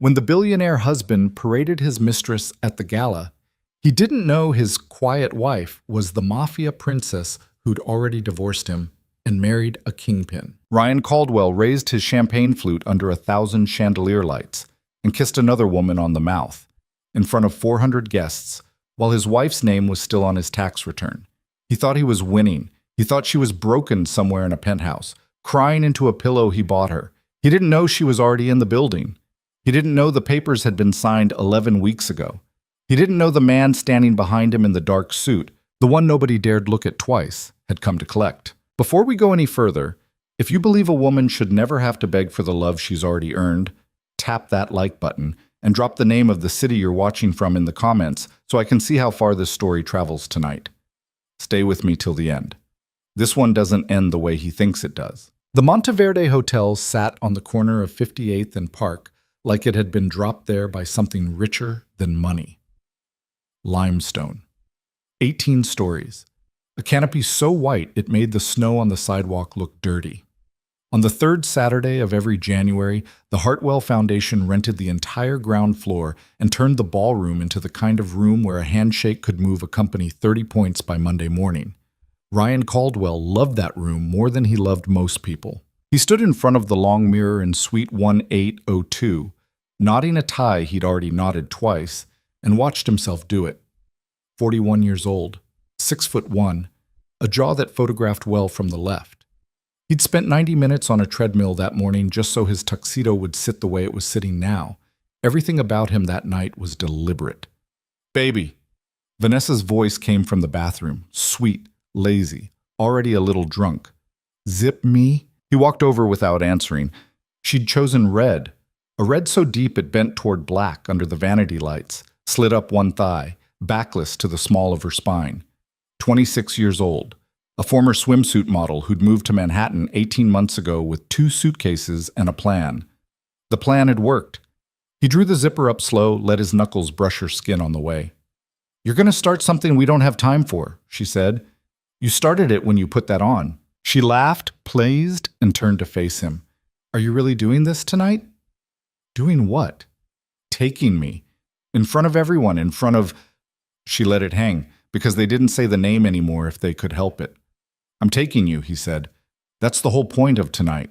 When the billionaire husband paraded his mistress at the gala, he didn't know his quiet wife was the Mafia princess who'd already divorced him and married a kingpin. Ryan Caldwell raised his champagne flute under 1,000 chandelier lights and kissed another woman on the mouth in front of 400 guests while his wife's name was still on his tax return. He thought he was winning. He thought she was broken somewhere in a penthouse, crying into a pillow he bought her. He didn't know she was already in the building. He didn't know the papers had been signed 11 weeks ago. He didn't know the man standing behind him in the dark suit, the one nobody dared look at twice, had come to collect. Before we go any further, if you believe a woman should never have to beg for the love she's already earned, tap that like button and drop the name of the city you're watching from in the comments so I can see how far this story travels tonight. Stay with me till the end. This one doesn't end the way he thinks it does. The Monteverde Hotel sat on the corner of 58th and Park like it had been dropped there by something richer than money. Limestone. 18 stories. A canopy so white it made the snow on the sidewalk look dirty. On the third Saturday of every January, the Hartwell Foundation rented the entire ground floor and turned the ballroom into the kind of room where a handshake could move a company 30 points by Monday morning. Ryan Caldwell loved that room more than he loved most people. He stood in front of the long mirror in Suite 1802, knotting a tie he'd already knotted twice, and watched himself do it. 41 years old, 6'1", a jaw that photographed well from the left. He'd spent 90 minutes on a treadmill that morning just so his tuxedo would sit the way it was sitting now. Everything about him that night was deliberate. "Baby." Vanessa's voice came from the bathroom, sweet, lazy, already a little drunk. "Zip me?" He walked over without answering. She'd chosen red, a red so deep it bent toward black under the vanity lights, slid up one thigh, backless to the small of her spine. 26 years old, a former swimsuit model who'd moved to Manhattan 18 months ago with 2 suitcases and a plan. The plan had worked. He drew the zipper up slow, let his knuckles brush her skin on the way. "You're going to start something we don't have time for," she said. "You started it when you put that on." She laughed, pleased, and turned to face him. "Are you really doing this tonight?" "Doing what?" "Taking me. In front of everyone, in front of—" She let it hang, because they didn't say the name anymore if they could help it. "I'm taking you," he said. "That's the whole point of tonight.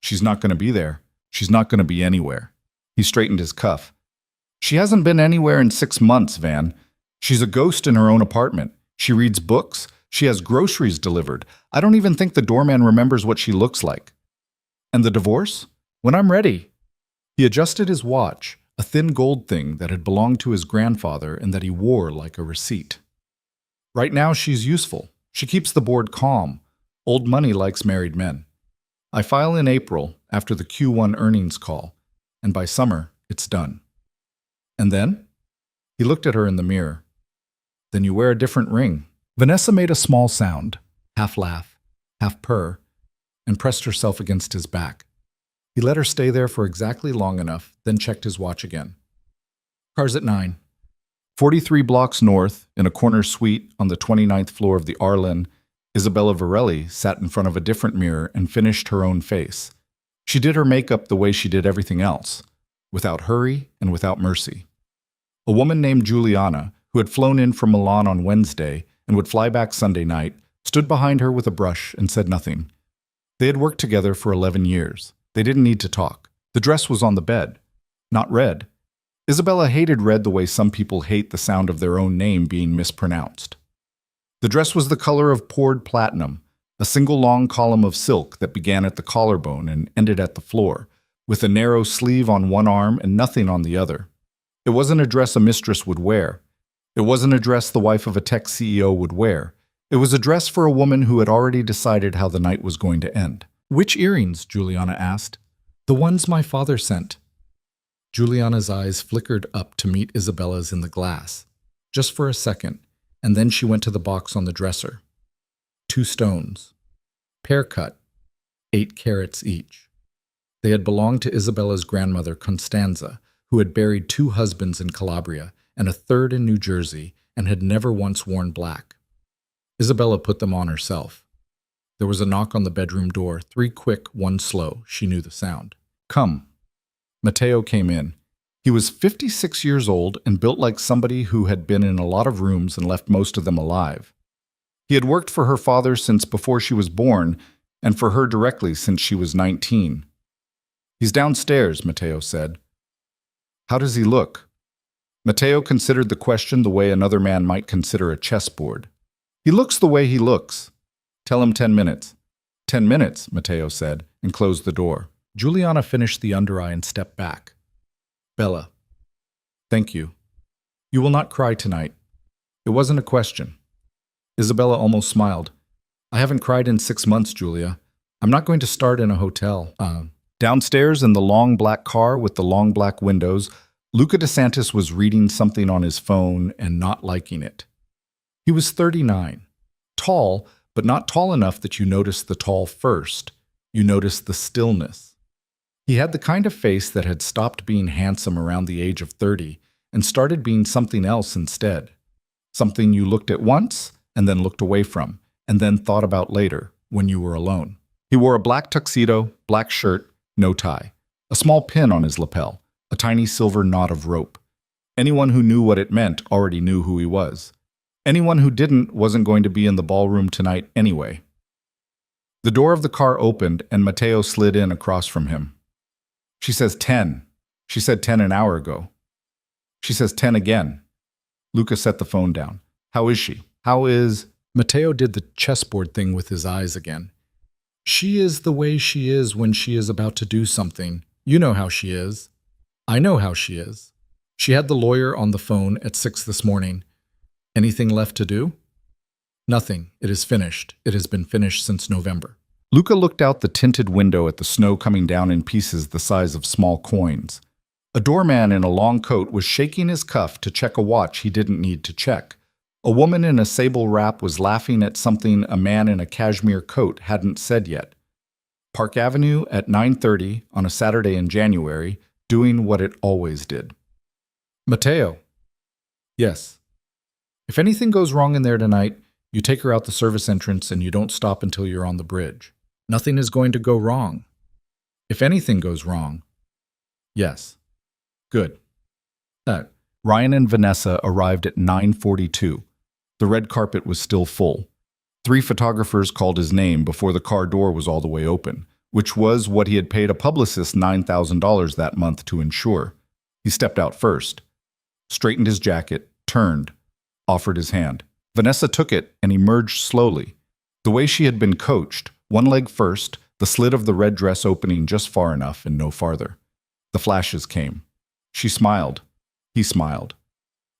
She's not going to be there. She's not going to be anywhere." He straightened his cuff. "She hasn't been anywhere in 6 months, Van. She's a ghost in her own apartment. She reads books. She has groceries delivered. I don't even think the doorman remembers what she looks like." "And the divorce?" "When I'm ready." He adjusted his watch, a thin gold thing that had belonged to his grandfather and that he wore like a receipt. "Right now she's useful. She keeps the board calm. Old money likes married men. I file in April after the Q1 earnings call, and by summer it's done." "And then?" He looked at her in the mirror. "Then you wear a different ring." Vanessa made a small sound, half laugh, half purr, and pressed herself against his back. He let her stay there for exactly long enough, then checked his watch again. "Car's at 9. 43 blocks north, in a corner suite on the 29th floor of the Arlen, Isabella Varelli sat in front of a different mirror and finished her own face. She did her makeup the way she did everything else, without hurry and without mercy. A woman named Juliana, who had flown in from Milan on Wednesday and would fly back Sunday night, stood behind her with a brush and said nothing. They had worked together for 11 years. They didn't need to talk. The dress was on the bed. Not red. Isabella hated red the way some people hate the sound of their own name being mispronounced. The dress was the color of poured platinum, a single long column of silk that began at the collarbone and ended at the floor, with a narrow sleeve on one arm and nothing on the other. It wasn't a dress a mistress would wear. It wasn't a dress the wife of a tech CEO would wear. It was a dress for a woman who had already decided how the night was going to end. "Which earrings?" Juliana asked. "The ones my father sent." Juliana's eyes flickered up to meet Isabella's in the glass, just for a second, and then she went to the box on the dresser. 2 stones. Pear cut, 8 carats each. They had belonged to Isabella's grandmother, Constanza, who had buried 2 husbands in Calabria and a third in New Jersey and had never once worn black. Isabella put them on herself. There was a knock on the bedroom door, 3 quick, 1 slow. She knew the sound. "Come." Matteo came in. He was 56 years old and built like somebody who had been in a lot of rooms and left most of them alive. He had worked for her father since before she was born, and for her directly since she was 19. "He's downstairs," Matteo said. "How does he look?" Matteo considered the question the way another man might consider a chessboard. "He looks the way he looks. Tell him 10 minutes. 10 minutes, Matteo said, and closed the door. Juliana finished the under eye and stepped back. "Bella, thank you. You will not cry tonight. It wasn't a question." Isabella almost smiled. "I haven't cried in 6 months, Julia. I'm not going to start in a hotel." Downstairs in the long black car with the long black windows, Luca DeSantis was reading something on his phone and not liking it. He was 39. Tall, but not tall enough that you notice the tall first. You notice the stillness. He had the kind of face that had stopped being handsome around the age of 30 and started being something else instead. Something you looked at once and then looked away from, and then thought about later when you were alone. He wore a black tuxedo, black shirt, no tie, a small pin on his lapel, a tiny silver knot of rope. Anyone who knew what it meant already knew who he was. Anyone who didn't wasn't going to be in the ballroom tonight anyway. The door of the car opened and Matteo slid in across from him. "She says 10. She said 10 an hour ago. She says 10 again." Luca set the phone down. "How is she? How is—" Matteo did the chessboard thing with his eyes again. "She is the way she is when she is about to do something. You know how she is. I know how she is. She had the lawyer on the phone at 6 this morning. Anything left to do?" "Nothing. It is finished. It has been finished since November." Luca looked out the tinted window at the snow coming down in pieces the size of small coins. A doorman in a long coat was shaking his cuff to check a watch he didn't need to check. A woman in a sable wrap was laughing at something a man in a cashmere coat hadn't said yet. Park Avenue at 9:30 on a Saturday in January, doing what it always did. "Matteo." "Yes." "If anything goes wrong in there tonight, you take her out the service entrance and you don't stop until you're on the bridge. Nothing is going to go wrong. If anything goes wrong." "Yes." "Good." Ryan and Vanessa arrived at 9:42. The red carpet was still full. 3 photographers called his name before the car door was all the way open, which was what he had paid a publicist $9,000 that month to ensure. He stepped out first, straightened his jacket, turned, offered his hand. Vanessa took it and emerged slowly. The way she had been coached, one leg first, the slit of the red dress opening just far enough and no farther. The flashes came. She smiled. He smiled.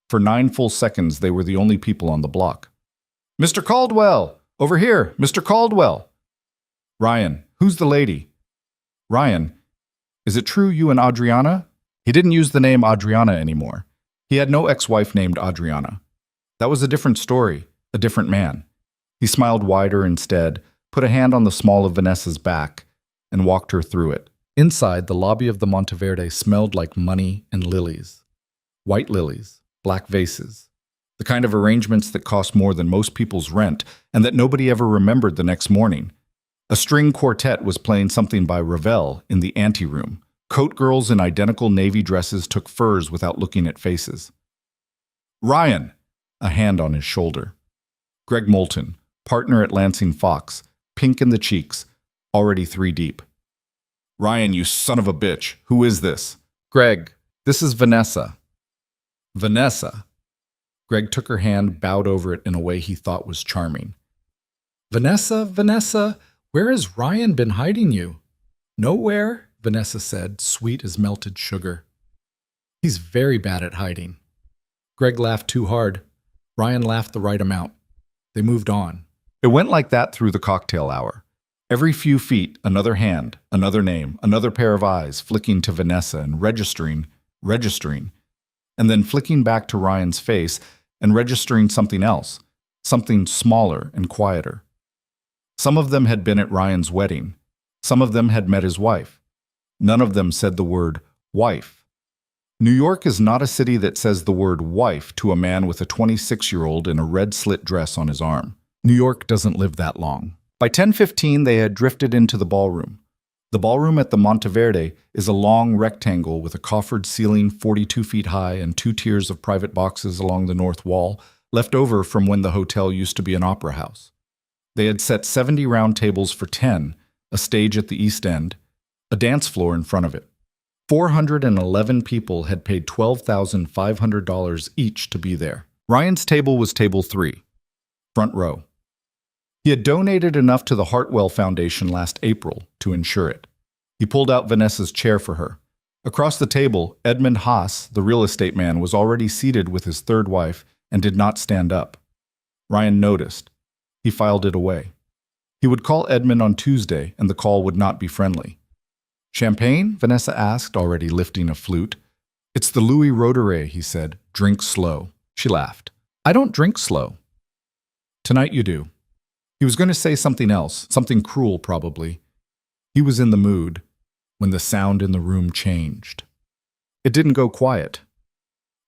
For 9 full seconds, they were the only people on the block. "Mr. Caldwell! Over here! Mr. Caldwell!" "Ryan, who's the lady?" "Ryan, is it true you and Adriana?" He didn't use the name Adriana anymore. He had no ex-wife named Adriana. That was a different story, a different man. He smiled wider instead, put a hand on the small of Vanessa's back, and walked her through it. Inside, the lobby of the Monteverde smelled like money and lilies. White lilies, black vases, the kind of arrangements that cost more than most people's rent and that nobody ever remembered the next morning. A string quartet was playing something by Ravel in the anteroom. Coat girls in identical navy dresses took furs without looking at faces. "Ryan!" A hand on his shoulder. Greg Moulton, partner at Lansing Fox, pink in the cheeks, already 3 deep. "Ryan, you son of a bitch, who is this?" "Greg, this is Vanessa." "Vanessa?" Greg took her hand, bowed over it in a way he thought was charming. "Vanessa, Vanessa, where has Ryan been hiding you?" "Nowhere," Vanessa said, sweet as melted sugar. "He's very bad at hiding." Greg laughed too hard. Ryan laughed the right amount. They moved on. It went like that through the cocktail hour. Every few feet, another hand, another name, another pair of eyes flicking to Vanessa and registering, and then flicking back to Ryan's face and registering something else, something smaller and quieter. Some of them had been at Ryan's wedding. Some of them had met his wife. None of them said the word wife. New York is not a city that says the word wife to a man with a 26-year-old in a red slit dress on his arm. New York doesn't live that long. By 10:15, they had drifted into the ballroom. The ballroom at the Monteverde is a long rectangle with a coffered ceiling 42 feet high and two tiers of private boxes along the north wall, left over from when the hotel used to be an opera house. They had set 70 round tables for 10, a stage at the east end, a dance floor in front of it. 411 people had paid $12,500 each to be there. Ryan's table was table 3, front row. He had donated enough to the Hartwell Foundation last April to insure it. He pulled out Vanessa's chair for her. Across the table, Edmund Haas, the real estate man, was already seated with his third wife and did not stand up. Ryan noticed. He filed it away. He would call Edmund on Tuesday, and the call would not be friendly. Champagne? Vanessa asked, already lifting a flute. It's the Louis Roederer, he said. Drink slow. She laughed. I don't drink slow. Tonight you do. He was going to say something else, something cruel probably. He was in the mood when the sound in the room changed. It didn't go quiet.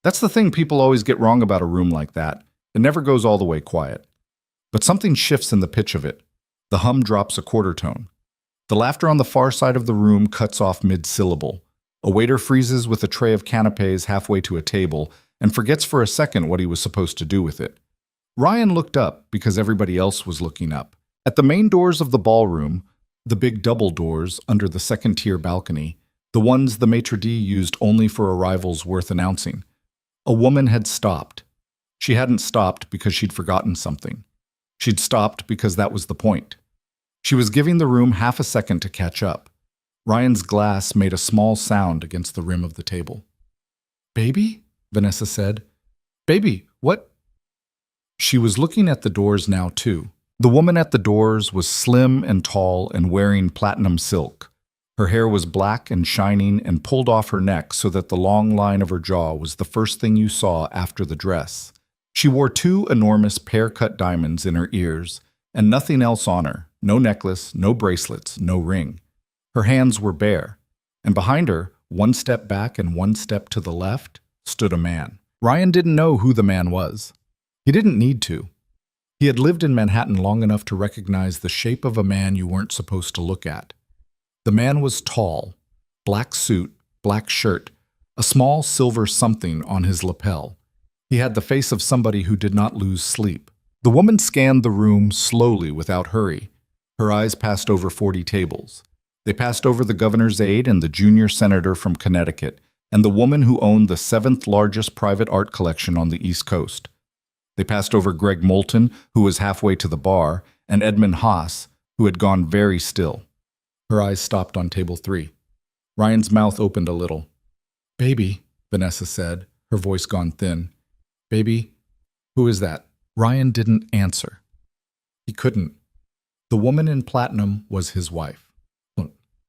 That's the thing people always get wrong about a room like that. It never goes all the way quiet. But something shifts in the pitch of it. The hum drops a quarter tone. The laughter on the far side of the room cuts off mid-syllable. A waiter freezes with a tray of canapes halfway to a table and forgets for a second what he was supposed to do with it. Ryan looked up because everybody else was looking up. At the main doors of the ballroom, the big double doors under the second-tier balcony, the ones the maitre d' used only for arrivals worth announcing, a woman had stopped. She hadn't stopped because she'd forgotten something. She'd stopped because that was the point. She was giving the room half a second to catch up. Ryan's glass made a small sound against the rim of the table. "Baby?" Vanessa said. "Baby, what?" She was looking at the doors now, too. The woman at the doors was slim and tall and wearing platinum silk. Her hair was black and shining and pulled off her neck so that the long line of her jaw was the first thing you saw after the dress. She wore 2 enormous pear-cut diamonds in her ears and nothing else on her. No necklace, no bracelets, no ring. Her hands were bare, and behind her, 1 step back and 1 step to the left, stood a man. Ryan didn't know who the man was. He didn't need to. He had lived in Manhattan long enough to recognize the shape of a man you weren't supposed to look at. The man was tall, black suit, black shirt, a small silver something on his lapel. He had the face of somebody who did not lose sleep. The woman scanned the room slowly without hurry. Her eyes passed over 40 tables. They passed over the governor's aide and the junior senator from Connecticut, and the woman who owned the 7th largest private art collection on the East Coast. They passed over Greg Moulton, who was halfway to the bar, and Edmund Haas, who had gone very still. Her eyes stopped on table 3. Ryan's mouth opened a little. "Baby," Vanessa said, her voice gone thin. "Baby, who is that?" Ryan didn't answer. He couldn't. The woman in platinum was his wife.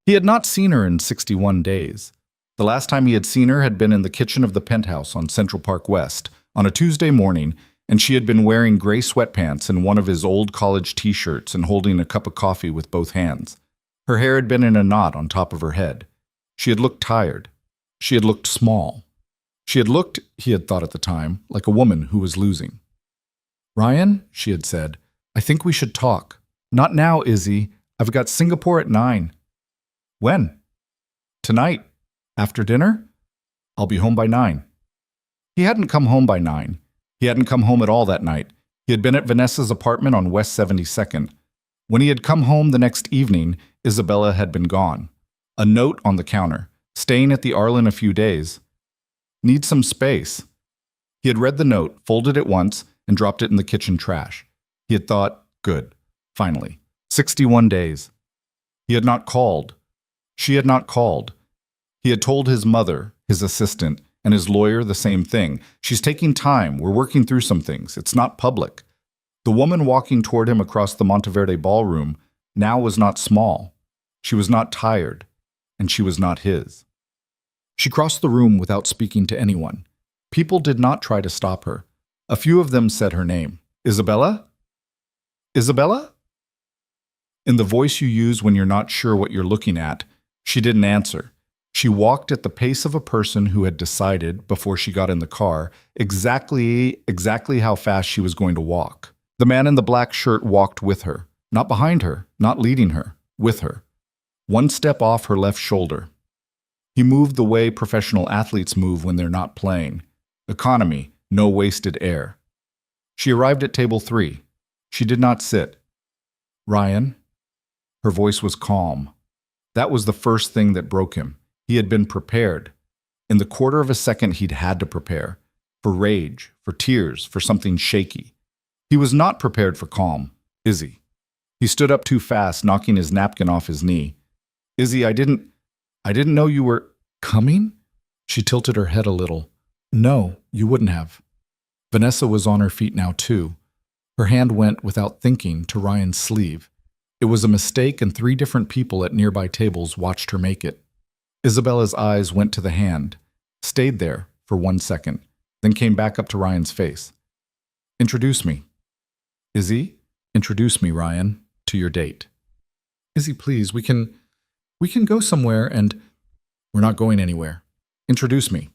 He had not seen her in 61 days. The last time he had seen her had been in the kitchen of the penthouse on Central Park West on a Tuesday morning, and she had been wearing gray sweatpants and one of his old college t-shirts and holding a cup of coffee with both hands. Her hair had been in a knot on top of her head. She had looked tired. She had looked small. She had looked, he had thought at the time, like a woman who was losing. "Ryan," she had said, "I think we should talk." "Not now, Izzy. I've got Singapore at 9. "When?" "Tonight. After dinner?" "I'll be home by 9. He hadn't come home by 9. He hadn't come home at all that night. He had been at Vanessa's apartment on West 72nd. When he had come home the next evening, Isabella had been gone. A note on the counter. "Staying at the Arlen a few days. Need some space." He had read the note, folded it once, and dropped it in the kitchen trash. He had thought, good. Finally. 61 days. He had not called. She had not called. He had told his mother, his assistant, and his lawyer the same thing. "She's taking time. We're working through some things. It's not public." The woman walking toward him across the Monteverde ballroom now was not small. She was not tired, and she was not his. She crossed the room without speaking to anyone. People did not try to stop her. A few of them said her name. "Isabella? Isabella?" In the voice you use when you're not sure what you're looking at, she didn't answer. She walked at the pace of a person who had decided, before she got in the car, exactly how fast she was going to walk. The man in the black shirt walked with her, not behind her, not leading her, with her. one step off her left shoulder. He moved the way professional athletes move when they're not playing. Economy, no wasted air. She arrived at table 3. She did not sit. Ryan? Her voice was calm. That was the first thing that broke him. He had been prepared. In the quarter of a second, he'd had to prepare. For rage, for tears, for something shaky. He was not prepared for calm. Izzy. He stood up too fast, knocking his napkin off his knee. Izzy, I didn't know you were coming? She tilted her head a little. No, you wouldn't have. Vanessa was on her feet now, too. Her hand went, without thinking, to Ryan's sleeve. It was a mistake, and 3 different people at nearby tables watched her make it. Isabella's eyes went to the hand, stayed there for 1 second, then came back up to Ryan's face. Introduce me. Izzy, introduce me, Ryan, to your date. Izzy, please, we can go somewhere and... We're not going anywhere. Introduce me.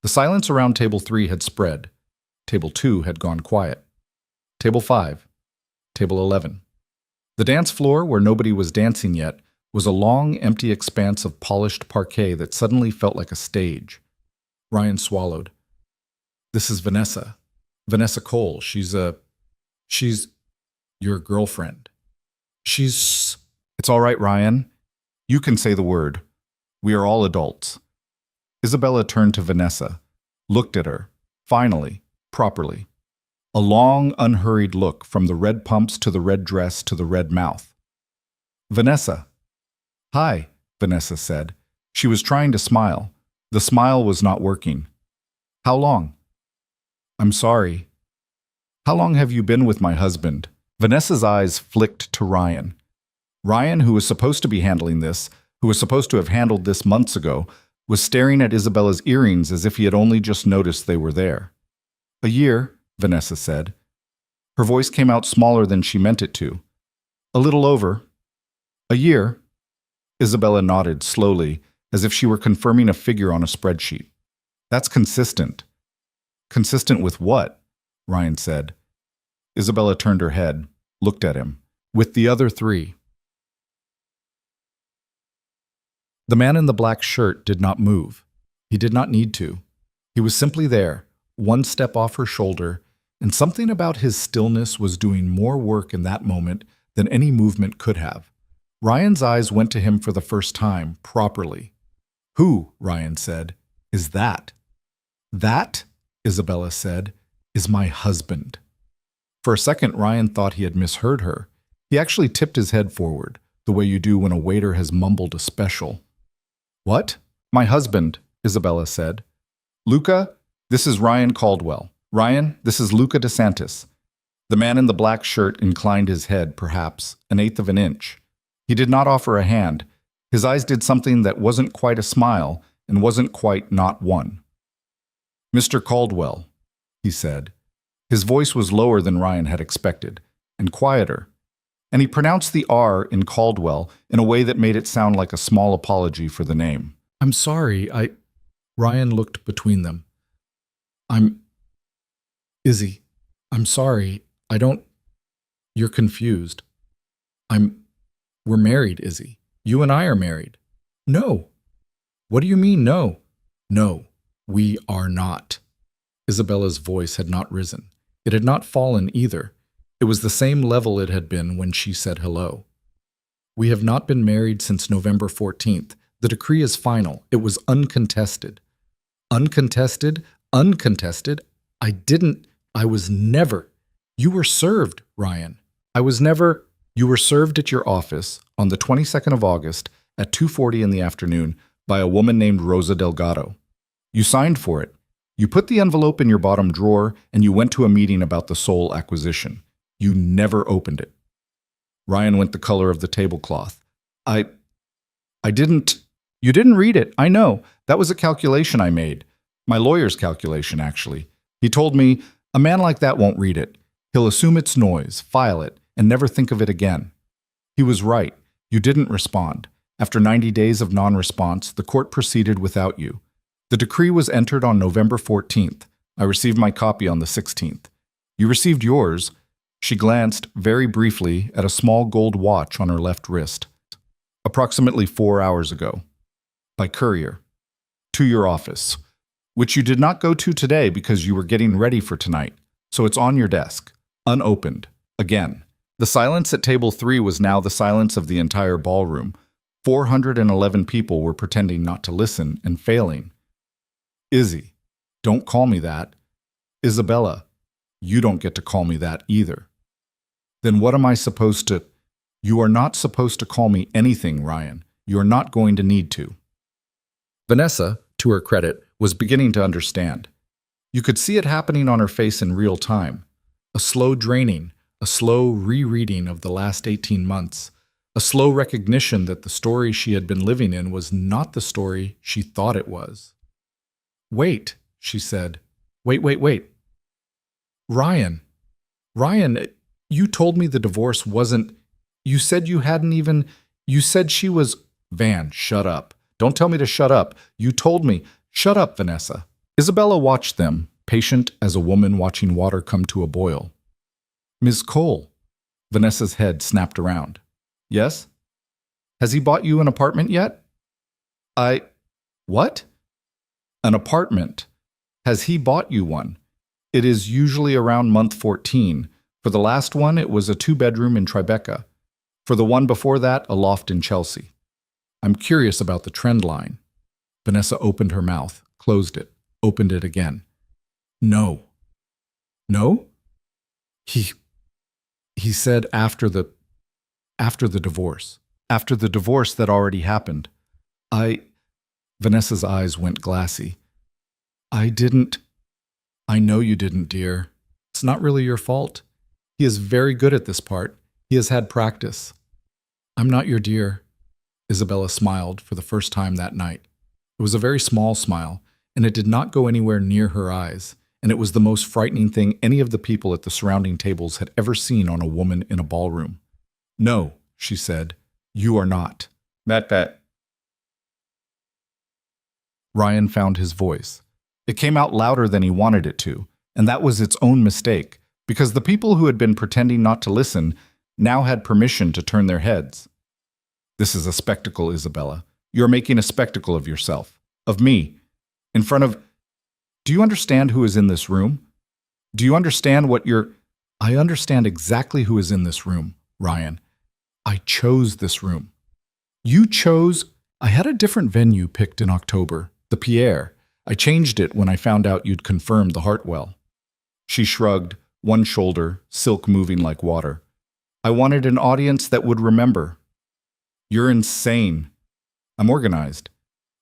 The silence around table 3 had spread. Table 2 had gone quiet. Table 5. Table 11. The dance floor, where nobody was dancing yet, was a long, empty expanse of polished parquet that suddenly felt like a stage. Ryan swallowed. This is Vanessa. Vanessa Cole. She's your girlfriend. It's all right, Ryan. You can say the word. We are all adults. Isabella turned to Vanessa, looked at her, finally, properly. A long, unhurried look from the red pumps to the red dress to the red mouth. Vanessa. Hi, Vanessa said. She was trying to smile. The smile was not working. How long? I'm sorry. How long have you been with my husband? Vanessa's eyes flicked to Ryan. Ryan, who was supposed to be handling this, who was supposed to have handled this months ago, was staring at Isabella's earrings as if he had only just noticed they were there. A year, Vanessa said. Her voice came out smaller than she meant it to. A little over. A year. Isabella nodded slowly, as if she were confirming a figure on a spreadsheet. That's consistent. Consistent with what? Ryan said. Isabella turned her head, looked at him. With the other 3. The man in the black shirt did not move. He did not need to. He was simply there, 1 step off her shoulder, and something about his stillness was doing more work in that moment than any movement could have. Ryan's eyes went to him for the first time, properly. Who, Ryan said, is that? That, Isabella said, is my husband. For a second, Ryan thought he had misheard her. He actually tipped his head forward, the way you do when a waiter has mumbled a special. What? My husband, Isabella said. Luca, this is Ryan Caldwell. Ryan, this is Luca DeSantis. The man in the black shirt inclined his head, perhaps, 1/8 of an inch. He did not offer a hand. His eyes did something that wasn't quite a smile and wasn't quite not one. Mr. Caldwell, he said. His voice was lower than Ryan had expected, and quieter. And he pronounced the R in Caldwell in a way that made it sound like a small apology for the name. I'm sorry, Ryan looked between them. Izzy, I'm sorry, you're confused. We're married, Izzy. You and I are married. No. What do you mean, no? No, we are not. Isabella's voice had not risen. It had not fallen either. It was the same level it had been when she said hello. We have not been married since November 14th. The decree is final. It was uncontested. Uncontested? Uncontested? I was never. You were served, Ryan. You were served at your office on the 22nd of August at 2:40 in the afternoon by a woman named Rosa Delgado. You signed for it. You put the envelope in your bottom drawer and you went to a meeting about the sole acquisition. You never opened it. Ryan went the color of the tablecloth. You didn't read it, I know. That was a calculation I made. My lawyer's calculation, actually. He told me, a man like that won't read it. He'll assume it's noise, file it, and never think of it again. He was right. You didn't respond. After 90 days of non-response, the court proceeded without you. The decree was entered on November 14th. I received my copy on the 16th. You received yours. She glanced, very briefly, at a small gold watch on her left wrist. approximately 4 hours ago, by courier, to your office, which you did not go to today because you were getting ready for tonight, so it's on your desk, unopened, again. The silence at table 3 was now the silence of the entire ballroom. 411 people were pretending not to listen and failing. Izzy, don't call me that. Isabella, you don't get to call me that either. Then what am I supposed to? You are not supposed to call me anything, Ryan. You're not going to need to. Vanessa, to her credit, was beginning to understand. You could see it happening on her face in real time. A slow draining, a slow rereading of the last 18 months, a slow recognition that the story she had been living in was not the story she thought it was. Wait, she said. Wait. Ryan, you told me the divorce wasn't... You said you hadn't even... You said she was... Van, shut up. Don't tell me to shut up. You told me... Shut up, Vanessa. Isabella watched them, patient as a woman watching water come to a boil. Ms. Cole. Vanessa's head snapped around. Yes? Has he bought you an apartment yet? What? An apartment. Has he bought you one? It is usually around month 14. For the last one, it was a 2-bedroom in Tribeca. For the one before that, a loft in Chelsea. I'm curious about the trend line. Vanessa opened her mouth, closed it, opened it again. No. No? He said after the divorce. After the divorce that already happened. Vanessa's eyes went glassy. I know you didn't, dear. It's not really your fault. He is very good at this part. He has had practice. I'm not your dear. Isabella smiled for the first time that night. It was a very small smile, and it did not go anywhere near her eyes, and it was the most frightening thing any of the people at the surrounding tables had ever seen on a woman in a ballroom. No, she said, you are not. That. Ryan found his voice. It came out louder than he wanted it to, and that was its own mistake, because the people who had been pretending not to listen now had permission to turn their heads. This is a spectacle, Isabella. You're making a spectacle of yourself, of me, in front of... Do you understand who is in this room? Do you understand what you're... I understand exactly who is in this room, Ryan. I chose this room. You chose... I had a different venue picked in October, the Pierre. I changed it when I found out you'd confirmed the Hartwell. She shrugged, one shoulder, silk moving like water. I wanted an audience that would remember. You're insane. I'm organized.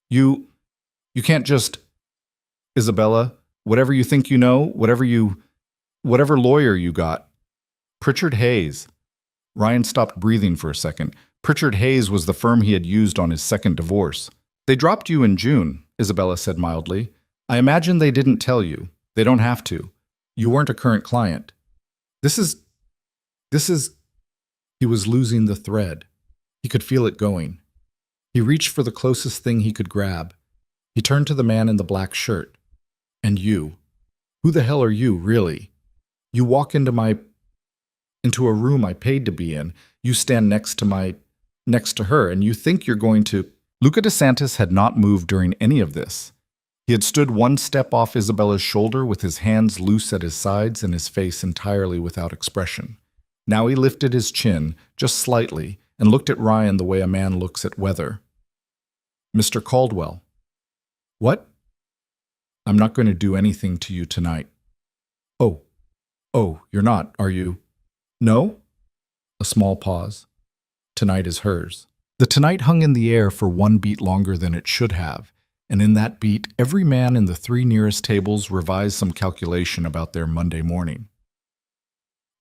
You can't just... Isabella, whatever you think you know, whatever lawyer you got. Pritchard Hayes. Ryan stopped breathing for a second. Pritchard Hayes was the firm he had used on his second divorce. They dropped you in June, Isabella said mildly. I imagine they didn't tell you. They don't have to. You weren't a current client. This is... He was losing the thread. He could feel it going. He reached for the closest thing he could grab. He turned to the man in the black shirt. And you. Who the hell are you, really? You walk into a room I paid to be in. You stand next to her, and you think you're going to... Luca DeSantis had not moved during any of this. He had stood one step off Isabella's shoulder with his hands loose at his sides and his face entirely without expression. Now he lifted his chin, just slightly, and looked at Ryan the way a man looks at weather. Mr. Caldwell. What? I'm not going to do anything to you tonight. Oh, you're not, are you? No? A small pause. Tonight is hers. The tonight hung in the air for one beat longer than it should have, and in that beat, every man in the 3 nearest tables revised some calculation about their Monday morning.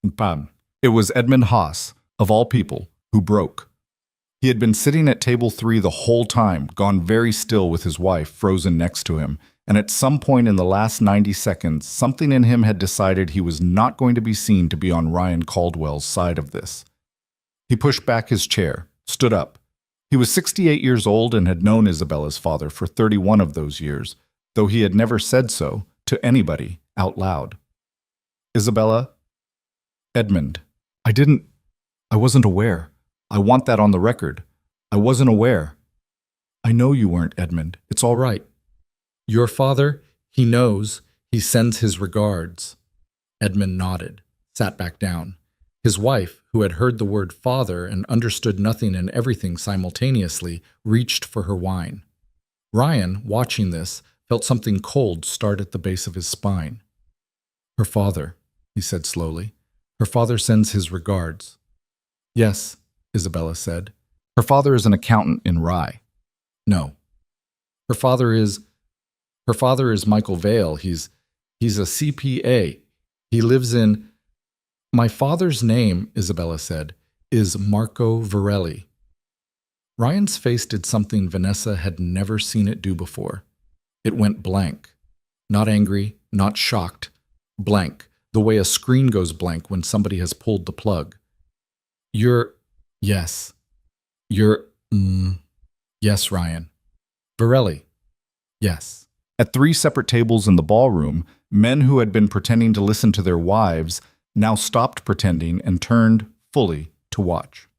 Bam. It was Edmund Haas, of all people, who broke. He had been sitting at table 3 the whole time, gone very still with his wife frozen next to him, and at some point in the last 90 seconds, something in him had decided he was not going to be seen to be on Ryan Caldwell's side of this. He pushed back his chair, stood up. He was 68 years old and had known Isabella's father for 31 of those years, though he had never said so to anybody out loud. Isabella? Edmund. I wasn't aware. I want that on the record. I wasn't aware. I know you weren't, Edmund. It's all right. Your father, he knows. He sends his regards. Edmund nodded, sat back down. His wife, who had heard the word father and understood nothing and everything simultaneously, reached for her wine. Ryan, watching this, felt something cold start at the base of his spine. Her father, he said slowly. Her father sends his regards. Yes, Isabella said. Her father is an accountant in Rye. No. Her father is Michael Vale. He's a CPA. He lives in... My father's name, Isabella said, is Marco Varelli. Ryan's face did something Vanessa had never seen it do before. It went blank. Not angry, not shocked. Blank, the way a screen goes blank when somebody has pulled the plug. Yes, Ryan. Varelli. Yes. At 3 separate tables in the ballroom, men who had been pretending to listen to their wives now stopped pretending and turned fully to watch.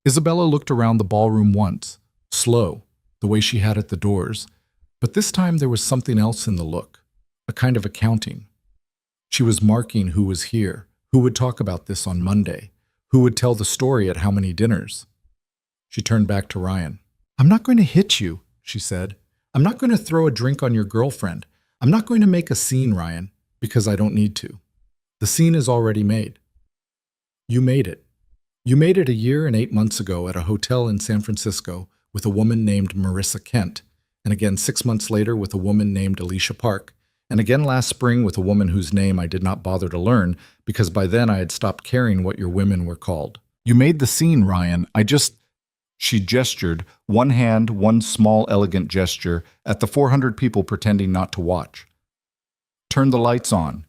Isabella looked around the ballroom once, slow, the way she had at the doors, but this time there was something else in the look, a kind of accounting. She was marking who was here, who would talk about this on Monday, who would tell the story at how many dinners. She turned back to Ryan. I'm not going to hit you, she said. I'm not going to throw a drink on your girlfriend. I'm not going to make a scene, Ryan, because I don't need to. The scene is already made. You made it. You made it a year and 8 months ago at a hotel in San Francisco with a woman named Marissa Kent, and again 6 months later with a woman named Alicia Park, and again last spring with a woman whose name I did not bother to learn because by then I had stopped caring what your women were called. You made the scene, Ryan. She gestured, one hand, one small elegant gesture, at the 400 people pretending not to watch. Turn the lights on.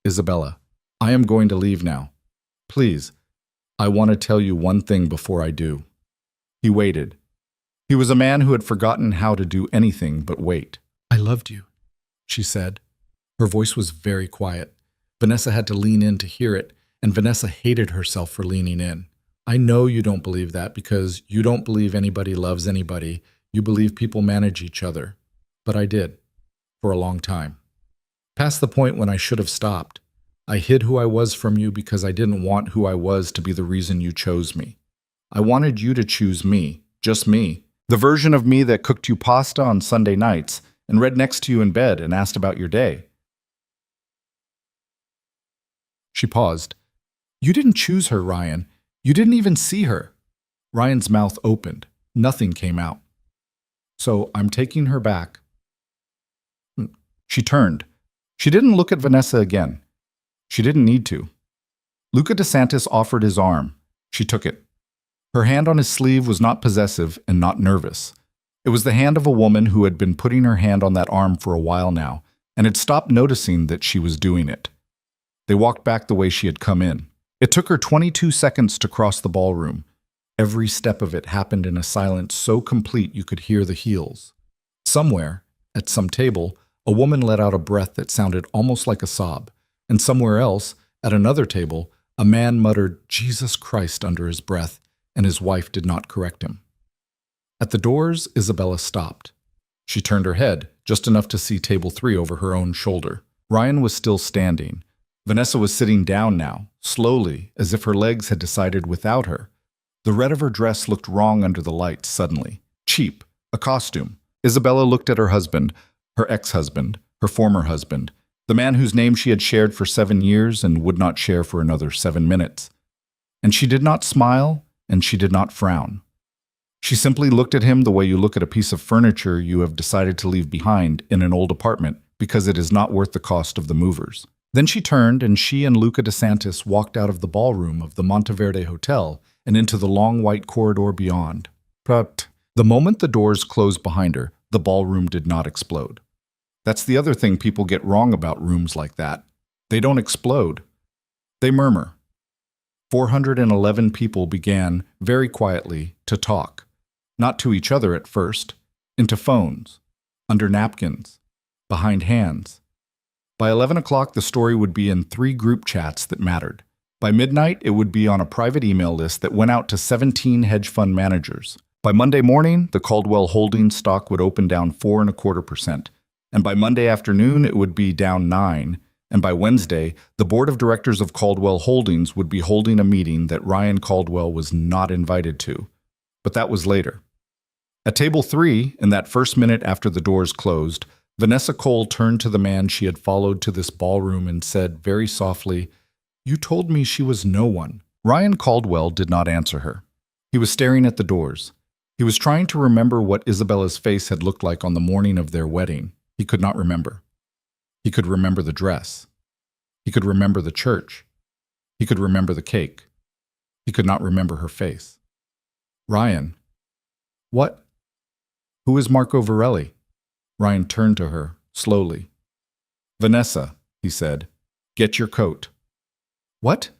Isabella, I am going to leave now. Please, I want to tell you one thing before I do. He waited. He was a man who had forgotten how to do anything but wait. I loved you, she said. Her voice was very quiet. Vanessa had to lean in to hear it, and Vanessa hated herself for leaning in. I know you don't believe that because you don't believe anybody loves anybody. You believe people manage each other. But I did. For a long time. Past the point when I should have stopped. I hid who I was from you because I didn't want who I was to be the reason you chose me. I wanted you to choose me, just me. The version of me that cooked you pasta on Sunday nights and read next to you in bed and asked about your day. She paused. You didn't choose her, Ryan. You didn't even see her. Ryan's mouth opened. Nothing came out. So I'm taking her back. She turned. She didn't look at Vanessa again. She didn't need to. Luca DeSantis offered his arm. She took it. Her hand on his sleeve was not possessive and not nervous. It was the hand of a woman who had been putting her hand on that arm for a while now and had stopped noticing that she was doing it. They walked back the way she had come in. It took her 22 seconds to cross the ballroom. Every step of it happened in a silence so complete you could hear the heels. Somewhere, at some table, a woman let out a breath that sounded almost like a sob, and somewhere else, at another table, a man muttered Jesus Christ under his breath, and his wife did not correct him. At the doors, Isabella stopped. She turned her head, just enough to see table 3 over her own shoulder. Ryan was still standing. Vanessa was sitting down now, slowly, as if her legs had decided without her. The red of her dress looked wrong under the lights suddenly. Cheap. A costume. Isabella looked at her husband, her ex-husband, her former husband, the man whose name she had shared for 7 years and would not share for another 7 minutes. And she did not smile, and she did not frown. She simply looked at him the way you look at a piece of furniture you have decided to leave behind in an old apartment because it is not worth the cost of the movers. Then she turned, and she and Luca DeSantis walked out of the ballroom of the Monteverde Hotel and into the long white corridor beyond. But the moment the doors closed behind her, the ballroom did not explode. That's the other thing people get wrong about rooms like that. They don't explode. They murmur. 411 people began, very quietly, to talk. Not to each other at first, into phones, under napkins, behind hands. By 11 o'clock, the story would be in 3 group chats that mattered. By midnight, it would be on a private email list that went out to 17 hedge fund managers. By Monday morning, the Caldwell Holdings stock would open down 4.25%. And by Monday afternoon, it would be down 9%. And by Wednesday, the board of directors of Caldwell Holdings would be holding a meeting that Ryan Caldwell was not invited to. But that was later. At table 3, in that first minute after the doors closed, Vanessa Cole turned to the man she had followed to this ballroom and said very softly, "You told me she was no one." Ryan Caldwell did not answer her. He was staring at the doors. He was trying to remember what Isabella's face had looked like on the morning of their wedding. He could not remember. He could remember the dress. He could remember the church. He could remember the cake. He could not remember her face. "Ryan." "What?" "Who is Marco Varelli?" Ryan turned to her, slowly. "Vanessa," he said, "get your coat." "What?"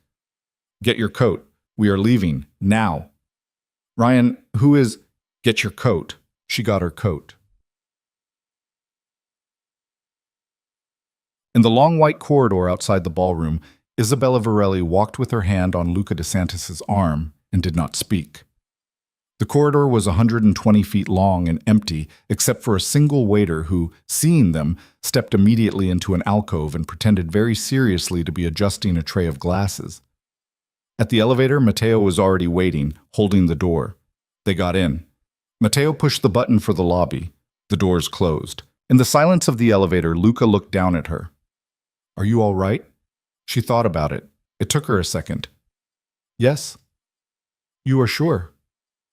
"Get your coat. We are leaving, now." "Ryan, who is—" "Get your coat." She got her coat. In the long white corridor outside the ballroom, Isabella Varelli walked with her hand on Luca DeSantis's arm and did not speak. The corridor was 120 feet long and empty, except for a single waiter who, seeing them, stepped immediately into an alcove and pretended very seriously to be adjusting a tray of glasses. At the elevator, Matteo was already waiting, holding the door. They got in. Matteo pushed the button for the lobby. The doors closed. In the silence of the elevator, Luca looked down at her. "Are you all right?" She thought about it. It took her a second. "Yes." "You are sure?"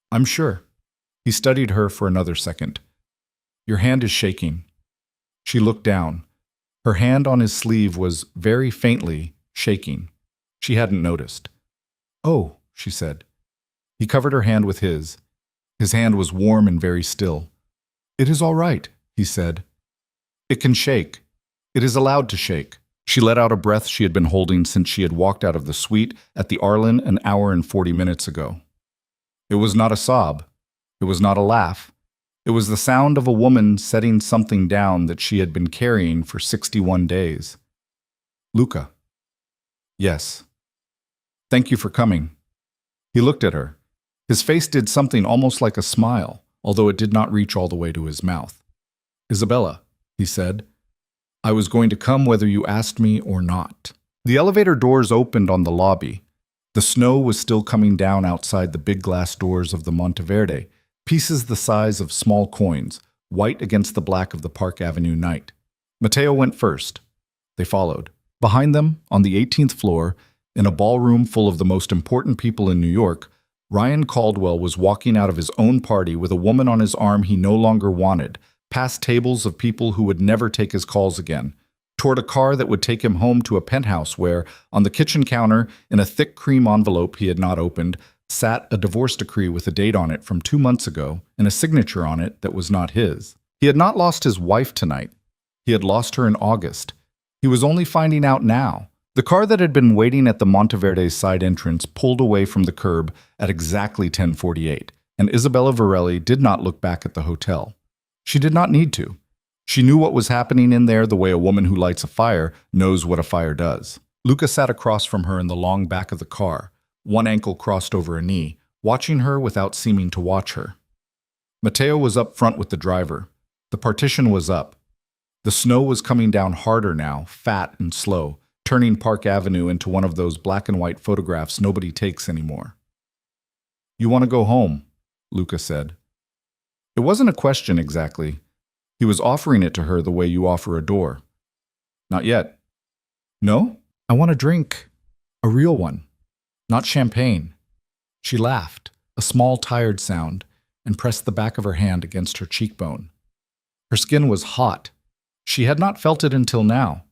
"I'm sure." He studied her for another second. "Your hand is shaking." She looked down. Her hand on his sleeve was, very faintly, shaking. She hadn't noticed. "Oh," she said. He covered her hand with his. His hand was warm and very still. "It is all right," he said. "It can shake. It is allowed to shake." She let out a breath she had been holding since she had walked out of the suite at the Arlen an hour and 40 minutes ago. It was not a sob. It was not a laugh. It was the sound of a woman setting something down that she had been carrying for 61 days. "Luca." "Yes." "Thank you for coming." He looked at her. His face did something almost like a smile, although it did not reach all the way to his mouth. "Isabella," he said, "I was going to come whether you asked me or not." The elevator doors opened on the lobby. The snow was still coming down outside the big glass doors of the Monteverde, pieces the size of small coins, white against the black of the Park Avenue night. Matteo went first. They followed. Behind them, on the 18th floor, in a ballroom full of the most important people in New York, Ryan Caldwell was walking out of his own party with a woman on his arm he no longer wanted, past tables of people who would never take his calls again, toward a car that would take him home to a penthouse where, on the kitchen counter, in a thick cream envelope he had not opened, sat a divorce decree with a date on it from 2 months ago and a signature on it that was not his. He had not lost his wife tonight. He had lost her in August. He was only finding out now. The car that had been waiting at the Monteverde's side entrance pulled away from the curb at exactly 10:48, and Isabella Varelli did not look back at the hotel. She did not need to. She knew what was happening in there the way a woman who lights a fire knows what a fire does. Luca sat across from her in the long back of the car, one ankle crossed over a knee, watching her without seeming to watch her. Matteo was up front with the driver. The partition was up. The snow was coming down harder now, fat and slow, turning Park Avenue into one of those black and white photographs nobody takes anymore. "You want to go home," Luca said. It wasn't a question exactly. He was offering it to her the way you offer a door. "Not yet." "No? I want a drink. A real one. Not champagne." She laughed, a small tired sound, and pressed the back of her hand against her cheekbone. Her skin was hot. She had not felt it until now.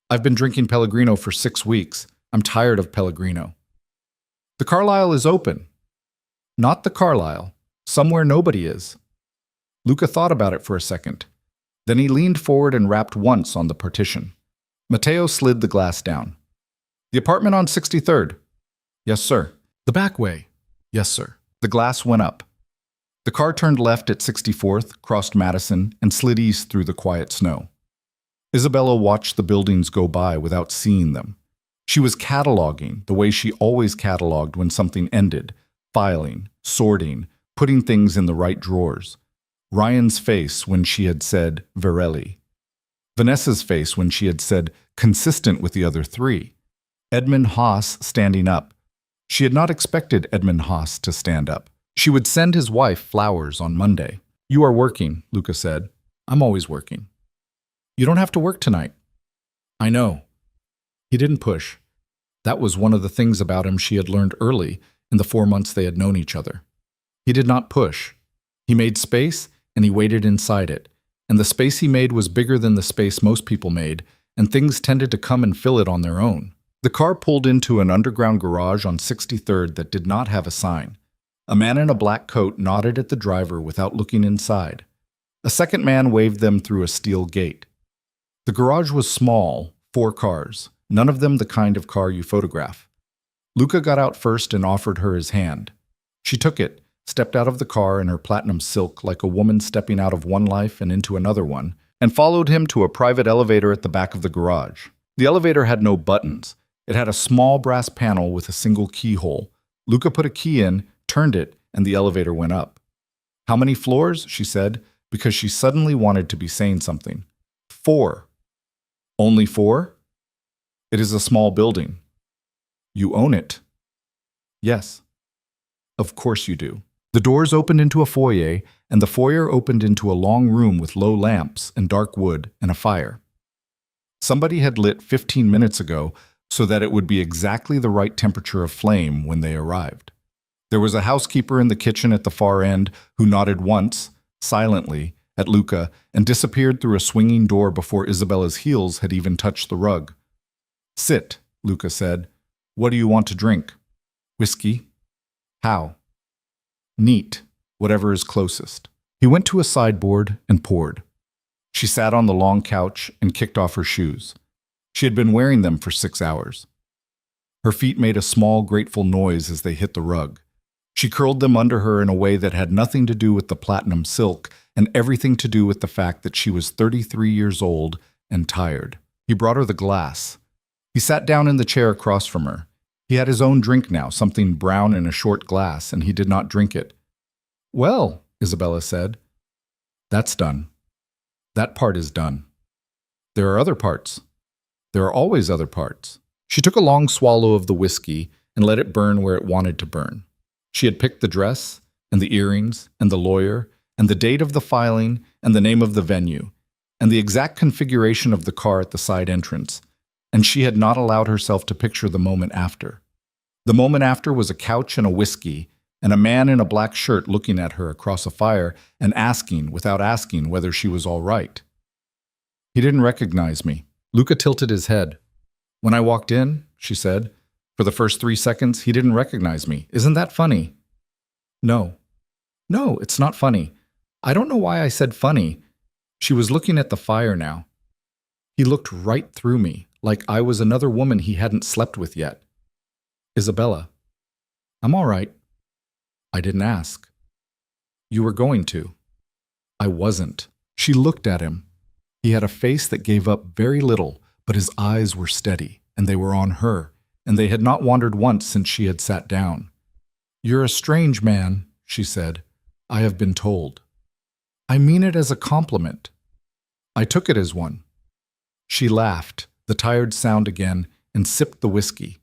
"I've been drinking Pellegrino for 6 weeks. I'm tired of Pellegrino." "The Carlisle is open." "Not the Carlisle. Somewhere nobody is." Luca thought about it for a second. Then he leaned forward and rapped once on the partition. Matteo slid the glass down. "The apartment on 63rd?" "Yes, sir." "The back way?" "Yes, sir." The glass went up. The car turned left at 64th, crossed Madison, and slid east through the quiet snow. Isabella watched the buildings go by without seeing them. She was cataloging the way she always cataloged when something ended, filing, sorting, putting things in the right drawers. Ryan's face when she had said Verelli. Vanessa's face when she had said consistent with the other three. Edmund Haas standing up. She had not expected Edmund Haas to stand up. She would send his wife flowers on Monday. "You are working," Luca said. "I'm always working." "You don't have to work tonight." "I know." He didn't push. That was one of the things about him she had learned early in the 4 months they had known each other. He did not push. He made space, and he waited inside it. And the space he made was bigger than the space most people made, and things tended to come and fill it on their own. The car pulled into an underground garage on 63rd that did not have a sign. A man in a black coat nodded at the driver without looking inside. A second man waved them through a steel gate. The garage was small, 4 cars, none of them the kind of car you photograph. Luca got out first and offered her his hand. She took it, stepped out of the car in her platinum silk like a woman stepping out of one life and into another one, and followed him to a private elevator at the back of the garage. The elevator had no buttons. It had a small brass panel with a single keyhole. Luca put a key in, turned it, and the elevator went up. "How many floors?" she said, because she suddenly wanted to be saying something. 4. "Only 4? It is a small building." "You own it." "Yes." "Of course you do." The doors opened into a foyer, and the foyer opened into a long room with low lamps and dark wood and a fire. Somebody had lit 15 minutes ago so that it would be exactly the right temperature of flame when they arrived. There was a housekeeper in the kitchen at the far end who nodded once, silently, at Luca and disappeared through a swinging door before Isabella's heels had even touched the rug. "Sit," Luca said. "What do you want to drink?" "Whiskey." "How?" "Neat, whatever is closest." He went to a sideboard and poured. She sat on the long couch and kicked off her shoes. She had been wearing them for 6 hours. Her feet made a small, grateful noise as they hit the rug. She curled them under her in a way that had nothing to do with the platinum silk and everything to do with the fact that she was 33 years old and tired. He brought her the glass. He sat down in the chair across from her. He had his own drink now, something brown in a short glass, and he did not drink it. "Well," Isabella said, "that's done. That part is done. There are other parts. There are always other parts." She took a long swallow of the whiskey and let it burn where it wanted to burn. She had picked the dress, and the earrings, and the lawyer, and the date of the filing, and the name of the venue, and the exact configuration of the car at the side entrance, and she had not allowed herself to picture the moment after. The moment after was a couch and a whiskey, and a man in a black shirt looking at her across a fire and asking, without asking, whether she was all right. He didn't recognize me. Luca tilted his head. "When I walked in," she said, "for the first 3 seconds, he didn't recognize me. Isn't that funny?" "No. No, it's not funny. I don't know why I said funny." She was looking at the fire now. He looked right through me, like I was another woman he hadn't slept with yet. "Isabella." "I'm all right." "I didn't ask." "You were going to." "I wasn't." She looked at him. He had a face that gave up very little, but his eyes were steady, and they were on her, and they had not wandered once since she had sat down. "You're a strange man," she said. "I have been told." "I mean it as a compliment." "I took it as one." She laughed, the tired sound again, and sipped the whiskey.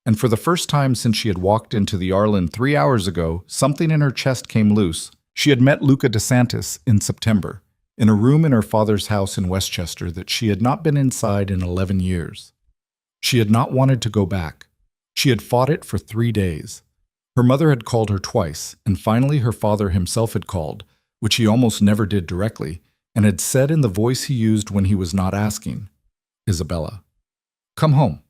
And for the first time since she had walked into the Arlen 3 hours ago, something in her chest came loose. She had met Luca DeSantis in September, in a room in her father's house in Westchester that she had not been inside in 11 years. She had not wanted to go back. She had fought it for 3 days. Her mother had called her twice, and finally her father himself had called, which he almost never did directly, and had said in the voice he used when he was not asking, "Isabella, come home.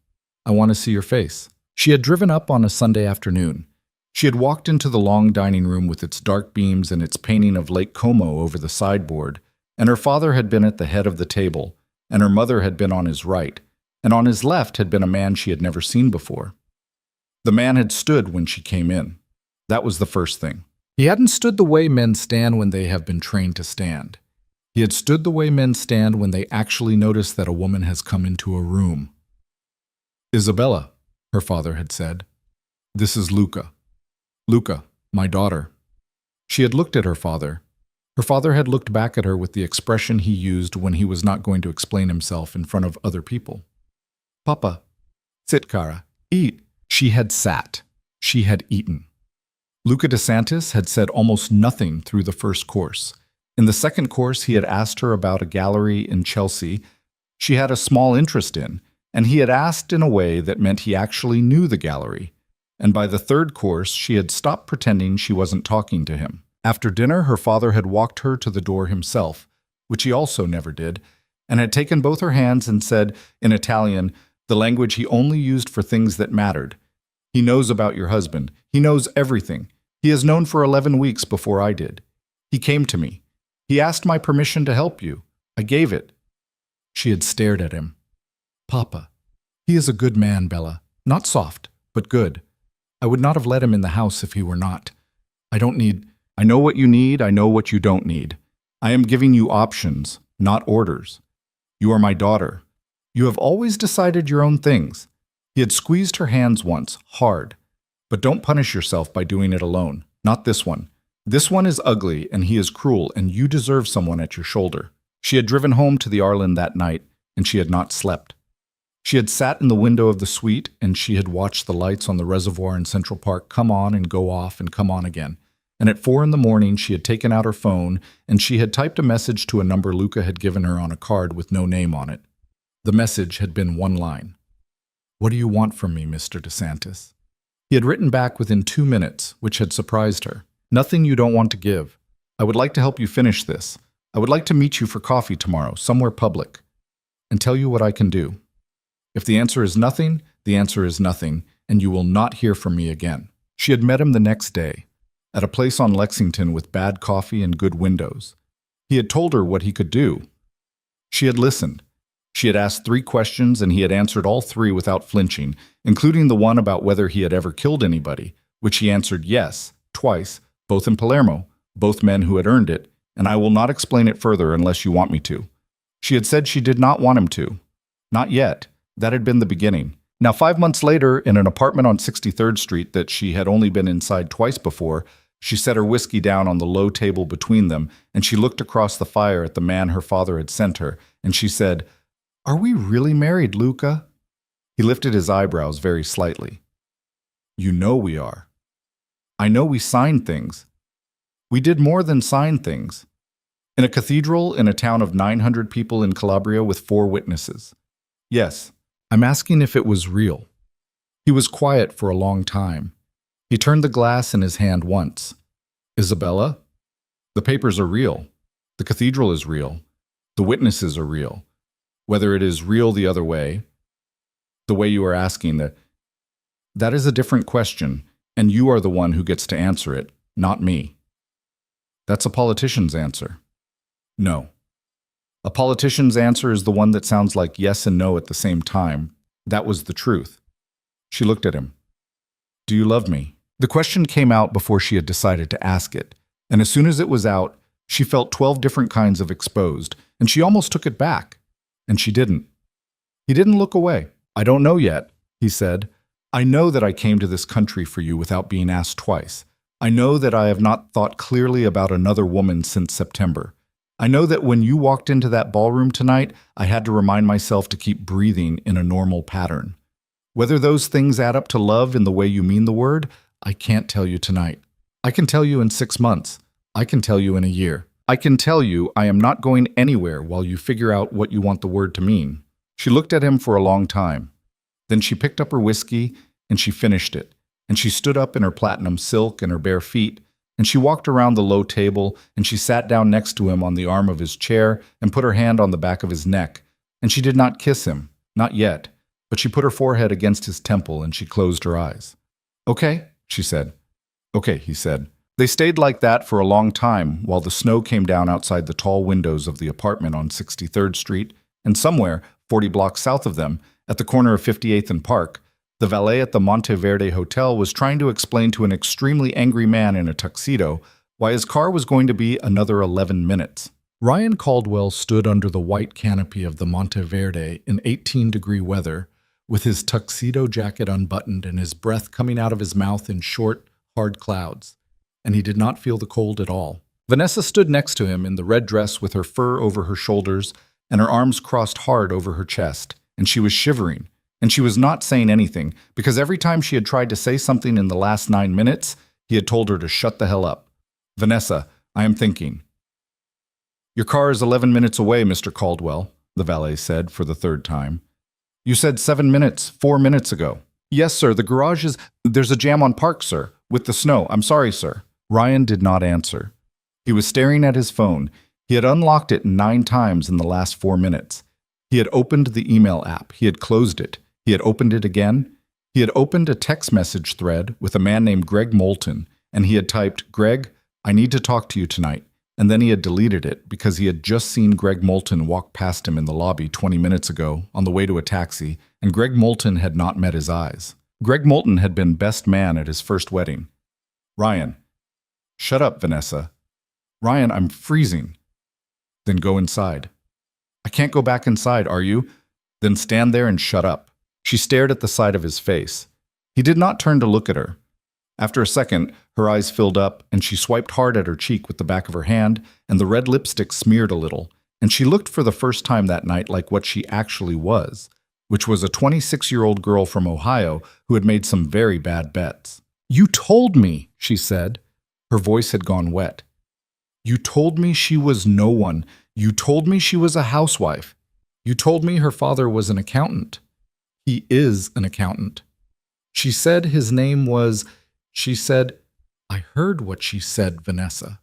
I want to see your face." She had driven up on a Sunday afternoon. She had walked into the long dining room with its dark beams and its painting of Lake Como over the sideboard, and her father had been at the head of the table, and her mother had been on his right, and on his left had been a man she had never seen before. The man had stood when she came in. That was the first thing. He hadn't stood the way men stand when they have been trained to stand. He had stood the way men stand when they actually notice that a woman has come into a room. Isabella, her father had said. This is Luca. Luca, my daughter. She had looked at her father. Her father had looked back at her with the expression he used when he was not going to explain himself in front of other people. Papa, sit, cara, eat. She had sat. She had eaten. Luca DeSantis had said almost nothing through the first course. In the second course, he had asked her about a gallery in Chelsea she had a small interest in, and he had asked in a way that meant he actually knew the gallery. And by the third course, she had stopped pretending she wasn't talking to him. After dinner, her father had walked her to the door himself, which he also never did, and had taken both her hands and said, in Italian, the language he only used for things that mattered, "He knows about your husband. He knows everything. He has known for 11 weeks before I did. He came to me. He asked my permission to help you. I gave it." She had stared at him. Papa, he is a good man, Bella. Not soft, but good. I would not have let him in the house if he were not. I know what you need, I know what you don't need. I am giving you options, not orders. You are my daughter. You have always decided your own things. He had squeezed her hands once, hard. But don't punish yourself by doing it alone. Not this one. This one is ugly, and he is cruel, and you deserve someone at your shoulder. She had driven home to the Arlen that night, and she had not slept. She had sat in the window of the suite, and she had watched the lights on the reservoir in Central Park come on and go off and come on again. And at 4 a.m, she had taken out her phone, and she had typed a message to a number Luca had given her on a card with no name on it. The message had been one line. What do you want from me, Mr. DeSantis? He had written back within 2 minutes, which had surprised her. Nothing you don't want to give. I would like to help you finish this. I would like to meet you for coffee tomorrow, somewhere public, and tell you what I can do. If the answer is nothing, the answer is nothing, and you will not hear from me again. She had met him the next day, at a place on Lexington with bad coffee and good windows. He had told her what he could do. She had listened. She had asked 3 questions, and he had answered all 3 without flinching, including the one about whether he had ever killed anybody, which he answered yes, twice, both in Palermo, both men who had earned it, and I will not explain it further unless you want me to. She had said she did not want him to. Not yet. That had been the beginning. Now, 5 months later, in an apartment on 63rd Street that she had only been inside twice before, she set her whiskey down on the low table between them, and she looked across the fire at the man her father had sent her, and she said, "Are we really married, Luca?" He lifted his eyebrows very slightly. "You know we are. I know we signed things. We did more than sign things. In a cathedral in a town of 900 people in Calabria with 4 witnesses. Yes, I'm asking if it was real." He was quiet for a long time. He turned the glass in his hand once. "Isabella, the papers are real. The cathedral is real. The witnesses are real. Whether it is real the other way, the way you are asking, that is a different question, and you are the one who gets to answer it, not me. That's a politician's answer. No. A politician's answer is the one that sounds like yes and no at the same time. That was the truth." She looked at him. "Do you love me?" The question came out before she had decided to ask it, and as soon as it was out, she felt 12 different kinds of exposed, and she almost took it back. And she didn't. He didn't look away. "I don't know yet," he said. "I know that I came to this country for you without being asked twice. I know that I have not thought clearly about another woman since September. I know that when you walked into that ballroom tonight, I had to remind myself to keep breathing in a normal pattern. Whether those things add up to love in the way you mean the word, I can't tell you tonight. I can tell you in 6 months. I can tell you in a year. I can tell you I am not going anywhere while you figure out what you want the word to mean." She looked at him for a long time. Then she picked up her whiskey, and she finished it. And she stood up in her platinum silk and her bare feet, and she walked around the low table, and she sat down next to him on the arm of his chair and put her hand on the back of his neck. And she did not kiss him, not yet, but she put her forehead against his temple, and she closed her eyes. "Okay," she said. "Okay," he said. They stayed like that for a long time while the snow came down outside the tall windows of the apartment on 63rd Street, and somewhere, 40 blocks south of them, at the corner of 58th and Park, the valet at the Monteverde Hotel was trying to explain to an extremely angry man in a tuxedo why his car was going to be another 11 minutes. Ryan Caldwell stood under the white canopy of the Monteverde in 18-degree weather, with his tuxedo jacket unbuttoned and his breath coming out of his mouth in short, hard clouds, and he did not feel the cold at all. Vanessa stood next to him in the red dress with her fur over her shoulders and her arms crossed hard over her chest, and she was shivering, and she was not saying anything, because every time she had tried to say something in the last 9 minutes, he had told her to shut the hell up. "Vanessa, I am thinking." "Your car is 11 minutes away, Mr. Caldwell," the valet said for the third time. "You said 7 minutes, 4 minutes ago." "Yes, sir, the garage is— There's a jam on park, sir, with the snow. I'm sorry, sir." Ryan did not answer. He was staring at his phone. He had unlocked it 9 times in the last 4 minutes. He had opened the email app. He had closed it. He had opened it again. He had opened a text message thread with a man named Greg Moulton, and he had typed, "Greg, I need to talk to you tonight." And then he had deleted it because he had just seen Greg Moulton walk past him in the lobby 20 minutes ago on the way to a taxi, and Greg Moulton had not met his eyes. Greg Moulton had been best man at his first wedding. "Ryan." "Shut up, Vanessa." "Ryan, I'm freezing." "Then go inside." "I can't go back inside, are you?" "Then stand there and shut up." She stared at the side of his face. He did not turn to look at her. After a second, her eyes filled up, and she swiped hard at her cheek with the back of her hand, and the red lipstick smeared a little, and she looked for the first time that night like what she actually was, which was a 26-year-old girl from Ohio who had made some very bad bets. "You told me," she said. Her voice had gone wet. "You told me she was no one. You told me she was a housewife. You told me her father was an accountant. He is an accountant. She said his name was— She said— I heard what she said, Vanessa."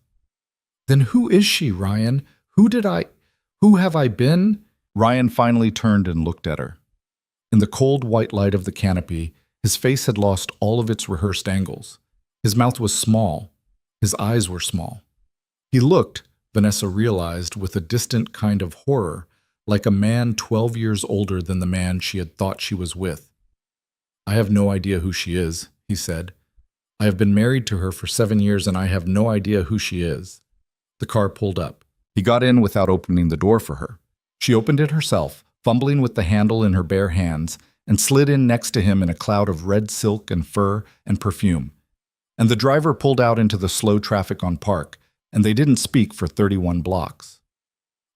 "Then who is she, Ryan? Who have I been?" Ryan finally turned and looked at her. In the cold white light of the canopy, his face had lost all of its rehearsed angles. His mouth was small. His eyes were small. He looked, Vanessa realized, with a distant kind of horror, like a man 12 years older than the man she had thought she was with. "I have no idea who she is," he said. "I have been married to her for 7 years and I have no idea who she is." The car pulled up. He got in without opening the door for her. She opened it herself, fumbling with the handle in her bare hands, and slid in next to him in a cloud of red silk and fur and perfume. And the driver pulled out into the slow traffic on Park, and they didn't speak for 31 blocks.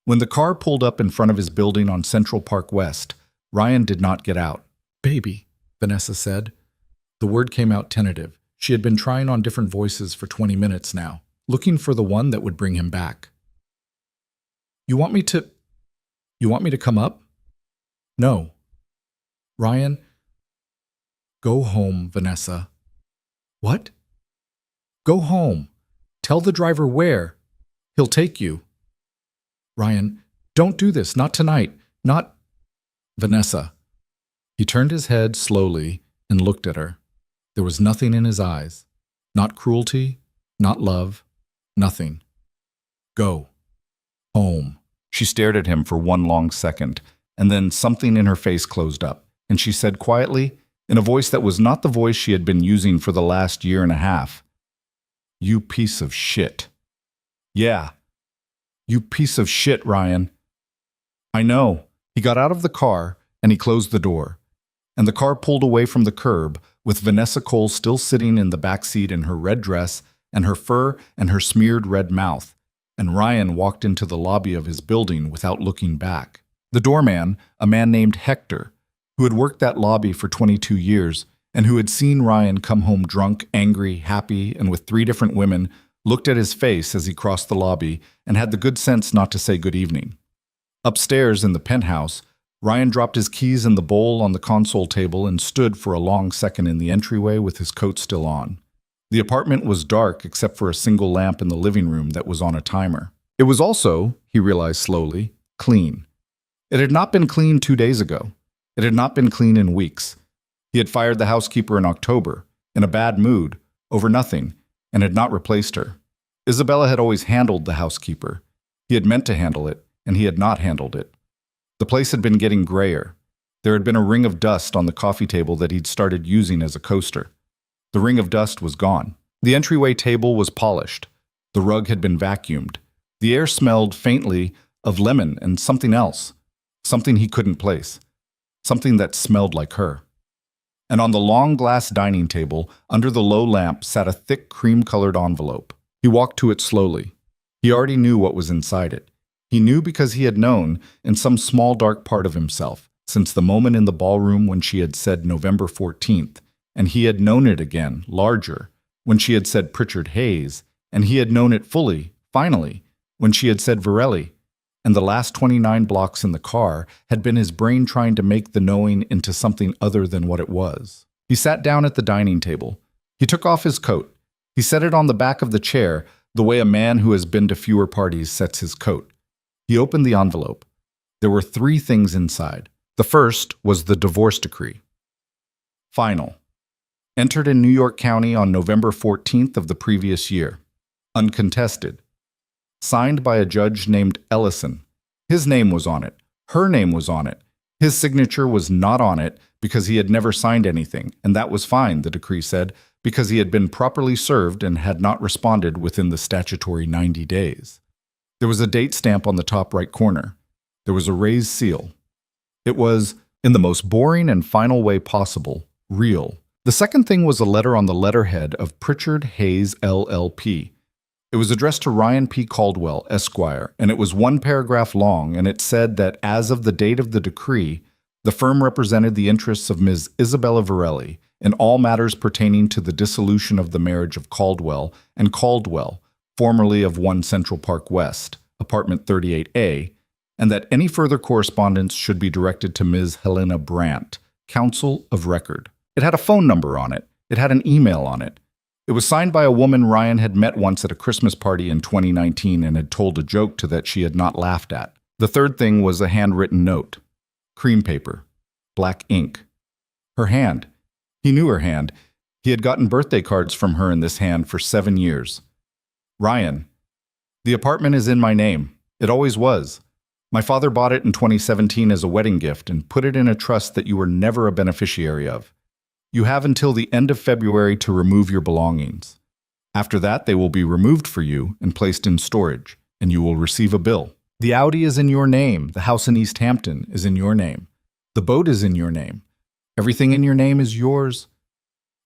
When the car pulled up in front of his building on Central Park West, Ryan did not get out. "Baby," Vanessa said. The word came out tentative. She had been trying on different voices for 20 minutes now, looking for the one that would bring him back. You want me to come up?" "No." "Ryan, go home, Vanessa." "What?" "Go home. Tell the driver where. He'll take you." "Ryan, don't do this. Not tonight. Not—" "Vanessa." He turned his head slowly and looked at her. There was nothing in his eyes. Not cruelty, not love, nothing. "Go. Home." She stared at him for one long second, and then something in her face closed up, and she said quietly, in a voice that was not the voice she had been using for the last year and a half, "You piece of shit." "Yeah. You piece of shit, Ryan." "I know." He got out of the car, and he closed the door. And the car pulled away from the curb, with Vanessa Cole still sitting in the back seat in her red dress and her fur and her smeared red mouth, and Ryan walked into the lobby of his building without looking back. The doorman, a man named Hector, who had worked that lobby for 22 years, and who had seen Ryan come home drunk, angry, happy, and with 3 different women, looked at his face as he crossed the lobby and had the good sense not to say good evening. Upstairs in the penthouse, Ryan dropped his keys in the bowl on the console table and stood for a long second in the entryway with his coat still on. The apartment was dark except for a single lamp in the living room that was on a timer. It was also, he realized slowly, clean. It had not been clean 2 days ago. It had not been clean in weeks. He had fired the housekeeper in October, in a bad mood, over nothing, and had not replaced her. Isabella had always handled the housekeeper. He had meant to handle it, and he had not handled it. The place had been getting grayer. There had been a ring of dust on the coffee table that he'd started using as a coaster. The ring of dust was gone. The entryway table was polished. The rug had been vacuumed. The air smelled faintly of lemon and something else, something he couldn't place. something that smelled like her. And on the long glass dining table, under the low lamp, sat a thick cream-colored envelope. He walked to it slowly. He already knew what was inside it. He knew because he had known, in some small dark part of himself, since the moment in the ballroom when she had said November 14th, and he had known it again, larger, when she had said Pritchard Hayes, and he had known it fully, finally, when she had said Varelli, and the last 29 blocks in the car had been his brain trying to make the knowing into something other than what it was. He sat down at the dining table. He took off his coat. He set it on the back of the chair, the way a man who has been to fewer parties sets his coat. He opened the envelope. There were 3 things inside. The first was the divorce decree. Final. Entered in New York County on November 14th of the previous year. Uncontested. Signed by a judge named Ellison. His name was on it. Her name was on it. His signature was not on it because he had never signed anything, and that was fine, the decree said, because he had been properly served and had not responded within the statutory 90 days. There was a date stamp on the top right corner. There was a raised seal. It was, in the most boring and final way possible, real. The second thing was a letter on the letterhead of Pritchard Hayes LLP. It was addressed to Ryan P. Caldwell, Esquire, and it was 1 paragraph long, and it said that as of the date of the decree, the firm represented the interests of Ms. Isabella Varelli in all matters pertaining to the dissolution of the marriage of Caldwell and Caldwell, formerly of 1 Central Park West, apartment 38A, and that any further correspondence should be directed to Ms. Helena Brandt, counsel of record. It had a phone number on it. It had an email on it. It was signed by a woman Ryan had met once at a Christmas party in 2019 and had told a joke to that she had not laughed at. The third thing was a handwritten note. Cream paper. Black ink. Her hand. He knew her hand. He had gotten birthday cards from her in this hand for 7 years. Ryan. The apartment is in my name. It always was. My father bought it in 2017 as a wedding gift and put it in a trust that you were never a beneficiary of. You have until the end of February to remove your belongings. After that, they will be removed for you and placed in storage, and you will receive a bill. The Audi is in your name. The house in East Hampton is in your name. The boat is in your name. Everything in your name is yours.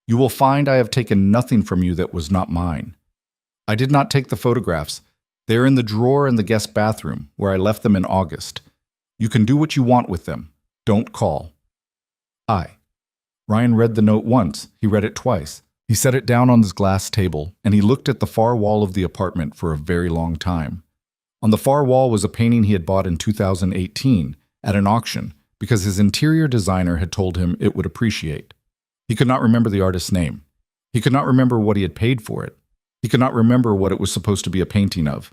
You will find I have taken nothing from you that was not mine. I did not take the photographs. They are in the drawer in the guest bathroom, where I left them in August. You can do what you want with them. Don't call. Ryan read the note once. He read it twice. He set it down on his glass table, and he looked at the far wall of the apartment for a very long time. On the far wall was a painting he had bought in 2018 at an auction because his interior designer had told him it would appreciate. He could not remember the artist's name. He could not remember what he had paid for it. He could not remember what it was supposed to be a painting of.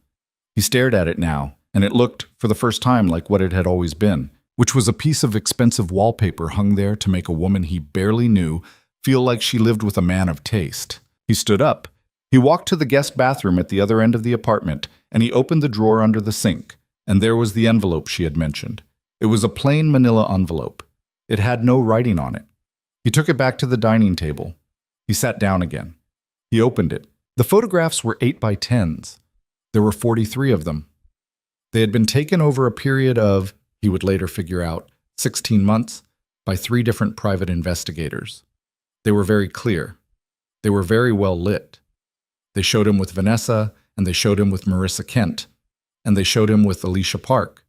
He stared at it now, and it looked, for the first time, like what it had always been, which was a piece of expensive wallpaper hung there to make a woman he barely knew feel like she lived with a man of taste. He stood up. He walked to the guest bathroom at the other end of the apartment, and he opened the drawer under the sink, and there was the envelope she had mentioned. It was a plain manila envelope. It had no writing on it. He took it back to the dining table. He sat down again. He opened it. The photographs were 8 by 10s. There were 43 of them. They had been taken over a period of, he would later figure out, 16 months by 3 different private investigators. They were very clear. They were very well lit. They showed him with Vanessa, and they showed him with Marissa Kent, and they showed him with Alicia Park,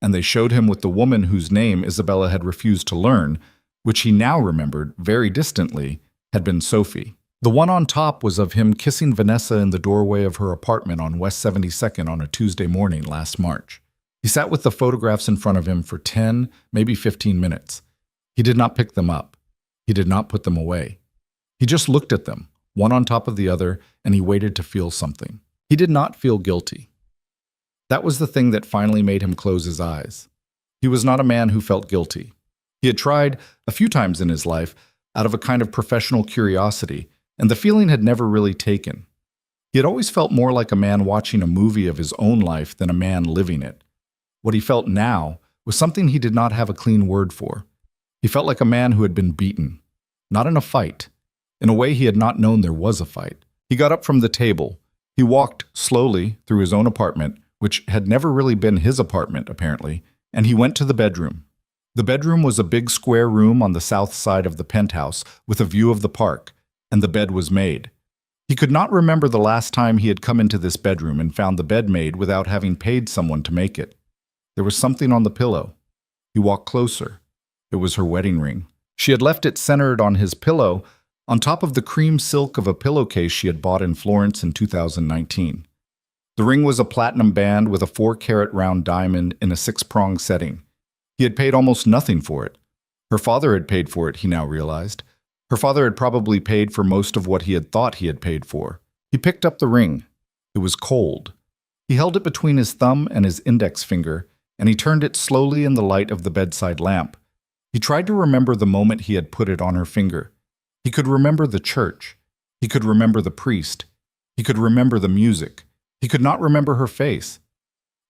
and they showed him with the woman whose name Isabella had refused to learn, which he now remembered, very distantly, had been Sophie. The one on top was of him kissing Vanessa in the doorway of her apartment on West 72nd on a Tuesday morning last March. He sat with the photographs in front of him for 10, maybe 15 minutes. He did not pick them up. He did not put them away. He just looked at them, one on top of the other, and he waited to feel something. He did not feel guilty. That was the thing that finally made him close his eyes. He was not a man who felt guilty. He had tried a few times in his life out of a kind of professional curiosity, and the feeling had never really taken. He had always felt more like a man watching a movie of his own life than a man living it. What he felt now was something he did not have a clean word for. He felt like a man who had been beaten, not in a fight. In a way he had not known there was a fight. He got up from the table. He walked slowly through his own apartment, which had never really been his apartment, apparently, and he went to the bedroom. The bedroom was a big square room on the south side of the penthouse with a view of the park, and the bed was made. He could not remember the last time he had come into this bedroom and found the bed made without having paid someone to make it. There was something on the pillow. He walked closer. It was her wedding ring. She had left it centered on his pillow, on top of the cream silk of a pillowcase she had bought in Florence in 2019. The ring was a platinum band with a 4-carat round diamond in a 6-prong setting. He had paid almost nothing for it. Her father had paid for it, he now realized. Her father had probably paid for most of what he had thought he had paid for. He picked up the ring. It was cold. He held it between his thumb and his index finger, and he turned it slowly in the light of the bedside lamp. He tried to remember the moment he had put it on her finger. He could remember the church. He could remember the priest. He could remember the music. He could not remember her face.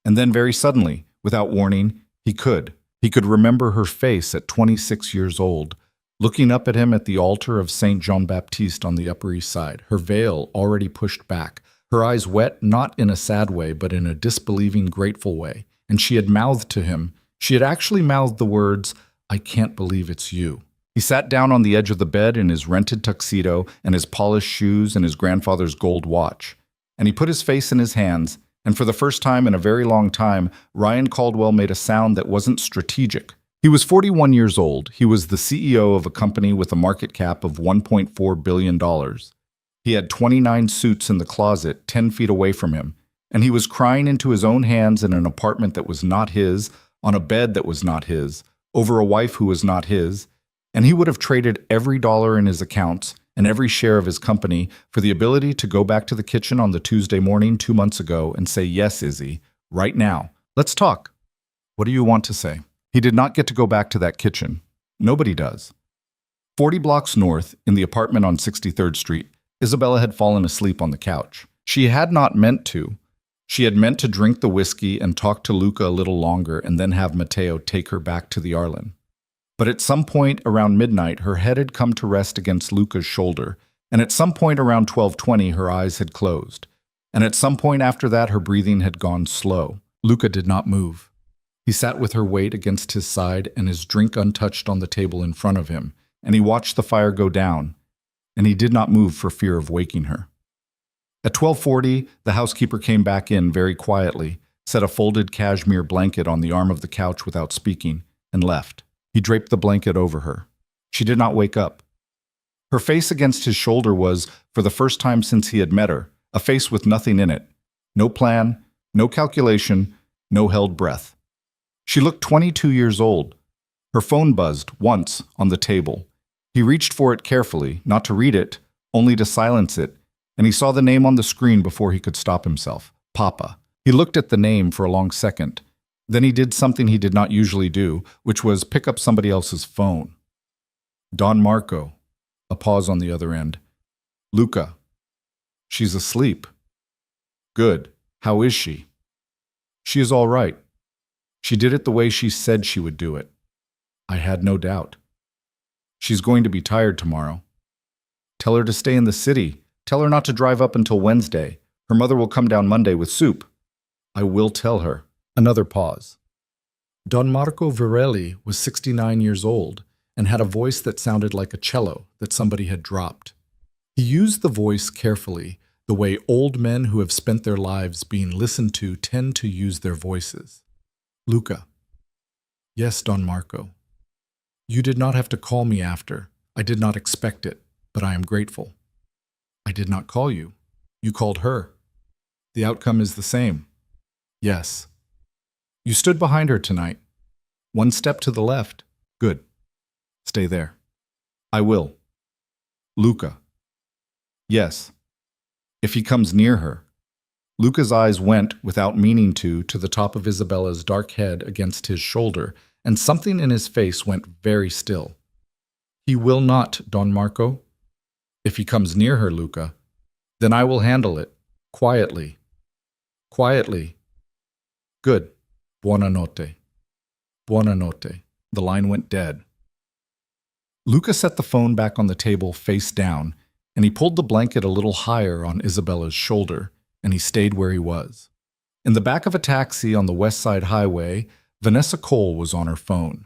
And then very suddenly, without warning, he could. He could remember her face at 26 years old, looking up at him at the altar of St. Jean-Baptiste on the Upper East Side, her veil already pushed back, her eyes wet not in a sad way but in a disbelieving, grateful way. And she had mouthed to him, she had actually mouthed the words, "I can't believe it's you." He sat down on the edge of the bed in his rented tuxedo and his polished shoes and his grandfather's gold watch. And he put his face in his hands, and for the first time in a very long time, Ryan Caldwell made a sound that wasn't strategic. He was 41 years old. He was the CEO of a company with a market cap of $1.4 billion. He had 29 suits in the closet 10 feet away from him, and he was crying into his own hands in an apartment that was not his, on a bed that was not his, over a wife who was not his, and he would have traded every dollar in his accounts and every share of his company for the ability to go back to the kitchen on the Tuesday morning 2 months ago and say, "Yes, Izzy, right now. Let's talk. What do you want to say?" He did not get to go back to that kitchen. Nobody does. 40 blocks north, in the apartment on 63rd Street, Isabella had fallen asleep on the couch. She had not meant to. She had meant to drink the whiskey and talk to Luca a little longer and then have Matteo take her back to the Arlen. But at some point around midnight, her head had come to rest against Luca's shoulder, and at some point around 12:20, her eyes had closed. And at some point after that, her breathing had gone slow. Luca did not move. He sat with her weight against his side and his drink untouched on the table in front of him, and he watched the fire go down, and he did not move for fear of waking her. At 12:40, the housekeeper came back in very quietly, set a folded cashmere blanket on the arm of the couch without speaking, and left. He draped the blanket over her. She did not wake up. Her face against his shoulder was, for the first time since he had met her, a face with nothing in it. No plan, no calculation, no held breath. She looked 22 years old. Her phone buzzed once on the table. He reached for it carefully, not to read it, only to silence it, and he saw the name on the screen before he could stop himself. Papa. He looked at the name for a long second. Then he did something he did not usually do, which was pick up somebody else's phone. Don Marco. A pause on the other end. Luca. She's asleep. Good. How is she? She is all right. She did it the way she said she would do it. I had no doubt. She's going to be tired tomorrow. Tell her to stay in the city. Tell her not to drive up until Wednesday. Her mother will come down Monday with soup. I will tell her. Another pause. Don Marco Virelli was 69 years old and had a voice that sounded like a cello that somebody had dropped. He used the voice carefully, the way old men who have spent their lives being listened to tend to use their voices. Luca. Yes, Don Marco. You did not have to call me after. I did not expect it, but I am grateful. I did not call you. You called her. The outcome is the same. Yes. You stood behind her tonight. One step to the left. Good. Stay there. I will. Luca. Yes. If he comes near her. Luca's eyes went, without meaning to the top of Isabella's dark head against his shoulder, and something in his face went very still. He will not, Don Marco. If he comes near her, Luca, then I will handle it. Quietly. Quietly. Good. Buonanotte. Buonanotte. The line went dead. Luca set the phone back on the table face down, and he pulled the blanket a little higher on Isabella's shoulder, and he stayed where he was. In the back of a taxi on the West Side Highway, Vanessa Cole was on her phone.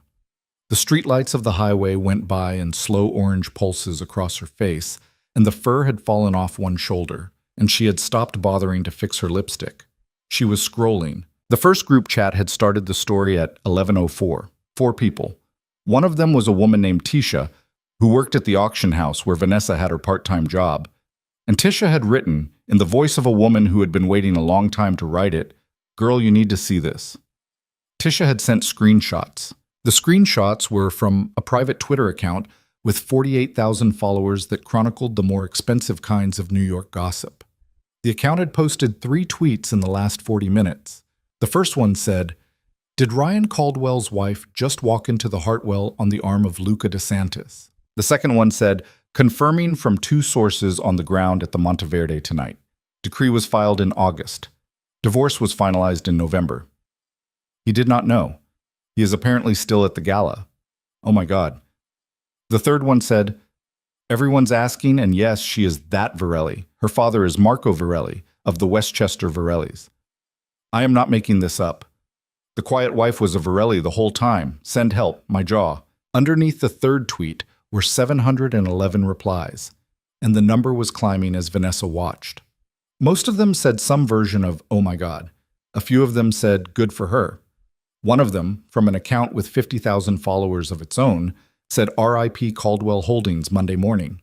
The streetlights of the highway went by in slow orange pulses across her face, and the fur had fallen off one shoulder, and she had stopped bothering to fix her lipstick. She was scrolling. The first group chat had started the story at 11:04. 4 people. One of them was a woman named Tisha, who worked at the auction house where Vanessa had her part-time job. And Tisha had written, in the voice of a woman who had been waiting a long time to write it, "Girl, you need to see this." Tisha had sent screenshots. The screenshots were from a private Twitter account with 48,000 followers that chronicled the more expensive kinds of New York gossip. The account had posted 3 tweets in the last 40 minutes. The first one said, "Did Ryan Caldwell's wife just walk into the Hartwell on the arm of Luca DeSantis?" The second one said, "Confirming from 2 sources on the ground at the Monteverde tonight. Decree was filed in August. Divorce was finalized in November." He did not know. He is apparently still at the gala. Oh my God. The third one said, "Everyone's asking, and yes, she is that Varelli. Her father is Marco Varelli of the Westchester Varellis. I am not making this up. The quiet wife was a Varelli the whole time. Send help, my jaw." Underneath the third tweet were 711 replies, and the number was climbing as Vanessa watched. Most of them said some version of, "Oh my God." A few of them said, "Good for her." One of them, from an account with 50,000 followers of its own, said RIP Caldwell Holdings Monday morning.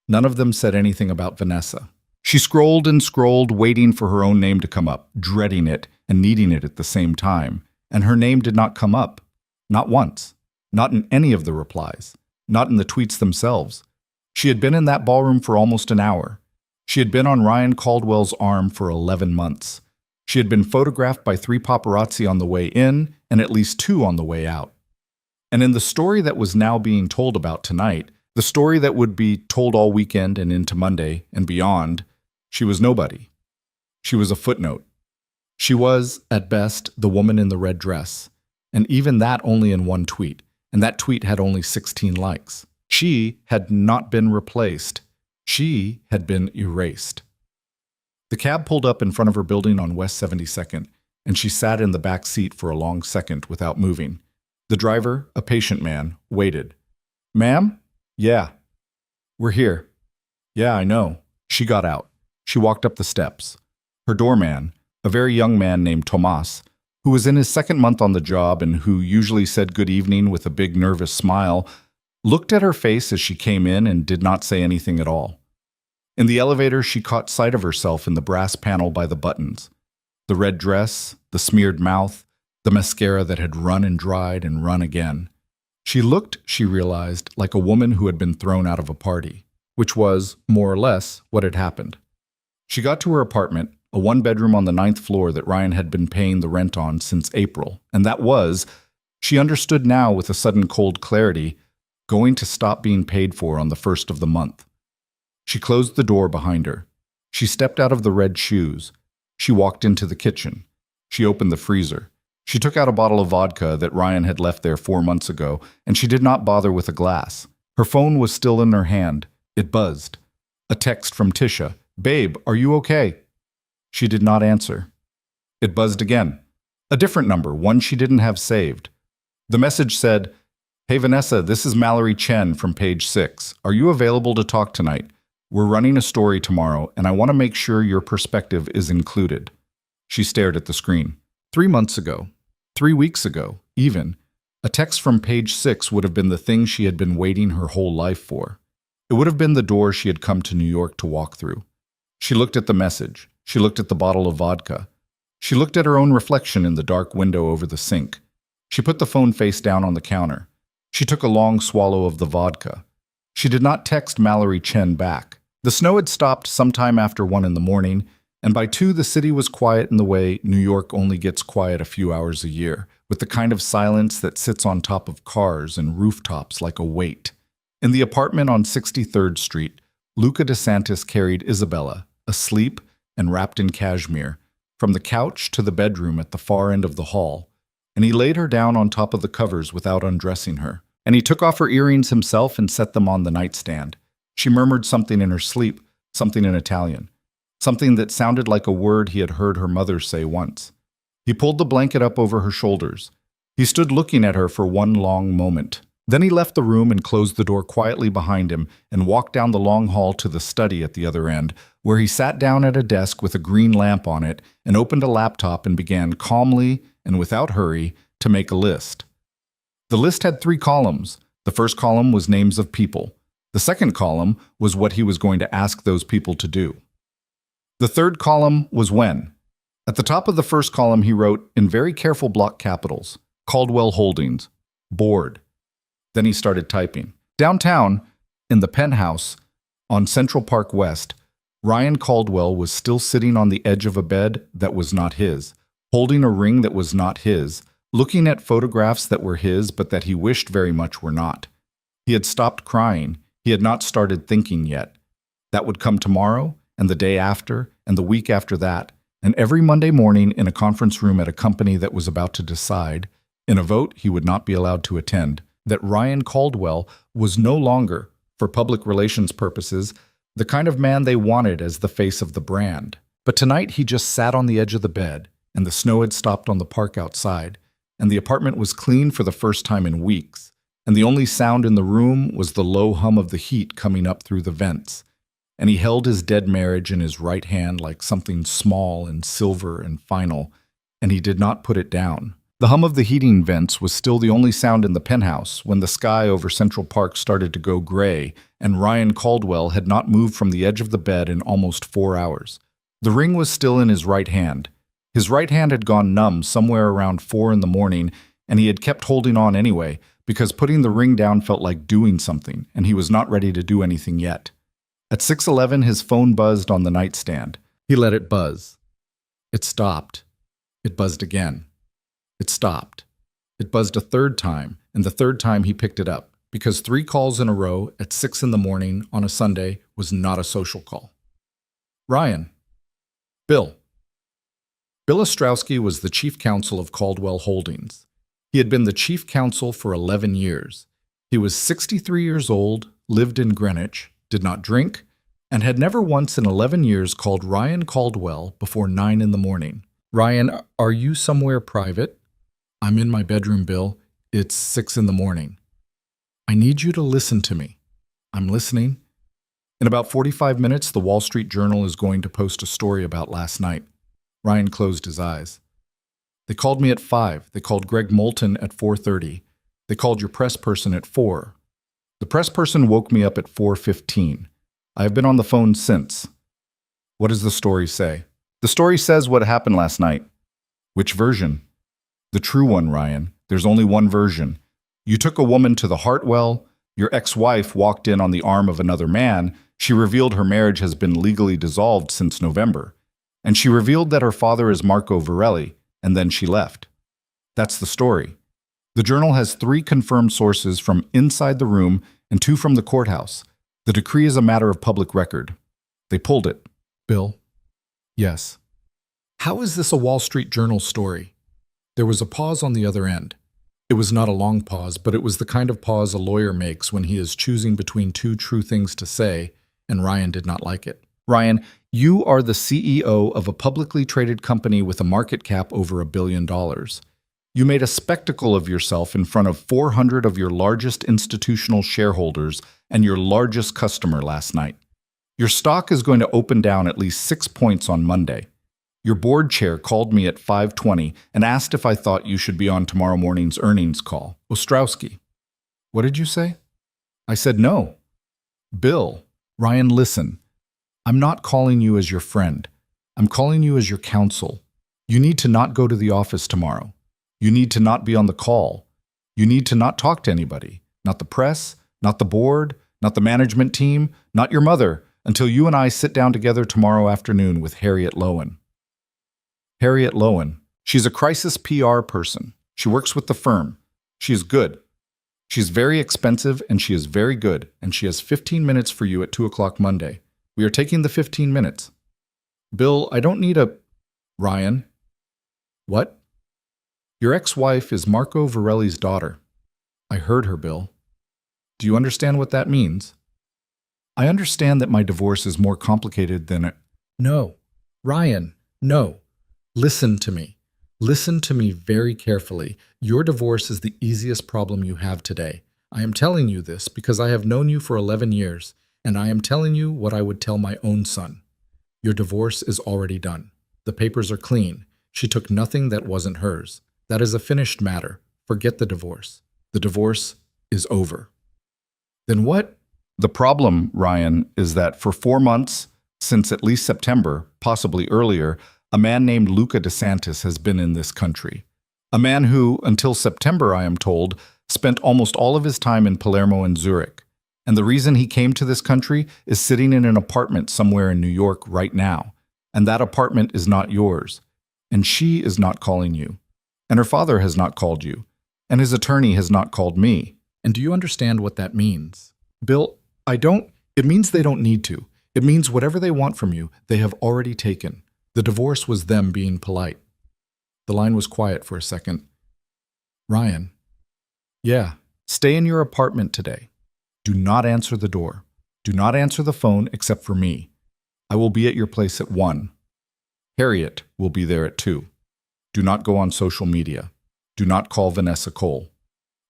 None of them said anything about Vanessa. She scrolled and scrolled, waiting for her own name to come up, dreading it and needing it at the same time, and her name did not come up. Not once. Not in any of the replies. Not in the tweets themselves. She had been in that ballroom for almost an hour. She had been on Ryan Caldwell's arm for 11 months. She had been photographed by 3 paparazzi on the way in and at least 2 on the way out. And in the story that was now being told about tonight, the story that would be told all weekend and into Monday and beyond, she was nobody. She was a footnote. She was, at best, the woman in the red dress, and even that only in 1 tweet, and that tweet had only 16 likes. She had not been replaced. She had been erased. The cab pulled up in front of her building on West 72nd, and she sat in the back seat for a long second without moving. The driver, a patient man, waited. "Ma'am?" "Yeah." "We're here." "Yeah, I know." She got out. She walked up the steps. Her doorman, a very young man named Tomas, who was in his 2nd month on the job and who usually said good evening with a big nervous smile, looked at her face as she came in and did not say anything at all. In the elevator, she caught sight of herself in the brass panel by the buttons. The red dress, the smeared mouth, the mascara that had run and dried and run again. She looked, she realized, like a woman who had been thrown out of a party, which was, more or less, what had happened. She got to her apartment, a 1-bedroom on the 9th floor that Ryan had been paying the rent on since April, and that was, she understood now with a sudden cold clarity, going to stop being paid for on the 1st of the month. She closed the door behind her. She stepped out of the red shoes. She walked into the kitchen. She opened the freezer. She took out a bottle of vodka that Ryan had left there 4 months ago, and she did not bother with a glass. Her phone was still in her hand. It buzzed. A text from Tisha. "Babe, are you okay?" She did not answer. It buzzed again. A different number, one she didn't have saved. The message said, "Hey Vanessa, this is Mallory Chen from Page 6. Are you available to talk tonight? We're running a story tomorrow, and I want to make sure your perspective is included." She stared at the screen. 3 months ago, 3 weeks ago, even, a text from Page 6 would have been the thing she had been waiting her whole life for. It would have been the door she had come to New York to walk through. She looked at the message. She looked at the bottle of vodka. She looked at her own reflection in the dark window over the sink. She put the phone face down on the counter. She took a long swallow of the vodka. She did not text Mallory Chen back. The snow had stopped sometime after 1 in the morning, and by 2 the city was quiet in the way New York only gets quiet a few hours a year, with the kind of silence that sits on top of cars and rooftops like a weight. In the apartment on 63rd Street, Luca DeSantis carried Isabella, asleep and wrapped in cashmere, from the couch to the bedroom at the far end of the hall, and he laid her down on top of the covers without undressing her. And he took off her earrings himself and set them on the nightstand. She murmured something in her sleep, something in Italian, something that sounded like a word he had heard her mother say once. He pulled the blanket up over her shoulders. He stood looking at her for one long moment. Then he left the room and closed the door quietly behind him and walked down the long hall to the study at the other end, where he sat down at a desk with a green lamp on it and opened a laptop and began calmly and without hurry to make a list. The list had 3 columns. The first column was names of people. The second column was what he was going to ask those people to do. The third column was when. At the top of the first column he wrote, in very careful block capitals, Caldwell Holdings, Board. Then he started typing. Downtown, in the penthouse on Central Park West, Ryan Caldwell was still sitting on the edge of a bed that was not his, holding a ring that was not his, looking at photographs that were his but that he wished very much were not. He had stopped crying. He had not started thinking yet. That would come tomorrow, and the day after, and the week after that, and every Monday morning in a conference room at a company that was about to decide, in a vote he would not be allowed to attend, that Ryan Caldwell was no longer, for public relations purposes, the kind of man they wanted as the face of the brand. But tonight he just sat on the edge of the bed, and the snow had stopped on the park outside, and the apartment was clean for the first time in weeks, and the only sound in the room was the low hum of the heat coming up through the vents. And he held his dead marriage in his right hand like something small and silver and final, and he did not put it down. The hum of the heating vents was still the only sound in the penthouse when the sky over Central Park started to go gray, and Ryan Caldwell had not moved from the edge of the bed in almost 4 hours. The ring was still in his right hand. His right hand had gone numb somewhere around 4 in the morning, and he had kept holding on anyway, because putting the ring down felt like doing something, and he was not ready to do anything yet. At 6:11, his phone buzzed on the nightstand. He let it buzz. It stopped. It buzzed again. It stopped. It buzzed a third time, and the third time he picked it up, because 3 calls in a row at 6 in the morning on a Sunday was not a social call. Ryan. Bill. Bill Ostrowski was the chief counsel of Caldwell Holdings. He had been the chief counsel for 11 years. He was 63 years old, lived in Greenwich, did not drink, and had never once in 11 years called Ryan Caldwell before 9 in the morning. Ryan, are you somewhere private? I'm in my bedroom, Bill. It's 6 in the morning. I need you to listen to me. I'm listening. In about 45 minutes, the Wall Street Journal is going to post a story about last night. Ryan closed his eyes. They called me at 5. They called Greg Moulton at 4:30. They called your press person at 4. The press person woke me up at 4:15. I have been on the phone since. What does the story say? The story says what happened last night. Which version? The true one, Ryan. There's only one version. You took a woman to the Hartwell. Your ex-wife walked in on the arm of another man. She revealed her marriage has been legally dissolved since November. And she revealed that her father is Marco Varelli, and then she left. That's the story. The Journal has 3 confirmed sources from inside the room and 2 from the courthouse. The decree is a matter of public record. They pulled it. Bill? Yes. How is this a Wall Street Journal story? There was a pause on the other end. It was not a long pause, but it was the kind of pause a lawyer makes when he is choosing between 2 true things to say, and Ryan did not like it. Ryan, you are the CEO of a publicly traded company with a market cap over $1 billion. You made a spectacle of yourself in front of 400 of your largest institutional shareholders and your largest customer last night. Your stock is going to open down at least 6 points on Monday. Your board chair called me at 5:20 and asked if I thought you should be on tomorrow morning's earnings call. Ostrowski. What did you say? I said no. Bill. Ryan, listen. I'm not calling you as your friend. I'm calling you as your counsel. You need to not go to the office tomorrow. You need to not be on the call. You need to not talk to anybody. Not the press, not the board, not the management team, not your mother, until you and I sit down together tomorrow afternoon with Harriet Lowen. Harriet Lowen. She's a crisis PR person. She works with the firm. She is good. She's very expensive and she is very good, and she has 15 minutes for you at 2 o'clock Monday. We are taking the 15 minutes. Bill, I don't need a... Ryan. What? Your ex-wife is Marco Varelli's daughter. I heard her, Bill. Do you understand what that means? I understand that my divorce is more complicated than a... No. Ryan, no. Listen to me. Listen to me very carefully. Your divorce is the easiest problem you have today. I am telling you this because I have known you for 11 years, and I am telling you what I would tell my own son. Your divorce is already done. The papers are clean. She took nothing that wasn't hers. That is a finished matter. Forget the divorce. The divorce is over. Then what? The problem, Ryan, is that for 4 months, since at least September, possibly earlier, a man named Luca DeSantis has been in this country. A man who, until September, I am told, spent almost all of his time in Palermo and Zurich. And the reason he came to this country is sitting in an apartment somewhere in New York right now. And that apartment is not yours. And she is not calling you. And her father has not called you. And his attorney has not called me. And do you understand what that means? Bill, I don't. It means they don't need to. It means whatever they want from you, they have already taken. The divorce was them being polite. The line was quiet for a second. Ryan. Yeah, stay in your apartment today. Do not answer the door. Do not answer the phone except for me. I will be at your place at 1. Harriet will be there at 2. Do not go on social media. Do not call Vanessa Cole.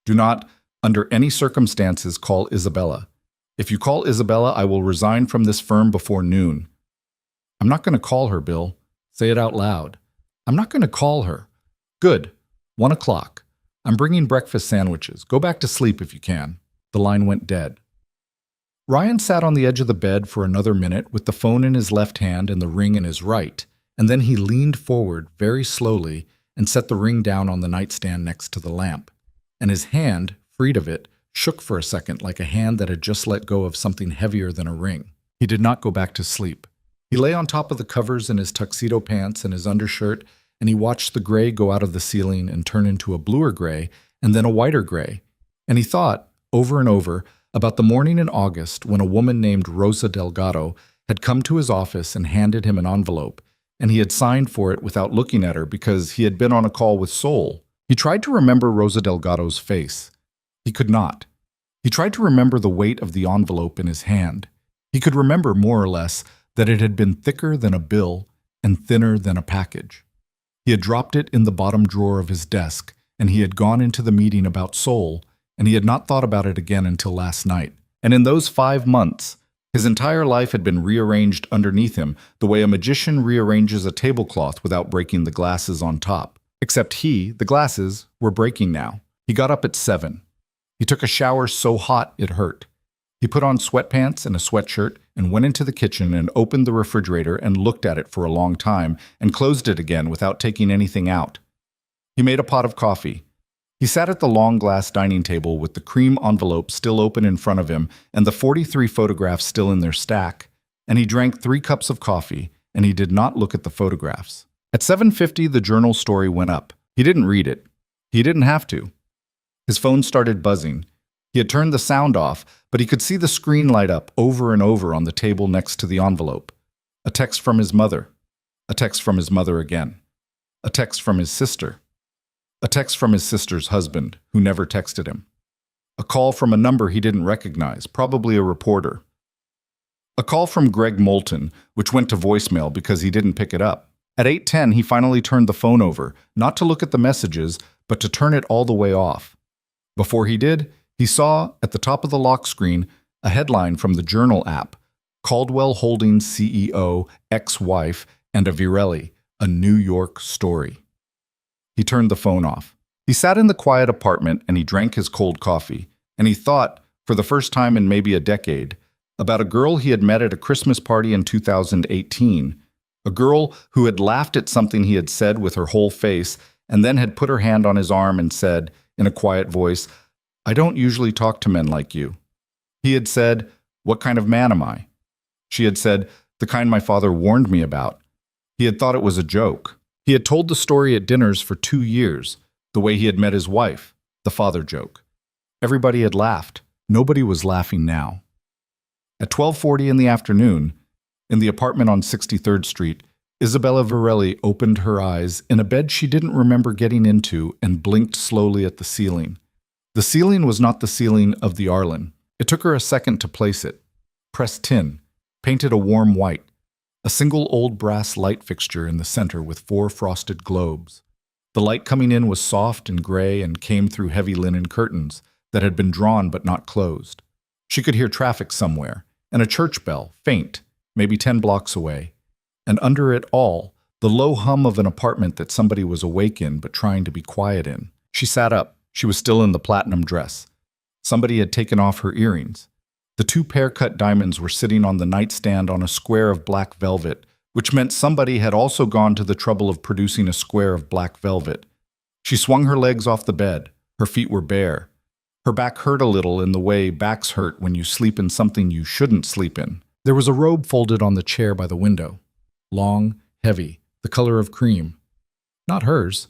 Do not, under any circumstances, call Isabella. If you call Isabella, I will resign from this firm before noon. I'm not going to call her, Bill. Say it out loud. I'm not going to call her. Good. 1 o'clock. I'm bringing breakfast sandwiches. Go back to sleep if you can. The line went dead. Ryan sat on the edge of the bed for another minute with the phone in his left hand and the ring in his right, and then he leaned forward very slowly and set the ring down on the nightstand next to the lamp. And his hand, freed of it, shook for a second like a hand that had just let go of something heavier than a ring. He did not go back to sleep. He lay on top of the covers in his tuxedo pants and his undershirt, and he watched the gray go out of the ceiling and turn into a bluer gray and then a whiter gray. And he thought, over and over, about the morning in August when a woman named Rosa Delgado had come to his office and handed him an envelope, and he had signed for it without looking at her because he had been on a call with Sol. He tried to remember Rosa Delgado's face. He could not. He tried to remember the weight of the envelope in his hand. He could remember, more or less, that it had been thicker than a bill and thinner than a package. He had dropped it in the bottom drawer of his desk, and he had gone into the meeting about Sol, and he had not thought about it again until last night. And in those 5 months, his entire life had been rearranged underneath him the way a magician rearranges a tablecloth without breaking the glasses on top. Except the glasses, were breaking now. He got up at 7. He took a shower so hot it hurt. He put on sweatpants and a sweatshirt and went into the kitchen and opened the refrigerator and looked at it for a long time and closed it again without taking anything out. He made a pot of coffee. He sat at the long glass dining table with the cream envelope still open in front of him and the 43 photographs still in their stack, and he drank 3 cups of coffee, and he did not look at the photographs. At 7:50, the journal story went up. He didn't read it. He didn't have to. His phone started buzzing. He had turned the sound off, but he could see the screen light up over and over on the table next to the envelope. A text from his mother. A text from his mother again. A text from his sister. A text from his sister's husband, who never texted him. A call from a number he didn't recognize, probably a reporter. A call from Greg Moulton, which went to voicemail because he didn't pick it up. At 8:10, he finally turned the phone over, not to look at the messages, but to turn it all the way off. Before he did, he saw, at the top of the lock screen, a headline from the Journal app, Caldwell Holdings CEO, ex-wife, and a Virelli, a New York story. He turned the phone off. He sat in the quiet apartment and he drank his cold coffee, and he thought, for the first time in maybe a decade, about a girl he had met at a Christmas party in 2018, a girl who had laughed at something he had said with her whole face and then had put her hand on his arm and said, in a quiet voice, "I don't usually talk to men like you." He had said, "What kind of man am I?" She had said, "The kind my father warned me about." He had thought it was a joke. He had told the story at dinners for 2 years, the way he had met his wife, the father joke. Everybody had laughed. Nobody was laughing now. At 12:40 in the afternoon, in the apartment on 63rd Street, Isabella Virelli opened her eyes in a bed she didn't remember getting into and blinked slowly at the ceiling. The ceiling was not the ceiling of the Arlen. It took her a second to place it. Pressed tin, painted a warm white, a single old brass light fixture in the center with 4 frosted globes. The light coming in was soft and gray and came through heavy linen curtains that had been drawn but not closed. She could hear traffic somewhere, and a church bell, faint, maybe 10 blocks away. And under it all, the low hum of an apartment that somebody was awake in but trying to be quiet in. She sat up. She was still in the platinum dress. Somebody had taken off her earrings. The 2 pear-cut diamonds were sitting on the nightstand on a square of black velvet, which meant somebody had also gone to the trouble of producing a square of black velvet. She swung her legs off the bed. Her feet were bare. Her back hurt a little in the way backs hurt when you sleep in something you shouldn't sleep in. There was a robe folded on the chair by the window. Long, heavy, the color of cream. Not hers.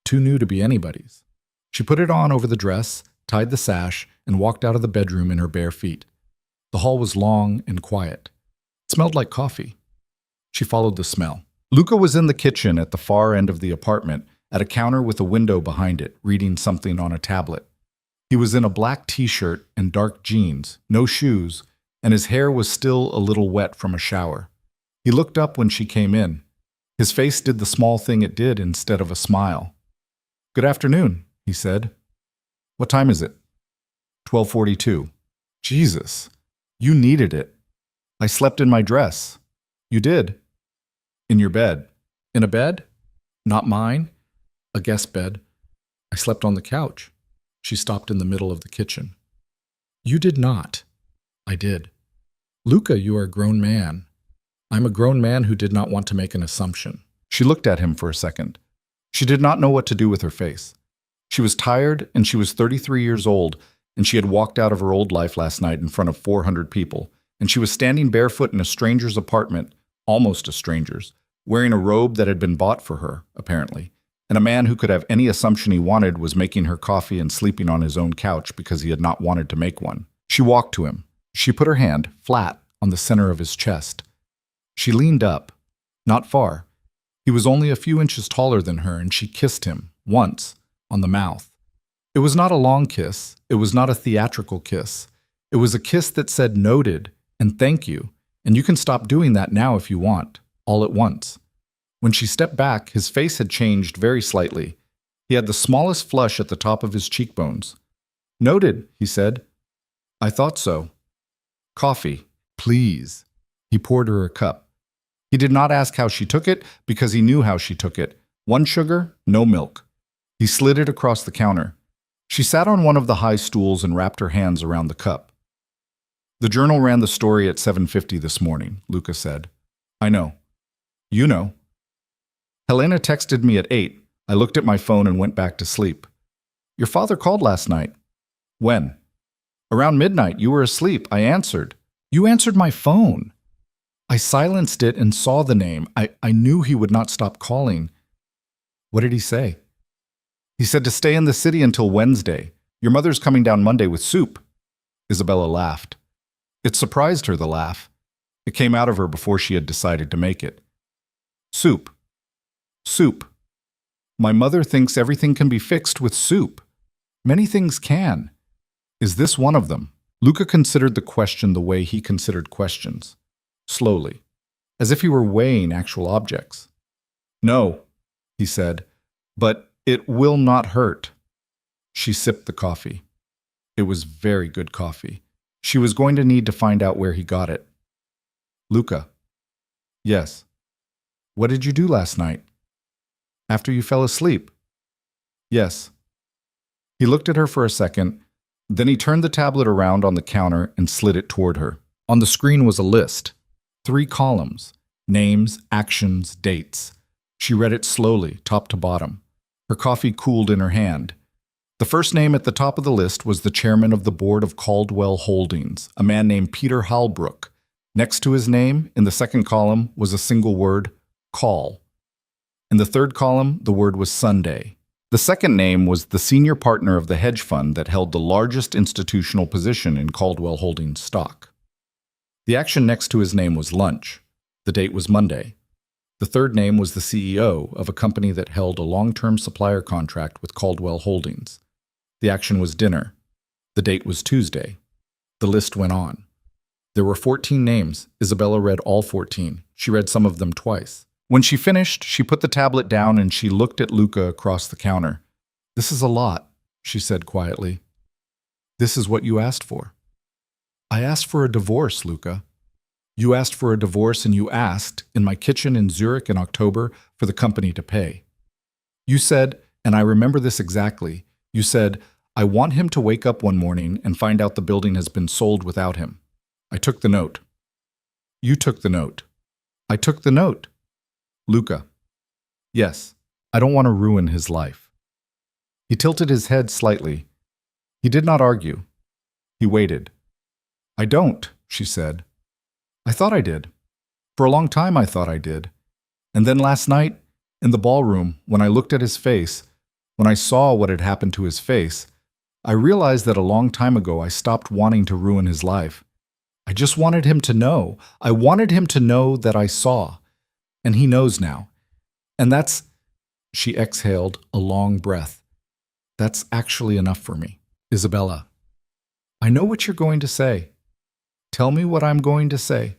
Too new to be anybody's. She put it on over the dress, tied the sash, and walked out of the bedroom in her bare feet. The hall was long and quiet. It smelled like coffee. She followed the smell. Luca was in the kitchen at the far end of the apartment, at a counter with a window behind it, reading something on a tablet. He was in a black t-shirt and dark jeans, no shoes, and his hair was still a little wet from a shower. He looked up when she came in. His face did the small thing it did instead of a smile. "Good afternoon," he said. "What time is it?" 12:42. "Jesus, you needed it. I slept in my dress." "You did?" "In your bed." "In a bed?" "Not mine." "A guest bed." "I slept on the couch." She stopped in the middle of the kitchen. "You did not." "I did." "Luca, you are a grown man." "I'm a grown man who did not want to make an assumption." She looked at him for a second. She did not know what to do with her face. She was tired, and she was 33 years old, and she had walked out of her old life last night in front of 400 people, and she was standing barefoot in a stranger's apartment, almost a stranger's, wearing a robe that had been bought for her, apparently, and a man who could have any assumption he wanted was making her coffee and sleeping on his own couch because he had not wanted to make one. She walked to him. She put her hand, flat, on the center of his chest. She leaned up. Not far. He was only a few inches taller than her, and she kissed him, once, on the mouth. It was not a long kiss. It was not a theatrical kiss. It was a kiss that said noted and thank you, and you can stop doing that now if you want, all at once. When she stepped back, his face had changed very slightly. He had the smallest flush at the top of his cheekbones. "Noted," he said. "I thought so." "Coffee, please." He poured her a cup. He did not ask how she took it because he knew how she took it. 1 sugar, no milk. He slid it across the counter. She sat on one of the high stools and wrapped her hands around the cup. "The Journal ran the story at 7:50 this morning," Luca said. "I know." "You know." "Helena texted me at 8. I looked at my phone and went back to sleep." "Your father called last night." "When?" "Around midnight. You were asleep. I answered." "You answered my phone." "I silenced it and saw the name. I knew he would not stop calling." "What did he say?" "He said to stay in the city until Wednesday. Your mother's coming down Monday with soup." Isabella laughed. It surprised her, the laugh. It came out of her before she had decided to make it. "Soup. Soup. My mother thinks everything can be fixed with soup. Many things can. Is this one of them?" Luca considered the question the way he considered questions. Slowly, as if he were weighing actual objects. "No," he said, "but it will not hurt." She sipped the coffee. It was very good coffee. She was going to need to find out where he got it. "Luca." "Yes." "What did you do last night?" "After you fell asleep." "Yes." He looked at her for a second. Then he turned the tablet around on the counter and slid it toward her. On the screen was a list. 3 columns. Names, actions, dates. She read it slowly, top to bottom. Her coffee cooled in her hand. The first name at the top of the list was the chairman of the board of Caldwell Holdings, a man named Peter Halbrook. Next to his name, in the second column, was a single word, call. In the third column, the word was Sunday. The second name was the senior partner of the hedge fund that held the largest institutional position in Caldwell Holdings stock. The action next to his name was lunch. The date was Monday. The third name was the CEO of a company that held a long-term supplier contract with Caldwell Holdings. The action was dinner. The date was Tuesday. The list went on. There were 14 names. Isabella read all 14. She read some of them twice. When she finished, she put the tablet down and she looked at Luca across the counter. "This is a lot," she said quietly. "This is what you asked for." "I asked for a divorce, Luca." "You asked for a divorce and you asked, in my kitchen in Zurich in October, for the company to pay. You said, and I remember this exactly, you said, 'I want him to wake up one morning and find out the building has been sold without him.' I took the note." "You took the note." "I took the note." "Luca." "Yes, I don't want to ruin his life." He tilted his head slightly. He did not argue. He waited. "I don't," she said. "I thought I did. For a long time I thought I did. And then last night, in the ballroom, when I looked at his face, when I saw what had happened to his face, I realized that a long time ago I stopped wanting to ruin his life. I just wanted him to know. I wanted him to know that I saw. And he knows now. And that's," she exhaled a long breath, "that's actually enough for me. Isabella, I know what you're going to say. Tell me what I'm going to say."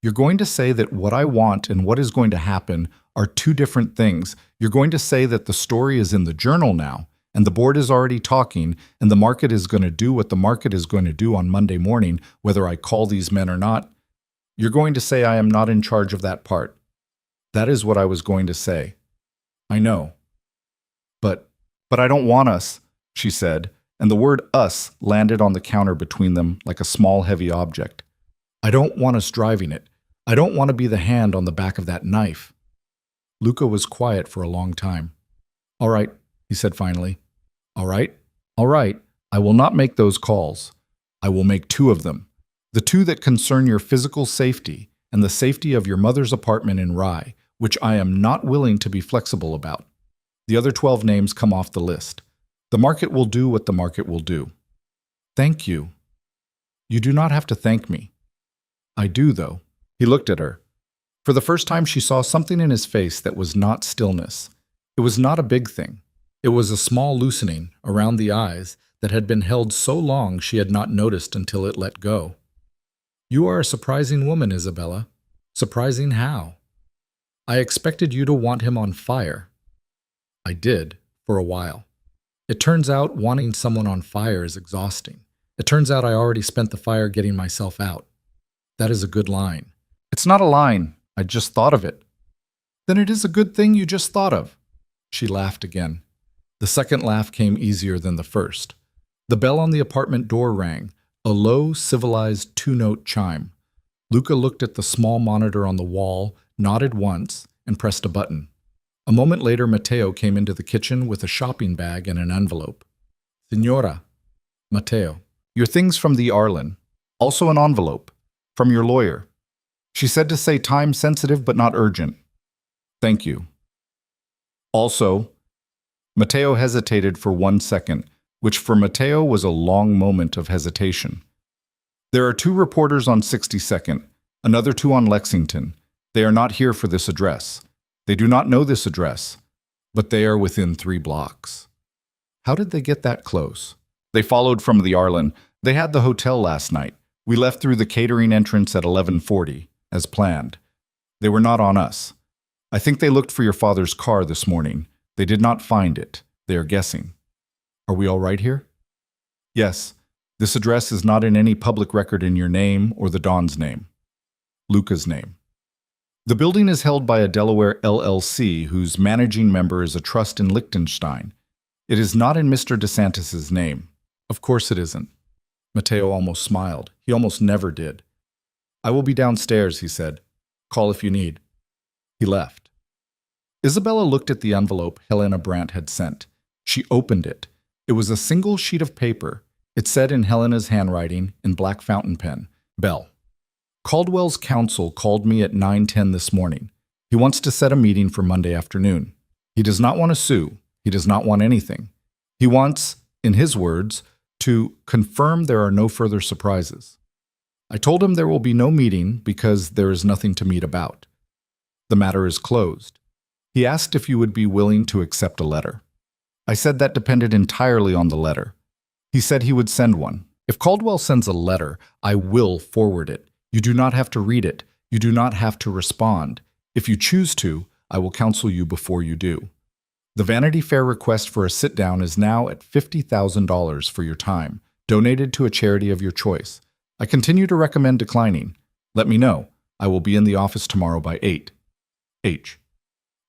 "You're going to say that what I want and what is going to happen are two different things. You're going to say that the story is in the journal now, and the board is already talking, and the market is going to do what the market is going to do on Monday morning, whether I call these men or not. You're going to say I am not in charge of that part. That is what I was going to say. I know. But I don't want us," she said, and the word us landed on the counter between them like a small heavy object. "I don't want us driving it. I don't want to be the hand on the back of that knife." Luca was quiet for a long time. "All right," he said finally. "All right, all right. I will not make those calls. I will make two of them. The two that concern your physical safety and the safety of your mother's apartment in Rye, which I am not willing to be flexible about. The other 12 names come off the list. The market will do what the market will do." "Thank you." "You do not have to thank me." "I do, though." He looked at her. For the first time, she saw something in his face that was not stillness. It was not a big thing. It was a small loosening around the eyes that had been held so long she had not noticed until it let go. "You are a surprising woman, Isabella." "Surprising how?" "I expected you to want him on fire." "I did, for a while. It turns out wanting someone on fire is exhausting. It turns out I already spent the fire getting myself out." "That is a good line." "It's not a line. I just thought of it." "Then it is a good thing you just thought of." She laughed again. The second laugh came easier than the first. The bell on the apartment door rang, a low, civilized two-note chime. Luca looked at the small monitor on the wall, nodded once, and pressed a button. A moment later, Matteo came into the kitchen with a shopping bag and an envelope. "Signora." "Matteo." "Your things from the Arlen. Also an envelope. From your lawyer." She said to say time sensitive but not urgent. "Thank you." "Also," Matteo hesitated for 1 second, which for Matteo was a long moment of hesitation. "There are 2 reporters on 62nd, another 2 on Lexington. They are not here for this address. They do not know this address, but they are within 3 blocks. "How did they get that close?" "They followed from the Arlen. They had the hotel last night. We left through the catering entrance at 11:40, as planned. They were not on us. I think they looked for your father's car this morning. They did not find it. They are guessing." "Are we all right here?" "Yes. This address is not in any public record in your name or the Don's name. Luca's name. The building is held by a Delaware LLC whose managing member is a trust in Liechtenstein. It is not in Mr. DeSantis's name." "Of course it isn't." Matteo almost smiled. He almost never did. "I will be downstairs," he said. "Call if you need." He left. Isabella looked at the envelope Helena Brandt had sent. She opened it. It was a single sheet of paper. It said in Helena's handwriting, in black fountain pen, "Bell. Caldwell's counsel called me at 9:10 this morning. He wants to set a meeting for Monday afternoon. He does not want to sue. He does not want anything. He wants, in his words, to confirm there are no further surprises. I told him there will be no meeting because there is nothing to meet about. The matter is closed. He asked if you would be willing to accept a letter. I said that depended entirely on the letter. He said he would send one. If Caldwell sends a letter, I will forward it. You do not have to read it. You do not have to respond. If you choose to, I will counsel you before you do. The Vanity Fair request for a sit-down is now at $50,000 for your time, donated to a charity of your choice. I continue to recommend declining. Let me know. I will be in the office tomorrow by 8. H.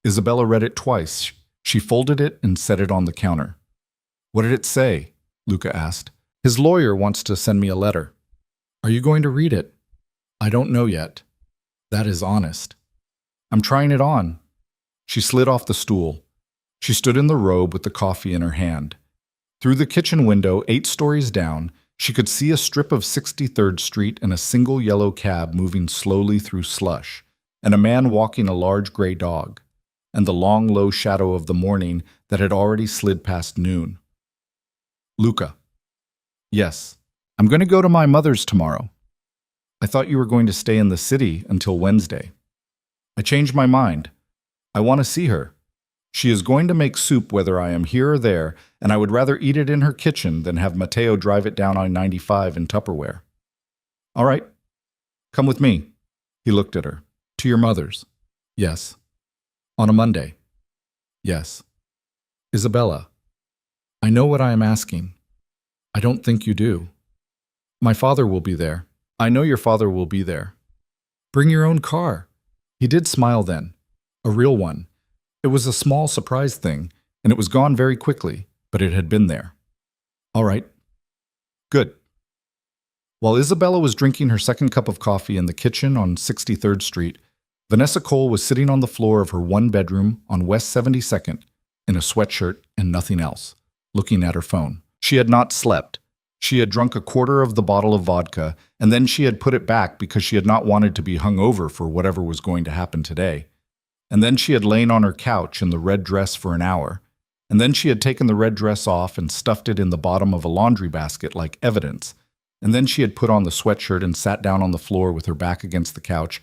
Isabella read it twice. She folded it and set it on the counter. What did it say? Luca asked. His lawyer wants to send me a letter. Are you going to read it? I don't know yet. That is honest. I'm trying it on. She slid off the stool. She stood in the robe with the coffee in her hand. Through the kitchen window, 8 stories down, she could see a strip of 63rd Street and a single yellow cab moving slowly through slush, and a man walking a large gray dog, and the long, low shadow of the morning that had already slid past noon. Luca. Yes, I'm going to go to my mother's tomorrow. I thought you were going to stay in the city until Wednesday. I changed my mind. I want to see her. She is going to make soup whether I am here or there, and I would rather eat it in her kitchen than have Matteo drive it down I-95 in Tupperware. All right, come with me. He looked at her. To your mother's. Yes. On a Monday. Yes. Isabella, I know what I am asking. I don't think you do. My father will be there. I know your father will be there. Bring your own car. He did smile then. A real one. It was a small surprise thing, and it was gone very quickly, but it had been there. All right. Good. While Isabella was drinking her second cup of coffee in the kitchen on 63rd Street, Vanessa Cole was sitting on the floor of her one-bedroom on West 72nd in a sweatshirt and nothing else, looking at her phone. She had not slept. She had drunk a quarter of the bottle of vodka, and then she had put it back because she had not wanted to be hung over for whatever was going to happen today. And then she had lain on her couch in the red dress for an hour, and then she had taken the red dress off and stuffed it in the bottom of a laundry basket like evidence, and then she had put on the sweatshirt and sat down on the floor with her back against the couch,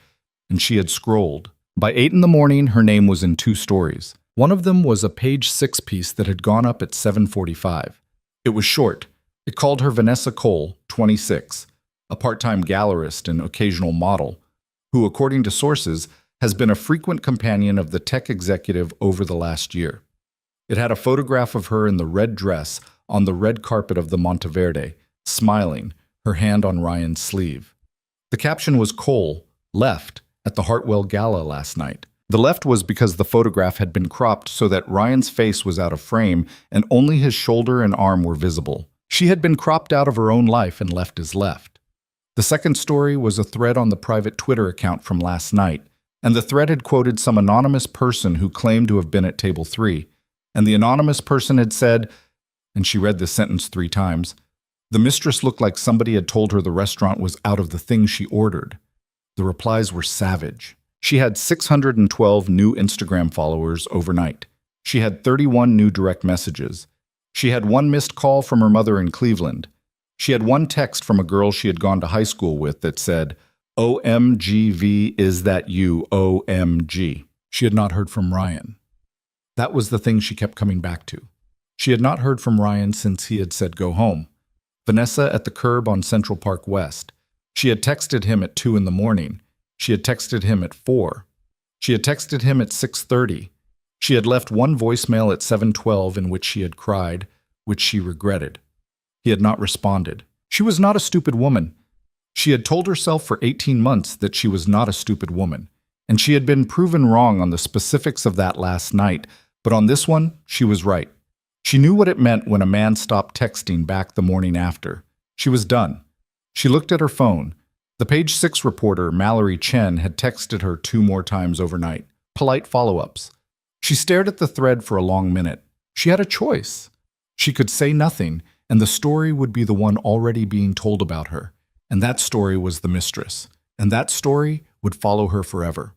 and she had scrolled. By 8 in the morning, her name was in 2 stories. One of them was a page 6 piece that had gone up at 7:45. It was short. It called her Vanessa Cole, 26, a part-time gallerist and occasional model, who, according to sources, has been a frequent companion of the tech executive over the last year. It had a photograph of her in the red dress on the red carpet of the Monteverde, smiling, her hand on Ryan's sleeve. The caption was Cole, left, at the Hartwell Gala last night. The left was because the photograph had been cropped so that Ryan's face was out of frame and only his shoulder and arm were visible. She had been cropped out of her own life and left as left. The second story was a thread on the private Twitter account from last night, and the thread had quoted some anonymous person who claimed to have been at table 3, and the anonymous person had said, and she read this sentence 3 times, the mistress looked like somebody had told her the restaurant was out of the things she ordered. The replies were savage. She had 612 new Instagram followers overnight. She had 31 new direct messages. She had 1 missed call from her mother in Cleveland. She had 1 text from a girl she had gone to high school with that said, OMGV, is that you, OMG. She had not heard from Ryan. That was the thing she kept coming back to. She had not heard from Ryan since he had said go home. Vanessa at the curb on Central Park West. She had texted him at 2 in the morning. She had texted him at 4. She had texted him at 6:30. She had left 1 voicemail at 7:12 in which she had cried, which she regretted. He had not responded. She was not a stupid woman. She had told herself for 18 months that she was not a stupid woman, and she had been proven wrong on the specifics of that last night, but on this one, she was right. She knew what it meant when a man stopped texting back the morning after. She was done. She looked at her phone. The Page 6 reporter, Mallory Chen, had texted her 2 more times overnight. Polite follow-ups. She stared at the thread for a long minute. She had a choice. She could say nothing, and the story would be the one already being told about her. And that story was the mistress. And that story would follow her forever.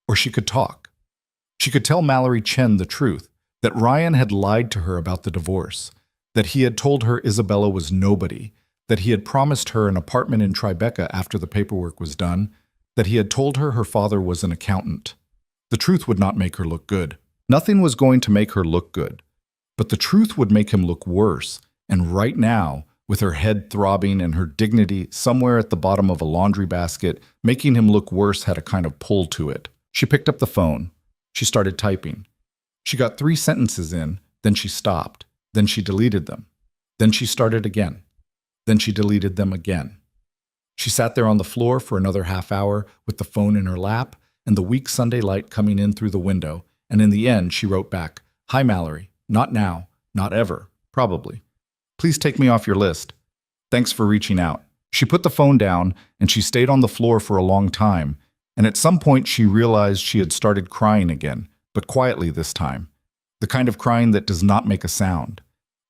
Or she could talk. She could tell Mallory Chen the truth, that Ryan had lied to her about the divorce, that he had told her Isabella was nobody, that he had promised her an apartment in Tribeca after the paperwork was done, that he had told her her father was an accountant. The truth would not make her look good. Nothing was going to make her look good. But the truth would make him look worse, and right now, with her head throbbing and her dignity somewhere at the bottom of a laundry basket, making him look worse had a kind of pull to it. She picked up the phone. She started typing. She got 3 sentences in, then she stopped. Then she deleted them. Then she started again. Then she deleted them again. She sat there on the floor for another half hour with the phone in her lap and the weak Sunday light coming in through the window, and in the end she wrote back, "Hi Mallory, not now, not ever, probably. Please take me off your list. Thanks for reaching out." She put the phone down and she stayed on the floor for a long time, and at some point she realized she had started crying again, but quietly this time. The kind of crying that does not make a sound.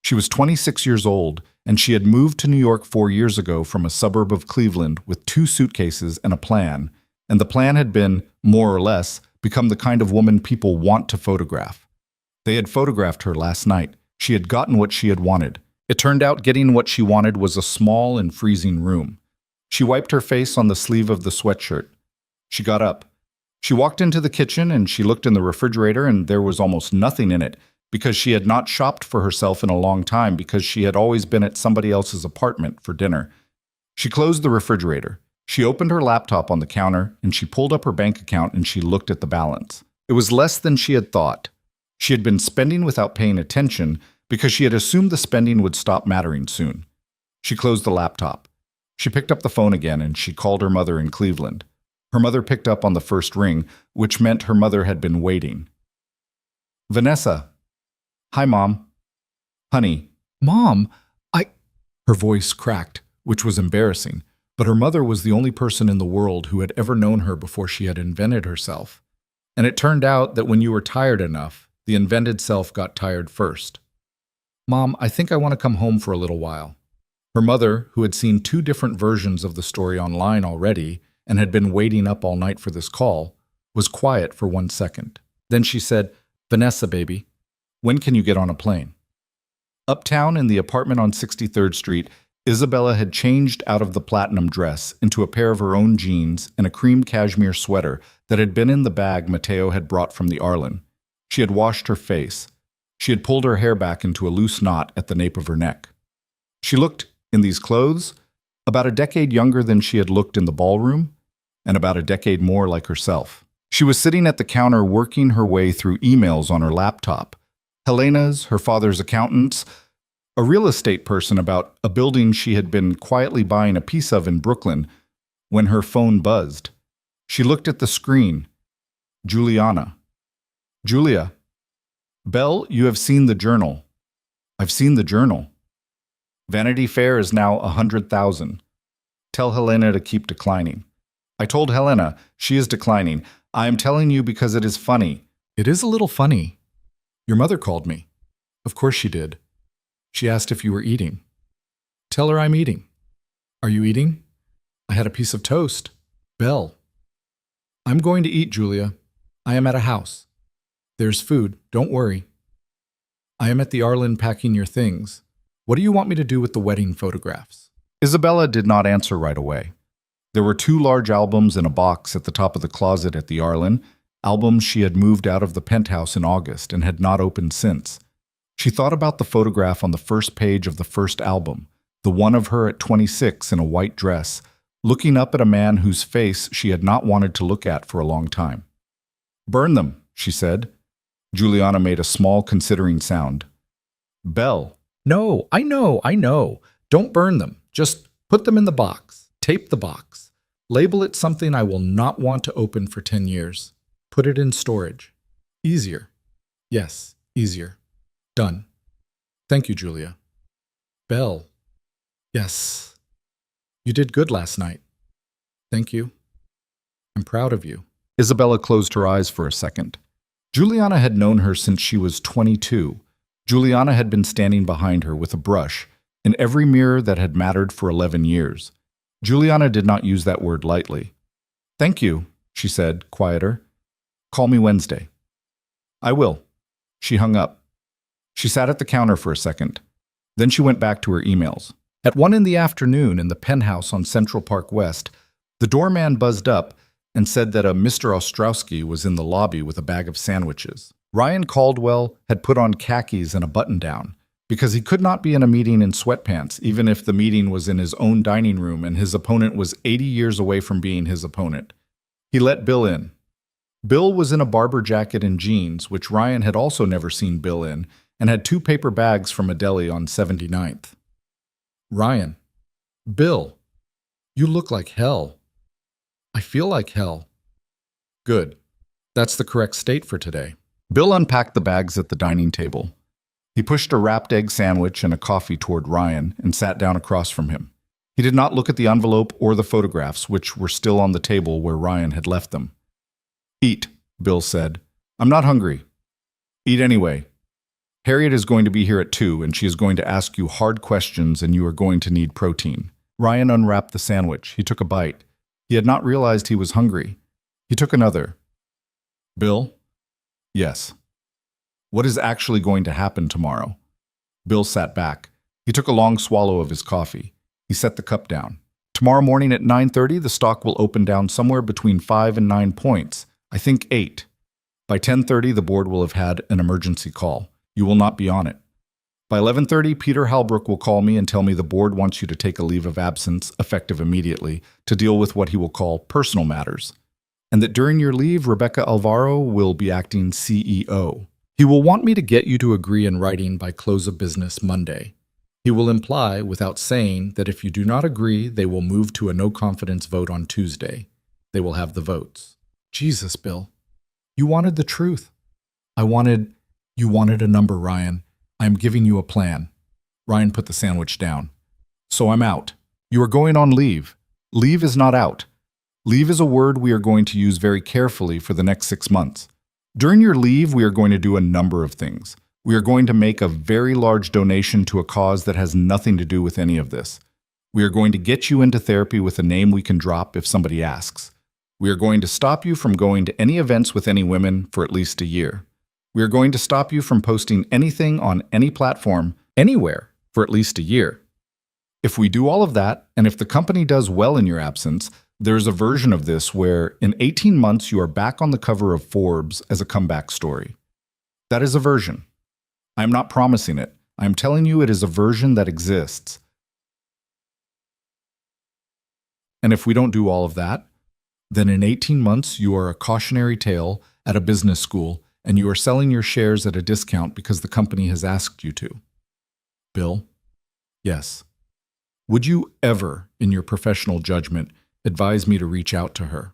She was 26 years old, and she had moved to New York 4 years ago from a suburb of Cleveland with 2 suitcases and a plan, and the plan had been, more or less, become the kind of woman people want to photograph. They had photographed her last night. She had gotten what she had wanted. It turned out getting what she wanted was a small and freezing room. She wiped her face on the sleeve of the sweatshirt. She got up. She walked into the kitchen and she looked in the refrigerator, and there was almost nothing in it, because she had not shopped for herself in a long time, because she had always been at somebody else's apartment for dinner. She closed the refrigerator. She opened her laptop on the counter, and she pulled up her bank account and she looked at the balance. It was less than she had thought. She had been spending without paying attention because she had assumed the spending would stop mattering soon. She closed the laptop. She picked up the phone again and she called her mother in Cleveland. Her mother picked up on the first ring, which meant her mother had been waiting. "Vanessa." "Hi, Mom." "Honey." "Mom, Her voice cracked, which was embarrassing, but her mother was the only person in the world who had ever known her before she had invented herself. And it turned out that when you were tired enough, the invented self got tired first. "Mom, I think I want to come home for a little while." Her mother, who had seen 2 different versions of the story online already and had been waiting up all night for this call, was quiet for 1 second. Then she said, "Vanessa, baby, when can you get on a plane?" Uptown in the apartment on 63rd Street, Isabella had changed out of the platinum dress into a pair of her own jeans and a cream cashmere sweater that had been in the bag Mateo had brought from the Arlen. She had washed her face. She had pulled her hair back into a loose knot at the nape of her neck. She looked, in these clothes, about a decade younger than she had looked in the ballroom, and about a decade more like herself. She was sitting at the counter working her way through emails on her laptop. Helena's, her father's accountant's, a real estate person about a building she had been quietly buying a piece of in Brooklyn, when her phone buzzed. She looked at the screen. Juliana. "Julia." "Belle, you have seen the journal." "I've seen the journal." "Vanity Fair is now 100,000. Tell Helena to keep declining." "I told Helena. She is declining. I am telling you because it is funny." "It is a little funny. Your mother called me." "Of course she did. She asked if you were eating." "Tell her I'm eating." "Are you eating?" "I had a piece of toast." "Belle." "I'm going to eat, Julia. I am at a house. There's food, don't worry. I am at the Arlen packing your things. What do you want me to do with the wedding photographs?" Isabella did not answer right away. There were 2 large albums in a box at the top of the closet at the Arlen, albums she had moved out of the penthouse in August and had not opened since. She thought about the photograph on the first page of the first album, the one of her at 26 in a white dress, looking up at a man whose face she had not wanted to look at for a long time. "Burn them," she said. Juliana made a small considering sound. "Belle." "No, I know. Don't burn them. Just put them in the box. Tape the box. Label it something I will not want to open for 10 years. Put it in storage. Easier. Yes, easier. Done. Thank you, Julia." "Belle." "Yes. You did good last night. Thank you. I'm proud of you." Isabella closed her eyes for a second. Juliana had known her since she was 22. Juliana had been standing behind her with a brush in every mirror that had mattered for 11 years. Juliana did not use that word lightly. "Thank you," she said, quieter. "Call me Wednesday." "I will." She hung up. She sat at the counter for a second. Then she went back to her emails. At 1 in the afternoon in the penthouse on Central Park West, the doorman buzzed up and said that a Mr. Ostrowski was in the lobby with a bag of sandwiches. Ryan Caldwell had put on khakis and a button-down, because he could not be in a meeting in sweatpants, even if the meeting was in his own dining room and his opponent was 80 years away from being his opponent. He let Bill in. Bill was in a barber jacket and jeans, which Ryan had also never seen Bill in, and had 2 paper bags from a deli on 79th. Ryan. Bill. You look like hell. I feel like hell. Good. That's the correct state for today. Bill unpacked the bags at the dining table. He pushed a wrapped egg sandwich and a coffee toward Ryan and sat down across from him. He did not look at the envelope or the photographs, which were still on the table where Ryan had left them. Eat, Bill said. I'm not hungry. Eat anyway. Harriet is going to be here at 2, and she is going to ask you hard questions, and you are going to need protein. Ryan unwrapped the sandwich. He took a bite. He had not realized he was hungry. He took another. Bill? Yes. What is actually going to happen tomorrow? Bill sat back. He took a long swallow of his coffee. He set the cup down. Tomorrow morning at 9:30, the stock will open down somewhere between 5 and 9 points. I think 8. By 10:30, the board will have had an emergency call. You will not be on it. By 11:30, Peter Halbrook will call me and tell me the board wants you to take a leave of absence, effective immediately, to deal with what he will call personal matters. And that during your leave, Rebecca Alvaro will be acting CEO. He will want me to get you to agree in writing by close of business Monday. He will imply, without saying, that if you do not agree, they will move to a no-confidence vote on Tuesday. They will have the votes. Jesus, Bill. You wanted the truth. You wanted a number, Ryan. I am giving you a plan. Ryan put the sandwich down. So I'm out. You are going on leave. Leave is not out. Leave is a word we are going to use very carefully for the next 6 months. During your leave, we are going to do a number of things. We are going to make a very large donation to a cause that has nothing to do with any of this. We are going to get you into therapy with a name we can drop if somebody asks. We are going to stop you from going to any events with any women for at least a year. We are going to stop you from posting anything on any platform, anywhere, for at least a year. If we do all of that, and if the company does well in your absence, there is a version of this where in 18 months you are back on the cover of Forbes as a comeback story. That is a version. I am not promising it. I am telling you it is a version that exists. And if we don't do all of that, then in 18 months you are a cautionary tale at a business school and you are selling your shares at a discount because the company has asked you to. Bill? Yes. Would you ever, in your professional judgment, advise me to reach out to her?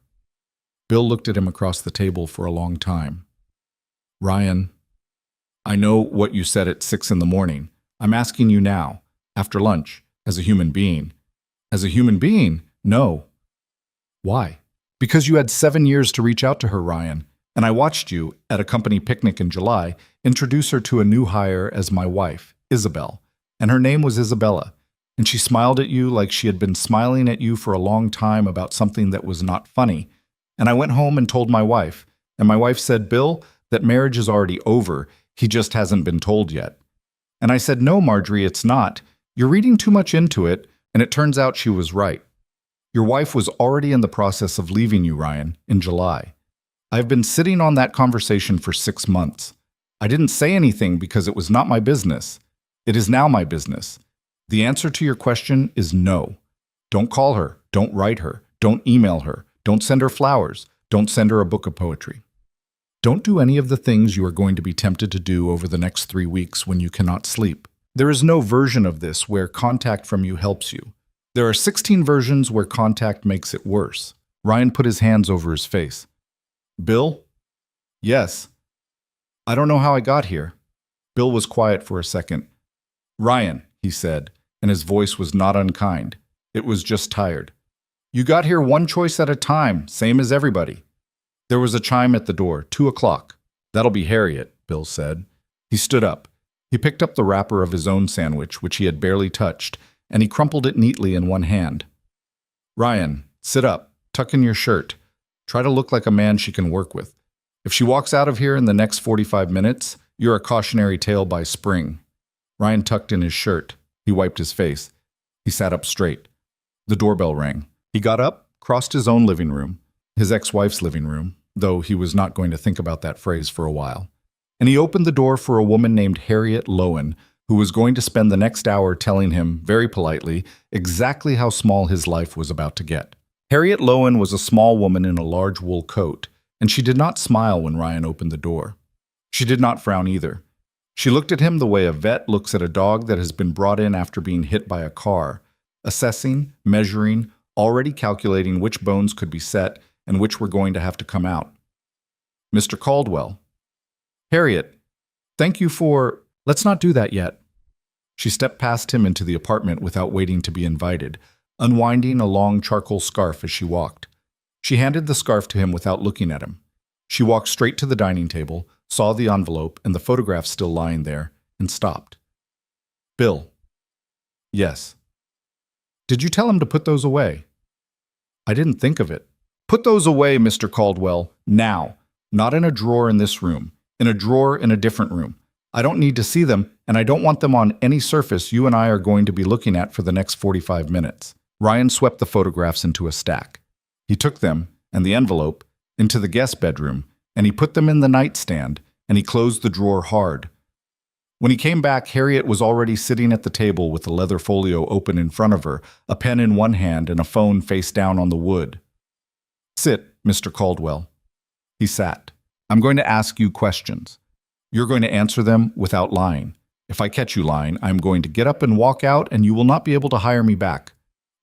Bill looked at him across the table for a long time. Ryan, I know what you said at 6 in the morning. I'm asking you now, after lunch, as a human being. As a human being? No. Why? Because you had 7 years to reach out to her, Ryan, and I watched you, at a company picnic in July, introduce her to a new hire as my wife, Isabel, and her name was Isabella, and she smiled at you like she had been smiling at you for a long time about something that was not funny. And I went home and told my wife, and my wife said, Bill, that marriage is already over, he just hasn't been told yet. And I said, no, Marjorie, it's not. You're reading too much into it, and it turns out she was right. Your wife was already in the process of leaving you, Ryan, in July. I've been sitting on that conversation for 6 months. I didn't say anything because it was not my business. It is now my business. The answer to your question is no. Don't call her. Don't write her. Don't email her. Don't send her flowers. Don't send her a book of poetry. Don't do any of the things you are going to be tempted to do over the next 3 weeks when you cannot sleep. There is no version of this where contact from you helps you. There are 16 versions where contact makes it worse. Ryan put his hands over his face. Bill? Yes. I don't know how I got here. Bill was quiet for a second. Ryan, he said, and his voice was not unkind. It was just tired. You got here one choice at a time, same as everybody. There was a chime at the door, 2 o'clock. That'll be Harriet, Bill said. He stood up. He picked up the wrapper of his own sandwich, which he had barely touched, and he crumpled it neatly in one hand. Ryan, sit up, tuck in your shirt. Try to look like a man she can work with. If she walks out of here in the next 45 minutes, you're a cautionary tale by spring. Ryan tucked in his shirt. He wiped his face. He sat up straight. The doorbell rang. He got up, crossed his own living room, his ex-wife's living room, though he was not going to think about that phrase for a while, and he opened the door for a woman named Harriet Lowen, who was going to spend the next hour telling him, very politely, exactly how small his life was about to get. Harriet Lowen was a small woman in a large wool coat. and she did not smile when Ryan opened the door. She did not frown either. She looked at him the way a vet looks at a dog that has been brought in after being hit by a car, assessing, measuring, already calculating which bones could be set and which were going to have to come out. Mr. Caldwell. Harriet, thank you for... Let's not do that yet. She stepped past him into the apartment without waiting to be invited, unwinding a long charcoal scarf as she walked. She handed the scarf to him without looking at him. She walked straight to the dining table, saw the envelope and the photograph still lying there, and stopped. Bill. Yes. Did you tell him to put those away? I didn't think of it. Put those away, Mr. Caldwell, now. Not in a drawer in this room. In a drawer in a different room. I don't need to see them, and I don't want them on any surface you and I are going to be looking at for the next 45 minutes. Ryan swept the photographs into a stack. He took them, and the envelope, into the guest bedroom, and he put them in the nightstand, and he closed the drawer hard. When he came back, Harriet was already sitting at the table with the leather folio open in front of her, a pen in one hand and a phone face down on the wood. Sit, Mr. Caldwell. He sat. I'm going to ask you questions. You're going to answer them without lying. If I catch you lying, I'm going to get up and walk out, and you will not be able to hire me back.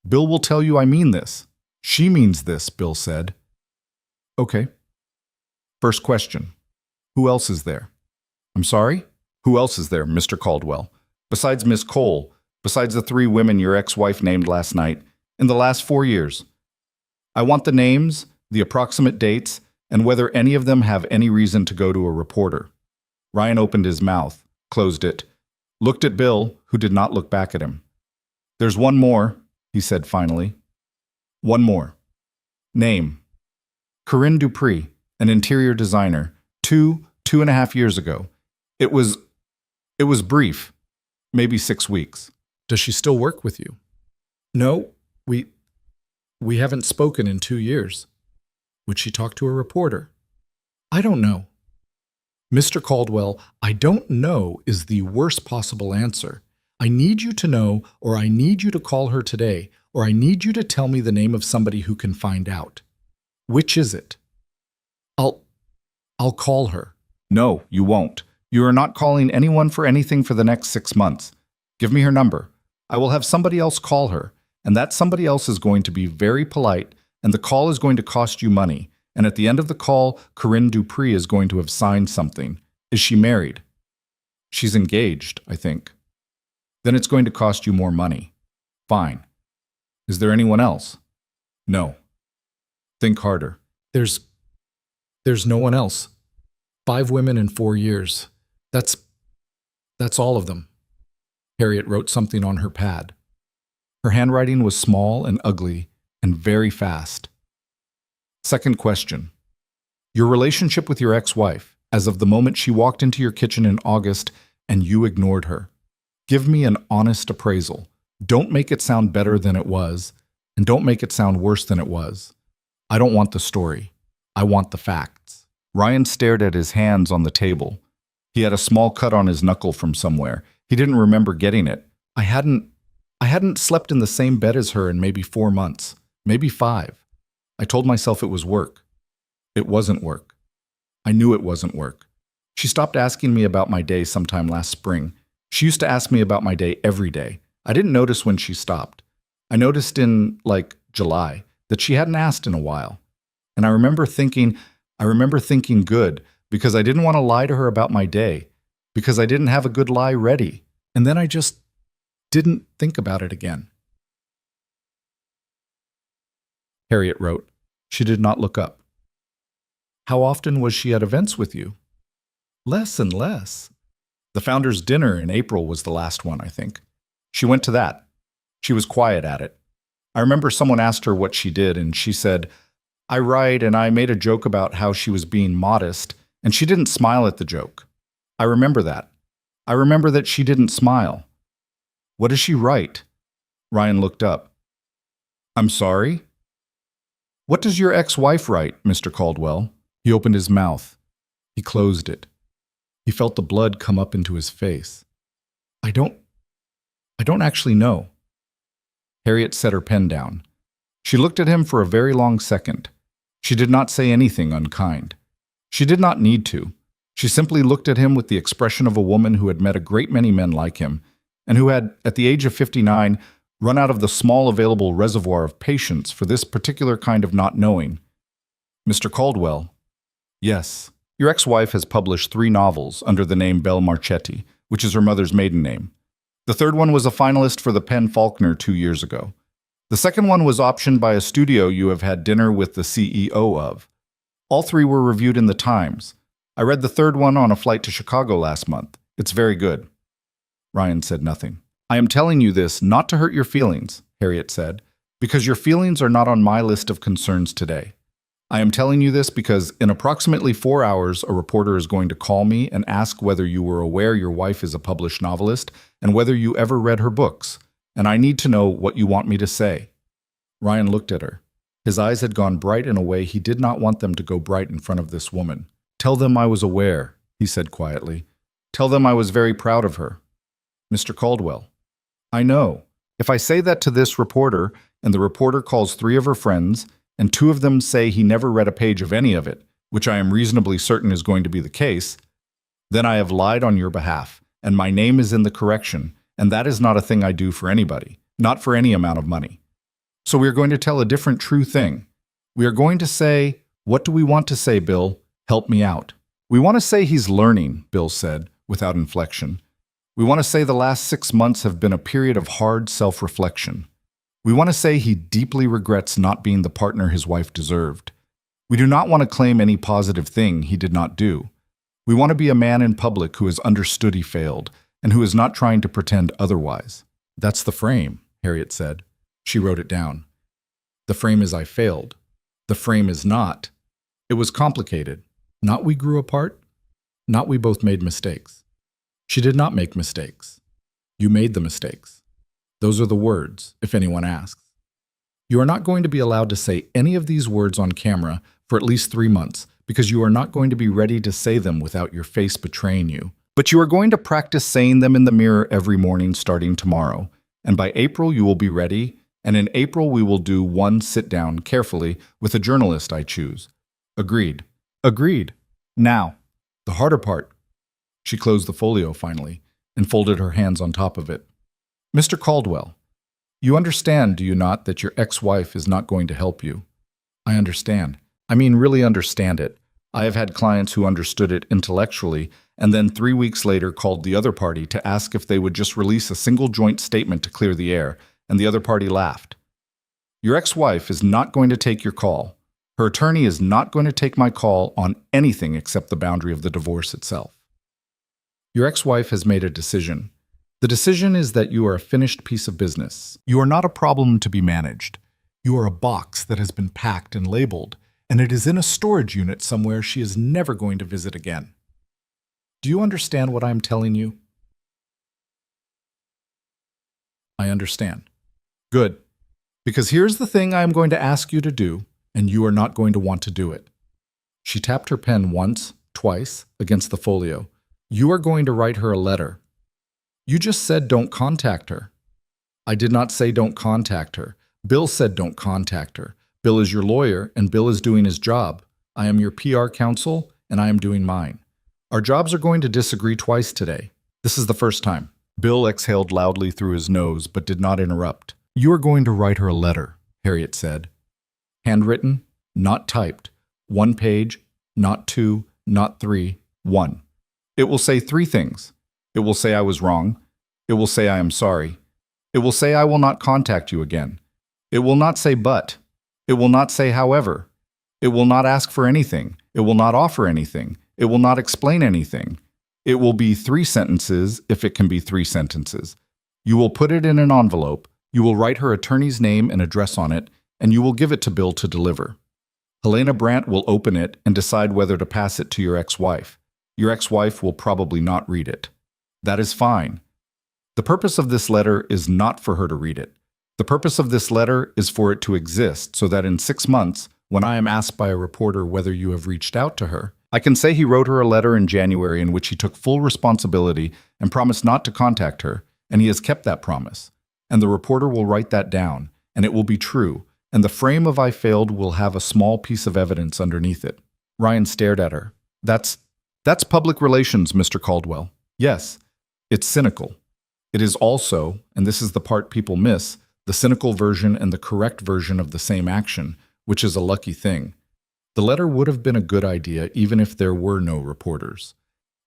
Bill will tell you I mean this. She means this, Bill said. Okay. First question. Who else is there? I'm sorry? Who else is there, Mr. Caldwell? Besides Miss Cole, besides the 3 women your ex-wife named last night, in the last 4 years. I want the names, the approximate dates, and whether any of them have any reason to go to a reporter. Ryan opened his mouth, closed it, looked at Bill, who did not look back at him. There's one more, he said finally. One more. Name. Corinne Dupree, an interior designer, 2.5 years ago. It was brief, maybe 6 weeks. Does she still work with you? No, we haven't spoken in 2 years. Would she talk to a reporter? I don't know. Mr. Caldwell, I don't know is the worst possible answer. I need you to know, or I need you to call her today, or I need you to tell me the name of somebody who can find out. Which is it? I'll call her. No, you won't. You are not calling anyone for anything for the next 6 months. Give me her number. I will have somebody else call her, and that somebody else is going to be very polite, and the call is going to cost you money. And at the end of the call, Corinne Dupree is going to have signed something. Is she married? She's engaged, I think. Then it's going to cost you more money. Fine. Is there anyone else? No. Think harder. There's no one else. 5 women in 4 years. That's all of them. Harriet wrote something on her pad. Her handwriting was small and ugly and very fast. Second question. Your relationship with your ex-wife, as of the moment she walked into your kitchen in August and you ignored her. Give me an honest appraisal. Don't make it sound better than it was, and don't make it sound worse than it was. I don't want the story. I want the facts. Ryan stared at his hands on the table. He had a small cut on his knuckle from somewhere. He didn't remember getting it. I hadn't slept in the same bed as her in maybe 4 months, maybe 5. I told myself it was work. It wasn't work. I knew it wasn't work. She stopped asking me about my day sometime last spring. She used to ask me about my day every day. I didn't notice when she stopped. I noticed in, July, that she hadn't asked in a while. And I remember thinking good, because I didn't want to lie to her about my day, because I didn't have a good lie ready. And then I just didn't think about it again. Harriet wrote. She did not look up. How often was she at events with you? Less and less. The founders' dinner in April was the last one, I think. She went to that. She was quiet at it. I remember someone asked her what she did, and she said, I write, and I made a joke about how she was being modest, and she didn't smile at the joke. I remember that. I remember that she didn't smile. What does she write? Ryan looked up. I'm sorry? What does your ex-wife write, Mr. Caldwell? He opened his mouth. He closed it. He felt the blood come up into his face. I don't actually know. Harriet set her pen down. She looked at him for a very long second. She did not say anything unkind. She did not need to. She simply looked at him with the expression of a woman who had met a great many men like him, and who had, at the age of 59, run out of the small available reservoir of patience for this particular kind of not knowing. Mr. Caldwell. Yes. Your ex-wife has published 3 novels under the name Belle Marchetti, which is her mother's maiden name. The third one was a finalist for the Penn Faulkner 2 years ago. The second one was optioned by a studio you have had dinner with the CEO of. All 3 were reviewed in the Times. I read the third one on a flight to Chicago last month. It's very good. Ryan said nothing. I am telling you this not to hurt your feelings, Harriet said, because your feelings are not on my list of concerns today. I am telling you this because in approximately 4 hours, a reporter is going to call me and ask whether you were aware your wife is a published novelist and whether you ever read her books, and I need to know what you want me to say. Ryan looked at her. His eyes had gone bright in a way he did not want them to go bright in front of this woman. Tell them I was aware, he said quietly. Tell them I was very proud of her. Mr. Caldwell. I know. If I say that to this reporter, and the reporter calls 3 of her friends, and 2 of them say he never read a page of any of it, which I am reasonably certain is going to be the case, then I have lied on your behalf, and my name is in the correction, and that is not a thing I do for anybody, not for any amount of money. So we are going to tell a different true thing. We are going to say, what do we want to say, Bill? Help me out. We want to say he's learning, Bill said, without inflection. We want to say the last 6 months have been a period of hard self-reflection. We want to say he deeply regrets not being the partner his wife deserved. We do not want to claim any positive thing he did not do. We want to be a man in public who has understood he failed, and who is not trying to pretend otherwise. That's the frame, Harriet said. She wrote it down. The frame is I failed. The frame is not. It was complicated. Not we grew apart. Not we both made mistakes. She did not make mistakes. You made the mistakes. Those are the words, if anyone asks. You are not going to be allowed to say any of these words on camera for at least 3 months, because you are not going to be ready to say them without your face betraying you. But you are going to practice saying them in the mirror every morning starting tomorrow, and by April you will be ready, and in April we will do one sit-down carefully with a journalist I choose. Agreed. Agreed. Now, the harder part. She closed the folio finally, and folded her hands on top of it. Mr. Caldwell, you understand, do you not, that your ex-wife is not going to help you? I understand. I mean, really understand it. I have had clients who understood it intellectually, and then 3 weeks later called the other party to ask if they would just release a single joint statement to clear the air, and the other party laughed. Your ex-wife is not going to take your call. Her attorney is not going to take my call on anything except the boundary of the divorce itself. Your ex-wife has made a decision. The decision is that you are a finished piece of business. You are not a problem to be managed. You are a box that has been packed and labeled, and it is in a storage unit somewhere she is never going to visit again. Do you understand what I am telling you? I understand. Good. Because here's the thing I am going to ask you to do, and you are not going to want to do it. She tapped her pen once, twice, against the folio. You are going to write her a letter. You just said don't contact her. I did not say don't contact her. Bill said don't contact her. Bill is your lawyer, and Bill is doing his job. I am your PR counsel, and I am doing mine. Our jobs are going to disagree twice today. This is the first time. Bill exhaled loudly through his nose, but did not interrupt. You are going to write her a letter, Harriet said. Handwritten, not typed. 1 page, not 2, not 3, 1. It will say 3 things. It will say I was wrong. It will say I am sorry. It will say I will not contact you again. It will not say but. It will not say however. It will not ask for anything. It will not offer anything. It will not explain anything. It will be 3 sentences if it can be 3 sentences. You will put it in an envelope. You will write her attorney's name and address on it, and you will give it to Bill to deliver. Helena Brandt will open it and decide whether to pass it to your ex-wife. Your ex-wife will probably not read it. That is fine. The purpose of this letter is not for her to read it. The purpose of this letter is for it to exist so that in 6 months, when I am asked by a reporter whether you have reached out to her, I can say he wrote her a letter in January in which he took full responsibility and promised not to contact her, and he has kept that promise. And the reporter will write that down, and it will be true, and the frame of I failed will have a small piece of evidence underneath it. Ryan stared at her. That's public relations, Mr. Caldwell. Yes, it's cynical. It is also, and this is the part people miss, the cynical version and the correct version of the same action, which is a lucky thing. The letter would have been a good idea even if there were no reporters.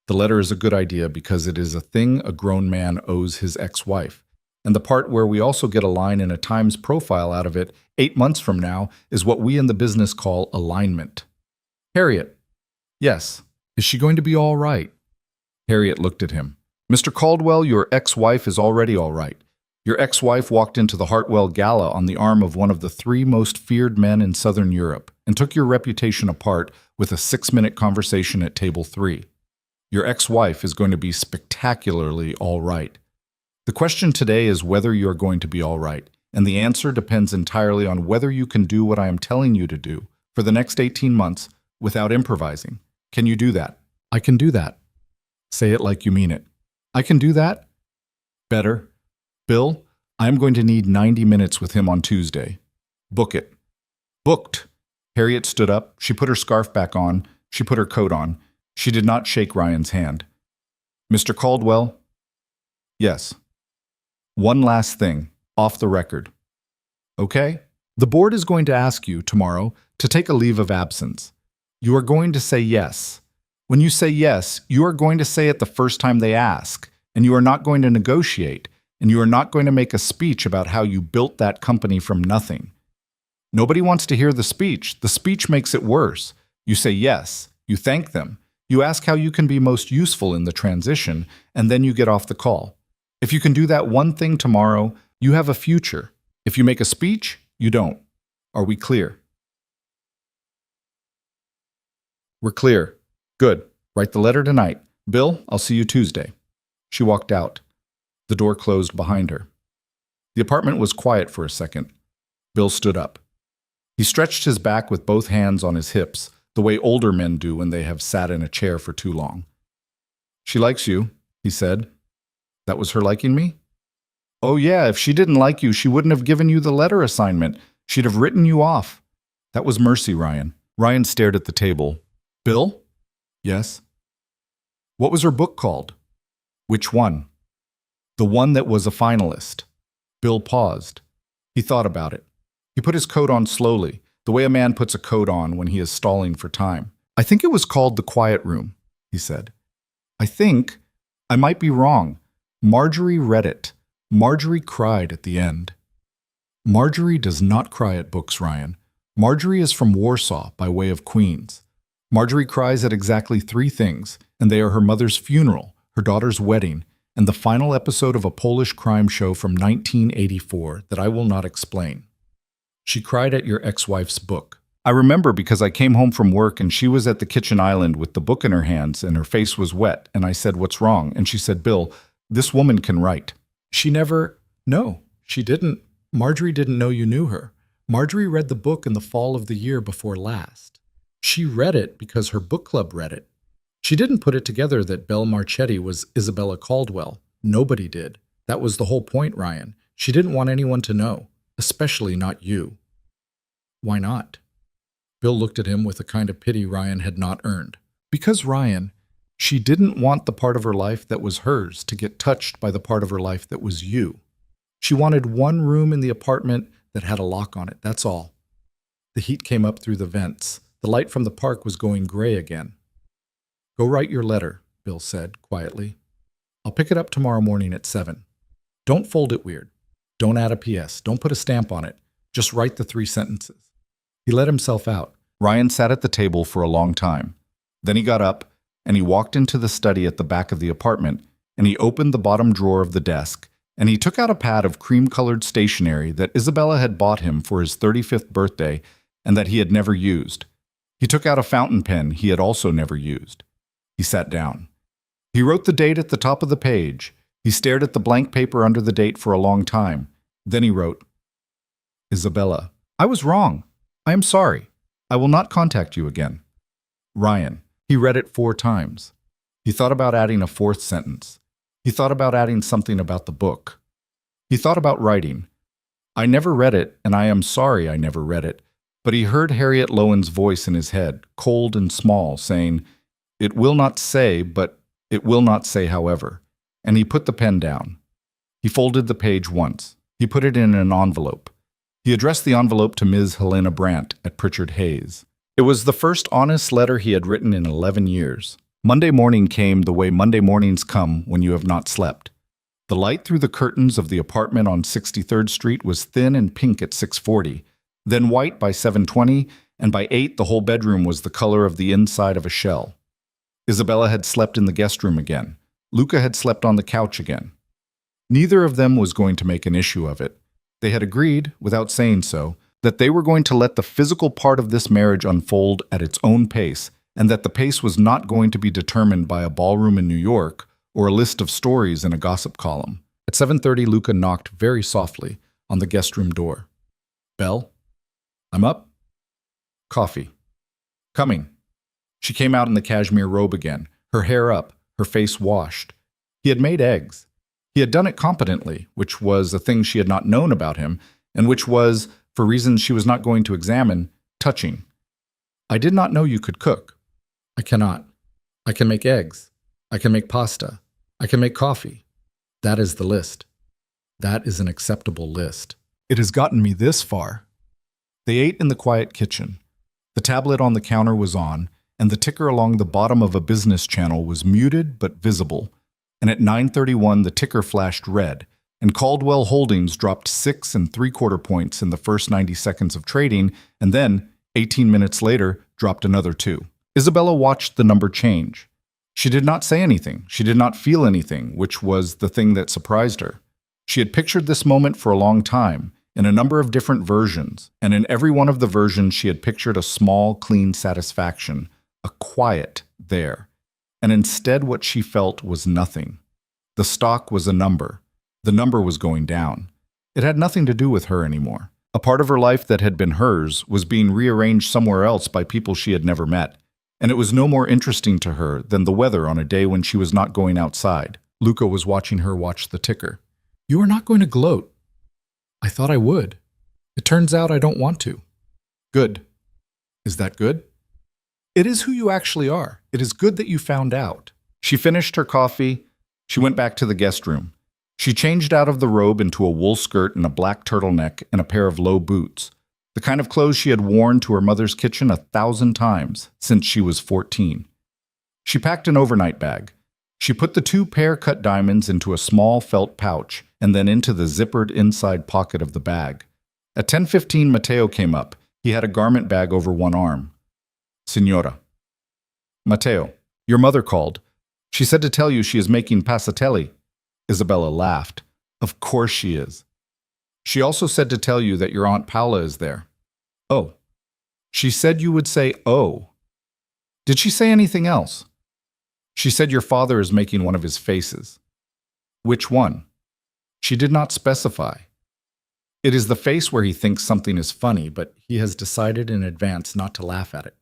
The letter is a good idea because it is a thing a grown man owes his ex-wife. And the part where we also get a line in a Times profile out of it 8 months from now is what we in the business call alignment. Harriet. Yes. Is she going to be all right? Harriet looked at him. Mr. Caldwell, your ex-wife is already all right. Your ex-wife walked into the Hartwell Gala on the arm of one of the 3 most feared men in Southern Europe and took your reputation apart with a 6-minute conversation at table 3. Your ex-wife is going to be spectacularly all right. The question today is whether you are going to be all right, and the answer depends entirely on whether you can do what I am telling you to do for the next 18 months without improvising. Can you do that? I can do that. Say it like you mean it. I can do that? Better. Bill, I am going to need 90 minutes with him on Tuesday. Book it. Booked. Harriet stood up. She put her scarf back on. She put her coat on. She did not shake Ryan's hand. Mr. Caldwell? Yes. One last thing, off the record. Okay? The board is going to ask you tomorrow to take a leave of absence. You are going to say yes. When you say yes, you are going to say it the first time they ask, and you are not going to negotiate, and you are not going to make a speech about how you built that company from nothing. Nobody wants to hear the speech. The speech makes it worse. You say yes. You thank them. You ask how you can be most useful in the transition, and then you get off the call. If you can do that one thing tomorrow, you have a future. If you make a speech, you don't. Are we clear? We're clear. Good. Write the letter tonight. Bill, I'll see you Tuesday. She walked out. The door closed behind her. The apartment was quiet for a second. Bill stood up. He stretched his back with both hands on his hips, the way older men do when they have sat in a chair for too long. She likes you, he said. That was her liking me? Oh yeah, if she didn't like you, she wouldn't have given you the letter assignment. She'd have written you off. That was mercy, Ryan. Ryan stared at the table. Bill? Yes? What was her book called? Which one? The one that was a finalist. Bill paused. He thought about it. He put his coat on slowly, the way a man puts a coat on when he is stalling for time. I think it was called The Quiet Room, he said. I might be wrong. Marjorie read it. Marjorie cried at the end. Marjorie does not cry at books, Ryan. Marjorie is from Warsaw by way of Queens. Marjorie cries at exactly 3 things, and they are her mother's funeral, her daughter's wedding, and the final episode of a Polish crime show from 1984 that I will not explain. She cried at your ex-wife's book. I remember because I came home from work and she was at the kitchen island with the book in her hands and her face was wet, and I said, "What's wrong?" And she said, "Bill, this woman can write." No, she didn't. Marjorie didn't know you knew her. Marjorie read the book in the fall of the year before last. She read it because her book club read it. She didn't put it together that Belle Marchetti was Isabella Caldwell. Nobody did. That was the whole point, Ryan. She didn't want anyone to know, especially not you. Why not? Bill looked at him with a kind of pity Ryan had not earned. Because, Ryan, she didn't want the part of her life that was hers to get touched by the part of her life that was you. She wanted one room in the apartment that had a lock on it, that's all. The heat came up through the vents. The light from the park was going gray again. Go write your letter, Bill said quietly. I'll pick it up tomorrow morning at 7. Don't fold it weird. Don't add a PS. Don't put a stamp on it. Just write the 3 sentences. He let himself out. Ryan sat at the table for a long time. Then he got up, and he walked into the study at the back of the apartment, and he opened the bottom drawer of the desk, and he took out a pad of cream-colored stationery that Isabella had bought him for his 35th birthday and that he had never used. He took out a fountain pen he had also never used. He sat down. He wrote the date at the top of the page. He stared at the blank paper under the date for a long time. Then he wrote, Isabella, I was wrong. I am sorry. I will not contact you again. Ryan. He read it 4 times. He thought about adding a 4th sentence. He thought about adding something about the book. He thought about writing, I never read it, and I am sorry I never read it, but he heard Harriet Lowen's voice in his head, cold and small, saying, "It will not say, but it will not say however." And he put the pen down. He folded the page once. He put it in an envelope. He addressed the envelope to Ms. Helena Brandt at Pritchard Hayes. It was the first honest letter he had written in 11 years. Monday morning came the way Monday mornings come when you have not slept. The light through the curtains of the apartment on 63rd Street was thin and pink at 6:40, then white by 7:20, and by 8 the whole bedroom was the color of the inside of a shell. Isabella had slept in the guest room again. Luca had slept on the couch again. Neither of them was going to make an issue of it. They had agreed, without saying so, that they were going to let the physical part of this marriage unfold at its own pace, and that the pace was not going to be determined by a ballroom in New York or a list of stories in a gossip column. At 7:30, Luca knocked very softly on the guest room door. "Belle? I'm up." "Coffee." "Coming." She came out in the cashmere robe again, her hair up, her face washed. He had made eggs. He had done it competently, which was a thing she had not known about him, and which was, for reasons she was not going to examine, touching. "I did not know you could cook." "I cannot. I can make eggs. I can make pasta. I can make coffee. That is the list. That is an acceptable list. It has gotten me this far." They ate in the quiet kitchen. The tablet on the counter was on, and the ticker along the bottom of a business channel was muted but visible. And at 9:31 the ticker flashed red, and Caldwell Holdings dropped 6 3/4 points in the first 90 seconds of trading, and then, 18 minutes later, dropped another 2. Isabella watched the number change. She did not say anything. She did not feel anything, which was the thing that surprised her. She had pictured this moment for a long time, in a number of different versions, and in every one of the versions she had pictured a small, clean satisfaction, a quiet there. And instead what she felt was nothing. The stock was a number. The number was going down. It had nothing to do with her anymore. A part of her life that had been hers was being rearranged somewhere else by people she had never met. And it was no more interesting to her than the weather on a day when she was not going outside. Luca was watching her watch the ticker. "You are not going to gloat." "I thought I would. It turns out I don't want to." "Good. Is that good?" "It is who you actually are. It is good that you found out." She finished her coffee. She went back to the guest room. She changed out of the robe into a wool skirt and a black turtleneck and a pair of low boots, the kind of clothes she had worn to her mother's kitchen 1,000 times since she was 14. She packed an overnight bag. She put the 2 pair-cut diamonds into a small felt pouch and then into the zippered inside pocket of the bag. At 10:15, Matteo came up. He had a garment bag over one arm. "Signora." "Matteo, your mother called. She said to tell you she is making passatelli." Isabella laughed. "Of course she is." "She also said to tell you that your Aunt Paola is there." "Oh." "She said you would say, 'oh.' Did she say anything else?" "She said your father is making one of his faces." "Which one?" "She did not specify. It is the face where he thinks something is funny, but he has decided in advance not to laugh at it.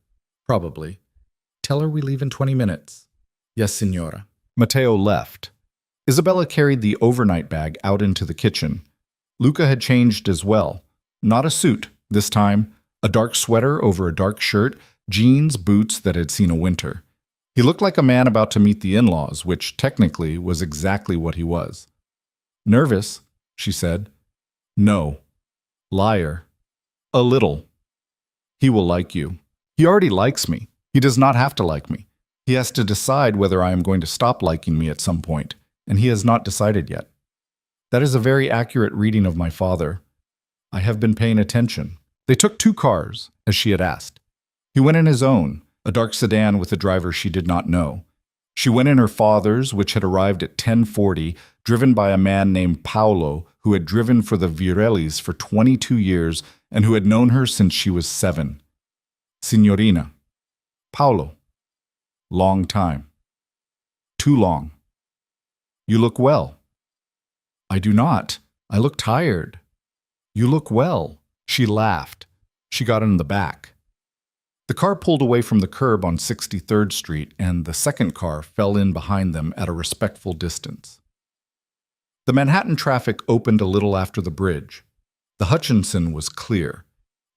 Probably. Tell her we leave in 20 minutes. Yes, signora." Matteo left. Isabella carried the overnight bag out into the kitchen. Luca had changed as well. Not a suit, this time. A dark sweater over a dark shirt, jeans, boots that had seen a winter. He looked like a man about to meet the in-laws, which technically was exactly what he was. "Nervous?" she said. "No." "Liar." "A little." "He will like you." "He already likes me. He does not have to like me. He has to decide whether I am going to stop liking me at some point, and he has not decided yet." "That is a very accurate reading of my father. I have been paying attention." They took 2 cars, as she had asked. He went in his own, a dark sedan with a driver she did not know. She went in her father's, which had arrived at 10:40, driven by a man named Paolo, who had driven for the Virellis for 22 years and who had known her since she was 7. "Signorina." "Paolo." "Long time." "Too long." "You look well." "I do not. I look tired." "You look well." She laughed. She got in the back. The car pulled away from the curb on 63rd Street, and the second car fell in behind them at a respectful distance. The Manhattan traffic opened a little after the bridge. The Hutchinson was clear.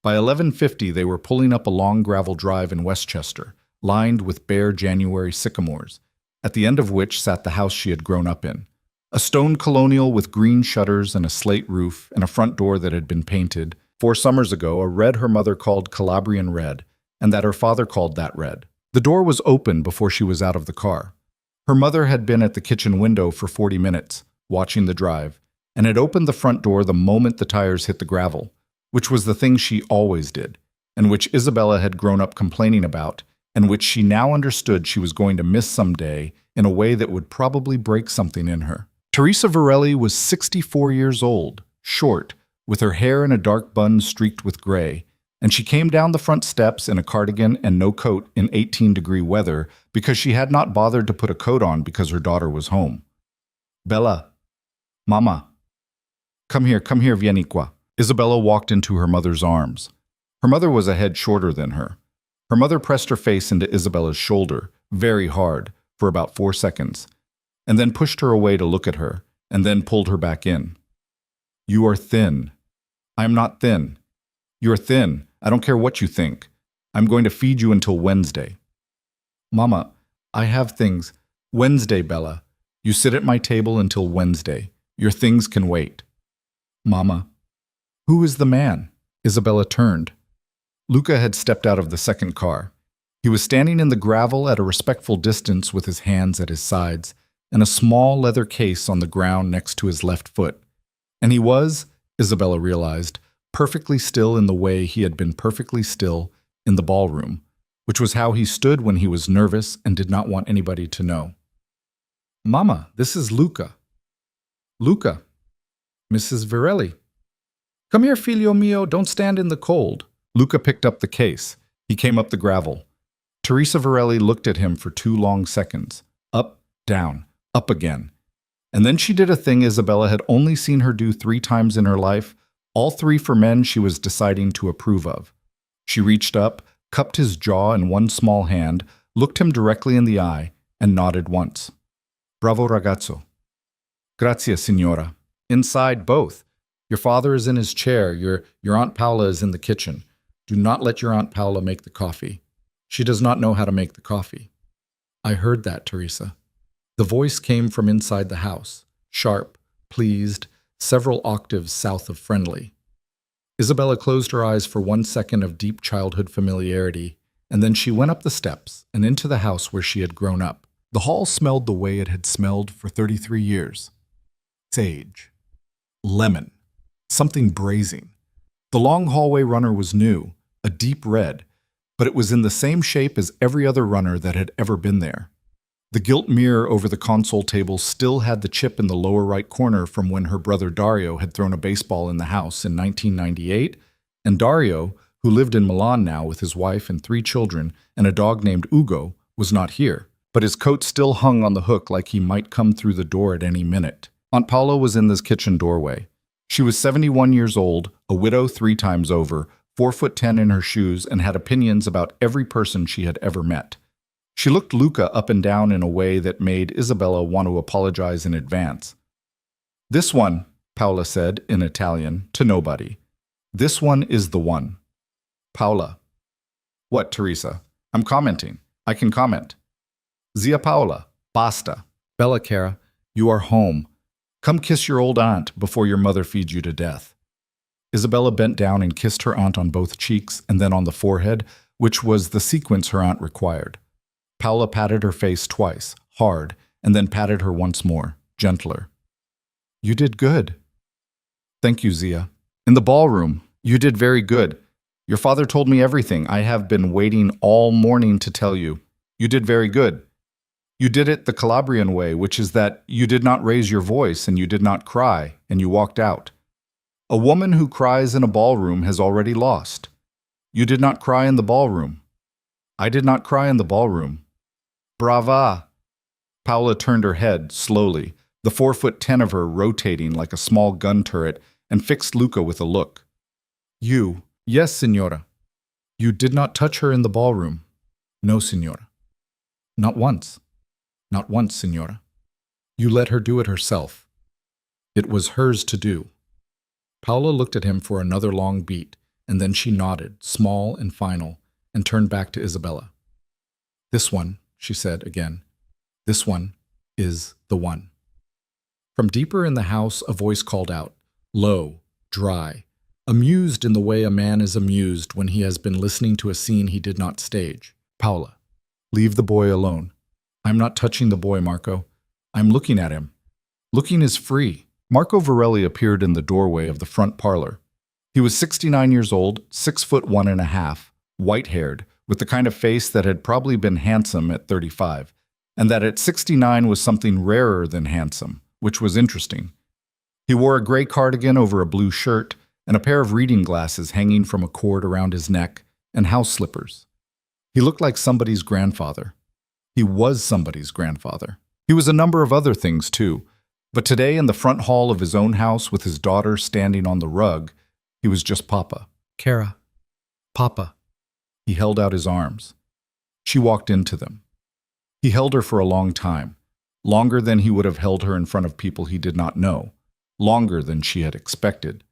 By 11:50, they were pulling up a long gravel drive in Westchester, lined with bare January sycamores, at the end of which sat the house she had grown up in. A stone colonial with green shutters and a slate roof and a front door that had been painted, 4 summers ago, a red her mother called Calabrian red, and that her father called that red. The door was open before she was out of the car. Her mother had been at the kitchen window for 40 minutes, watching the drive, and had opened the front door the moment the tires hit the gravel, which was the thing she always did, and which Isabella had grown up complaining about, and which she now understood she was going to miss someday in a way that would probably break something in her. Teresa Varelli was 64 years old, short, with her hair in a dark bun streaked with gray, and she came down the front steps in a cardigan and no coat in 18-degree weather because she had not bothered to put a coat on because her daughter was home. Bella, Mama, come here, vieni qua. Isabella walked into her mother's arms. Her mother was a head shorter than her. Her mother pressed her face into Isabella's shoulder, very hard, for about 4 seconds, and then pushed her away to look at her, and then pulled her back in. You are thin. I am not thin. You are thin. I don't care what you think. I'm going to feed you until Wednesday. Mama, I have things. Wednesday, Bella. You sit at my table until Wednesday. Your things can wait. Mama. Who is the man? Isabella turned. Luca had stepped out of the second car. He was standing in the gravel at a respectful distance with his hands at his sides and a small leather case on the ground next to his left foot. And he was, Isabella realized, perfectly still in the way he had been perfectly still in the ballroom, which was how he stood when he was nervous and did not want anybody to know. Mama, this is Luca. Luca. Mrs. Varelli. Come here, figlio mio, don't stand in the cold. Luca picked up the case. He came up the gravel. Teresa Varelli looked at him for 2 long seconds. Up, down, up again. And then she did a thing Isabella had only seen her do 3 times in her life, all 3 for men she was deciding to approve of. She reached up, cupped his jaw in one small hand, looked him directly in the eye, and nodded once. Bravo, ragazzo. Grazie, signora. Inside, both. Your father is in his chair. Your Aunt Paola is in the kitchen. Do not let your Aunt Paola make the coffee. She does not know how to make the coffee. I heard that, Teresa. The voice came from inside the house, sharp, pleased, several octaves south of friendly. Isabella closed her eyes for 1 second of deep childhood familiarity, and then she went up the steps and into the house where she had grown up. The hall smelled the way it had smelled for 33 years. Sage. Lemon. Something braising. The long hallway runner was new, a deep red, but it was in the same shape as every other runner that had ever been there. The gilt mirror over the console table still had the chip in the lower right corner from when her brother Dario had thrown a baseball in the house in 1998, and Dario, who lived in Milan now with his wife and 3 children and a dog named Ugo, was not here, but his coat still hung on the hook like he might come through the door at any minute. Aunt Paola was in this kitchen doorway. She was 71 years old, a widow 3 times over, 4'10" in her shoes, and had opinions about every person she had ever met. She looked Luca up and down in a way that made Isabella want to apologize in advance. This one, Paola said in Italian, to nobody. This one is the one. Paola. What, Teresa? I'm commenting. I can comment. Zia Paola, basta. Bella cara, you are home. Come kiss your old aunt before your mother feeds you to death. Isabella bent down and kissed her aunt on both cheeks and then on the forehead, which was the sequence her aunt required. Paola patted her face twice, hard, and then patted her once more, gentler. You did good. Thank you, Zia. In the ballroom, you did very good. Your father told me everything. I have been waiting all morning to tell you. You did very good. You did it the Calabrian way, which is that you did not raise your voice and you did not cry, and you walked out. A woman who cries in a ballroom has already lost. You did not cry in the ballroom. I did not cry in the ballroom. Brava! Paola turned her head, slowly, the 4'10" of her rotating like a small gun turret, and fixed Luca with a look. You, yes, signora. You did not touch her in the ballroom. No, signora. Not once. Not once, signora. You let her do it herself. It was hers to do. Paula looked at him for another long beat, and then she nodded, small and final, and turned back to Isabella. "This one," she said again. "This one is the one." From deeper in the house, a voice called out, low, dry, amused in the way a man is amused when he has been listening to a scene he did not stage. "Paula, leave the boy alone. I'm not touching the boy, Marco. I'm looking at him. Looking is free." Marco Varelli appeared in the doorway of the front parlor. He was 69 years old, 6'1.5", white-haired, with the kind of face that had probably been handsome at 35, and that at 69 was something rarer than handsome, which was interesting. He wore a gray cardigan over a blue shirt and a pair of reading glasses hanging from a cord around his neck, and house slippers. He looked like somebody's grandfather. He was somebody's grandfather. He was a number of other things, too, but today in the front hall of his own house with his daughter standing on the rug, he was just Papa. "Cara, Papa." He held out his arms. She walked into them. He held her for a long time, longer than he would have held her in front of people he did not know, longer than she had expected.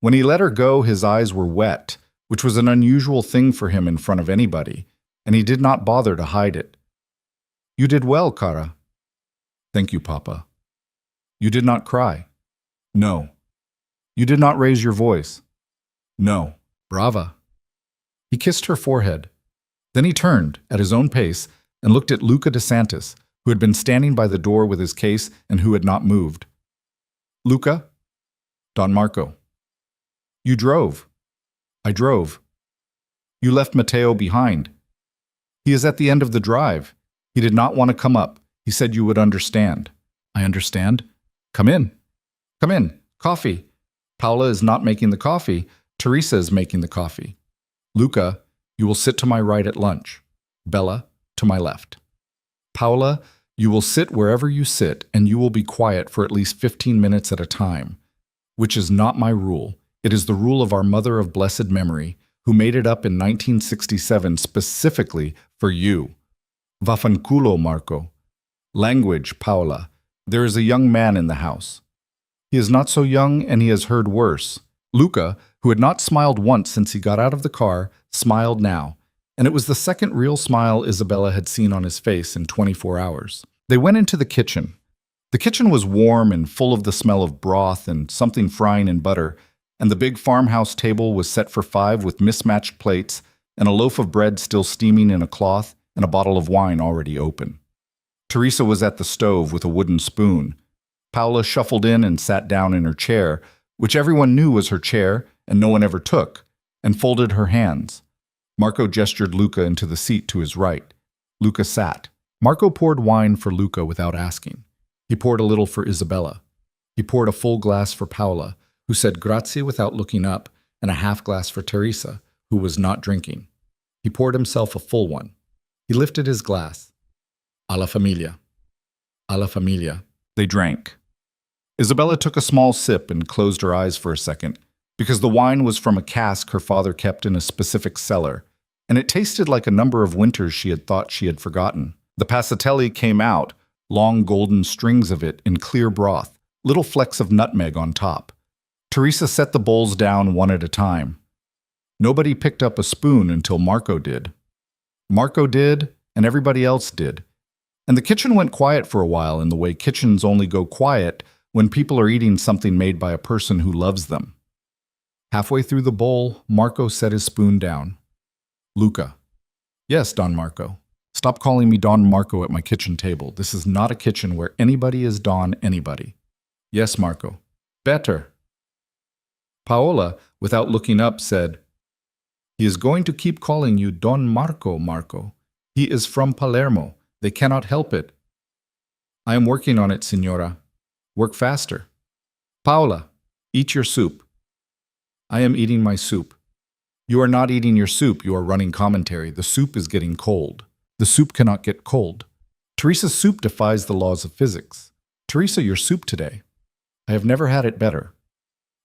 When he let her go, his eyes were wet, which was an unusual thing for him in front of anybody, and he did not bother to hide it. "You did well, Cara." "Thank you, Papa." "You did not cry." "No." "You did not raise your voice." "No." "Brava." He kissed her forehead. Then he turned, at his own pace, and looked at Luca DeSantis, who had been standing by the door with his case and who had not moved. "Luca?" "Don Marco." "You drove." "I drove." "You left Matteo behind." "He is at the end of the drive. He did not want to come up. He said you would understand." "I understand. Come in. Come in. Coffee." "Paula is not making the coffee. Teresa is making the coffee." "Luca, you will sit to my right at lunch. Bella, to my left. Paula, you will sit wherever you sit, and you will be quiet for at least 15 minutes at a time, which is not my rule. It is the rule of our mother of blessed memory, who made it up in 1967 specifically for you. Vaffanculo, Marco. Language, Paula. There is a young man in the house. He is not so young, and he has heard worse." Luca, who had not smiled once since he got out of the car, smiled now, and it was the second real smile Isabella had seen on his face in 24 hours. They went into the kitchen. The kitchen was warm and full of the smell of broth and something frying in butter, and the big farmhouse table was set for 5 with mismatched plates and a loaf of bread still steaming in a cloth and a bottle of wine already open. Teresa was at the stove with a wooden spoon. Paula shuffled in and sat down in her chair, which everyone knew was her chair and no one ever took, and folded her hands. Marco gestured Luca into the seat to his right. Luca sat. Marco poured wine for Luca without asking. He poured a little for Isabella. He poured a full glass for Paula, who said grazie without looking up, and a half glass for Teresa, who was not drinking. He poured himself a full one. He lifted his glass. Alla familia. Alla familia. They drank. Isabella took a small sip and closed her eyes for a second, because the wine was from a cask her father kept in a specific cellar, and it tasted like a number of winters she had thought she had forgotten. The passatelli came out, long golden strings of it in clear broth, little flecks of nutmeg on top. Teresa set the bowls down one at a time. Nobody picked up a spoon until Marco did. Marco did, and everybody else did. And the kitchen went quiet for a while in the way kitchens only go quiet when people are eating something made by a person who loves them. Halfway through the bowl, Marco set his spoon down. Luca. Yes, Don Marco. Stop calling me Don Marco at my kitchen table. This is not a kitchen where anybody is Don anybody. Yes, Marco. Better. Paola, without looking up, said, He is going to keep calling you Don Marco, Marco. He is from Palermo. They cannot help it. I am working on it, Signora. Work faster. Paola, eat your soup. I am eating my soup. You are not eating your soup. You are running commentary. The soup is getting cold. The soup cannot get cold. Teresa's soup defies the laws of physics. Teresa, your soup today. I have never had it better.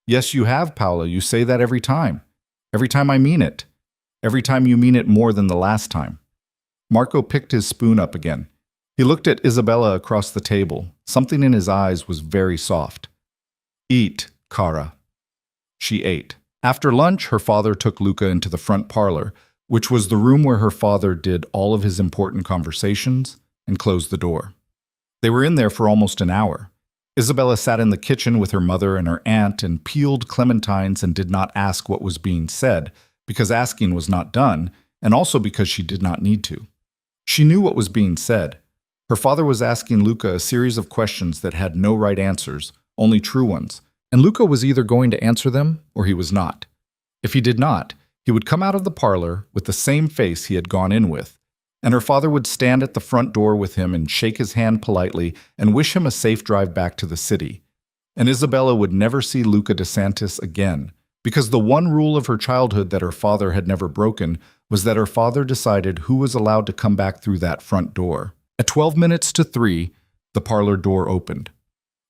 Yes, you have, Paola. You say that every time. Every time I mean it. Every time you mean it more than the last time. Marco picked his spoon up again. He looked at Isabella across the table. Something in his eyes was very soft. Eat, Cara. She ate. After lunch, her father took Luca into the front parlor, which was the room where her father did all of his important conversations, and closed the door. They were in there for almost an hour. Isabella sat in the kitchen with her mother and her aunt and peeled clementines and did not ask what was being said, because asking was not done, and also because she did not need to. She knew what was being said. Her father was asking Luca a series of questions that had no right answers, only true ones, and Luca was either going to answer them or he was not. If he did not, he would come out of the parlor with the same face he had gone in with, and her father would stand at the front door with him and shake his hand politely and wish him a safe drive back to the city. And Isabella would never see Luca DeSantis again, because the one rule of her childhood that her father had never broken was that her father decided who was allowed to come back through that front door. At 12 minutes to 3, the parlor door opened.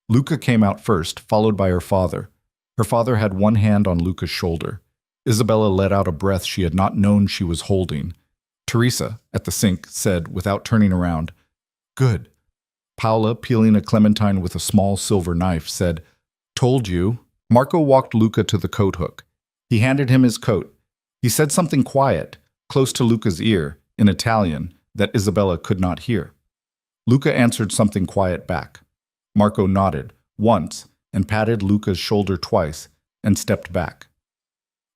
Luca came out first, followed by her father. Her father had one hand on Luca's shoulder. Isabella let out a breath she had not known she was holding. Teresa, at the sink, said, without turning around, "Good." Paola, peeling a clementine with a small silver knife, said, "Told you." Marco walked Luca to the coat hook. He handed him his coat. He said something quiet, close to Luca's ear, in Italian, that Isabella could not hear. Luca answered something quiet back. Marco nodded, once, and patted Luca's shoulder twice, and stepped back.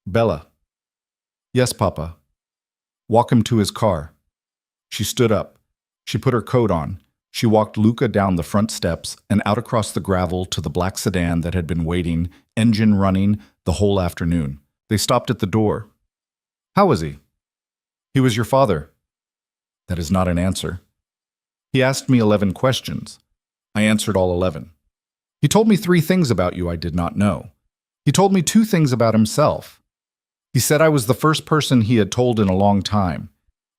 "Bella." "Yes, Papa." "Walk him to his car." She stood up. She put her coat on. She walked Luca down the front steps and out across the gravel to the black sedan that had been waiting, engine running, the whole afternoon. They stopped at the door. "How was he?" "He was your father." "That is not an answer." "He asked me 11 questions. I answered all 11. He told me 3 things about you I did not know. He told me 2 things about himself. He said I was the first person he had told in a long time.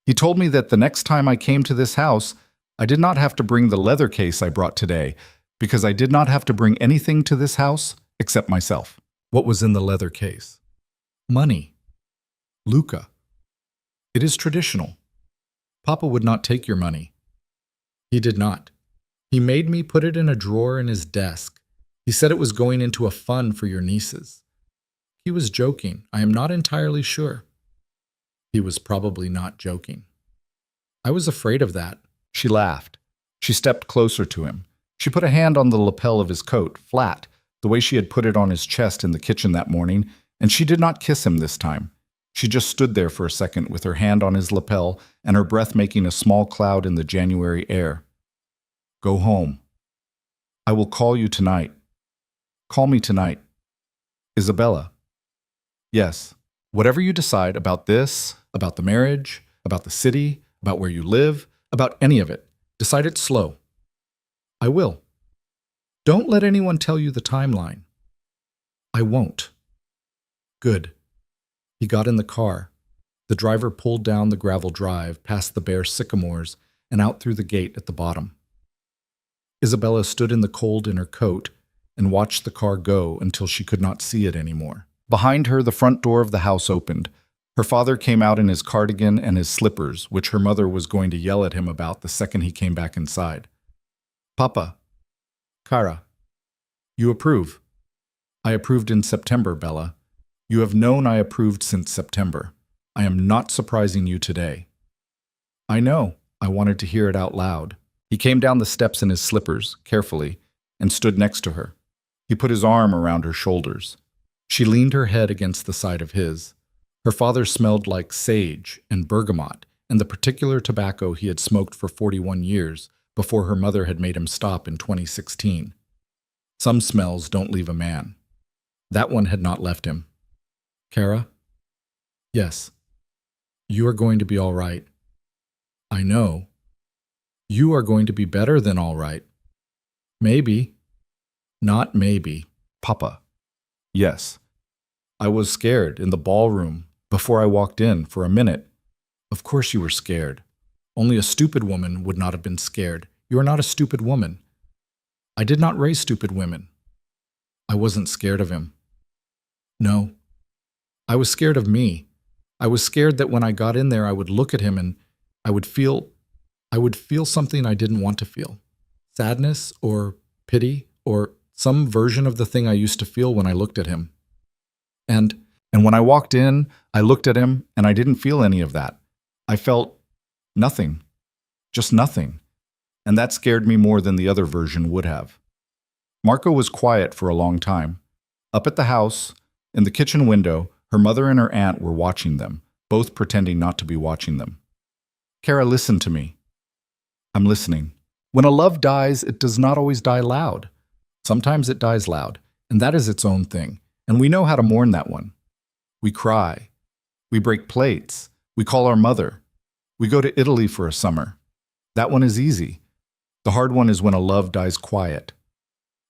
He told me that the next time I came to this house, I did not have to bring the leather case I brought today, because I did not have to bring anything to this house except myself." "What was in the leather case?" "Money." "Luca, it is traditional. Papa would not take your money." "He did not. He made me put it in a drawer in his desk. He said it was going into a fund for your nieces. He was joking. I am not entirely sure." He was probably not joking. "I was afraid of that." She laughed. She stepped closer to him. She put a hand on the lapel of his coat, flat, the way she had put it on his chest in the kitchen that morning, and she did not kiss him this time. She just stood there for a second with her hand on his lapel and her breath making a small cloud in the January air. "Go home. I will call you tonight. Call me tonight. Isabella." "Yes. Whatever you decide about this, about the marriage, about the city, about where you live, about any of it, decide it slow." "I will." "Don't let anyone tell you the timeline." "I won't." "Good." He got in the car. The driver pulled down the gravel drive, past the bare sycamores, and out through the gate at the bottom. Isabella stood in the cold in her coat and watched the car go until she could not see it anymore. Behind her, the front door of the house opened. Her father came out in his cardigan and his slippers, which her mother was going to yell at him about the second he came back inside. "Papa." "Cara." "You approve." "I approved in September, Bella. You have known I approved since September. I am not surprising you today." "I know." I wanted to hear it out loud. He came down the steps in his slippers, carefully, and stood next to her. He put his arm around her shoulders. She leaned her head against the side of his. Her father smelled like sage and bergamot and the particular tobacco he had smoked for 41 years before her mother had made him stop in 2016. Some smells don't leave a man. That one had not left him. "Cara?" "Yes." "You are going to be all right." "I know." "You are going to be better than all right." "Maybe." "Not maybe." "Papa." "Yes." "I was scared in the ballroom before I walked in for a minute." "Of course you were scared. Only a stupid woman would not have been scared. You are not a stupid woman." "I did not raise stupid women." "I wasn't scared of him." "No. I was scared of me. I was scared that when I got in there I would look at him and I would feel something I didn't want to feel. Sadness or pity or some version of the thing I used to feel when I looked at him." And when I walked in, I looked at him and I didn't feel any of that. I felt nothing, just nothing. And that scared me more than the other version would have. Marco was quiet for a long time. Up at the house, in the kitchen window, her mother and her aunt were watching them, both pretending not to be watching them. Kara, listen to me. I'm listening. When a love dies, it does not always die loud. Sometimes it dies loud, and that is its own thing, and we know how to mourn that one. We cry. We break plates. We call our mother. We go to Italy for a summer. That one is easy. The hard one is when a love dies quiet.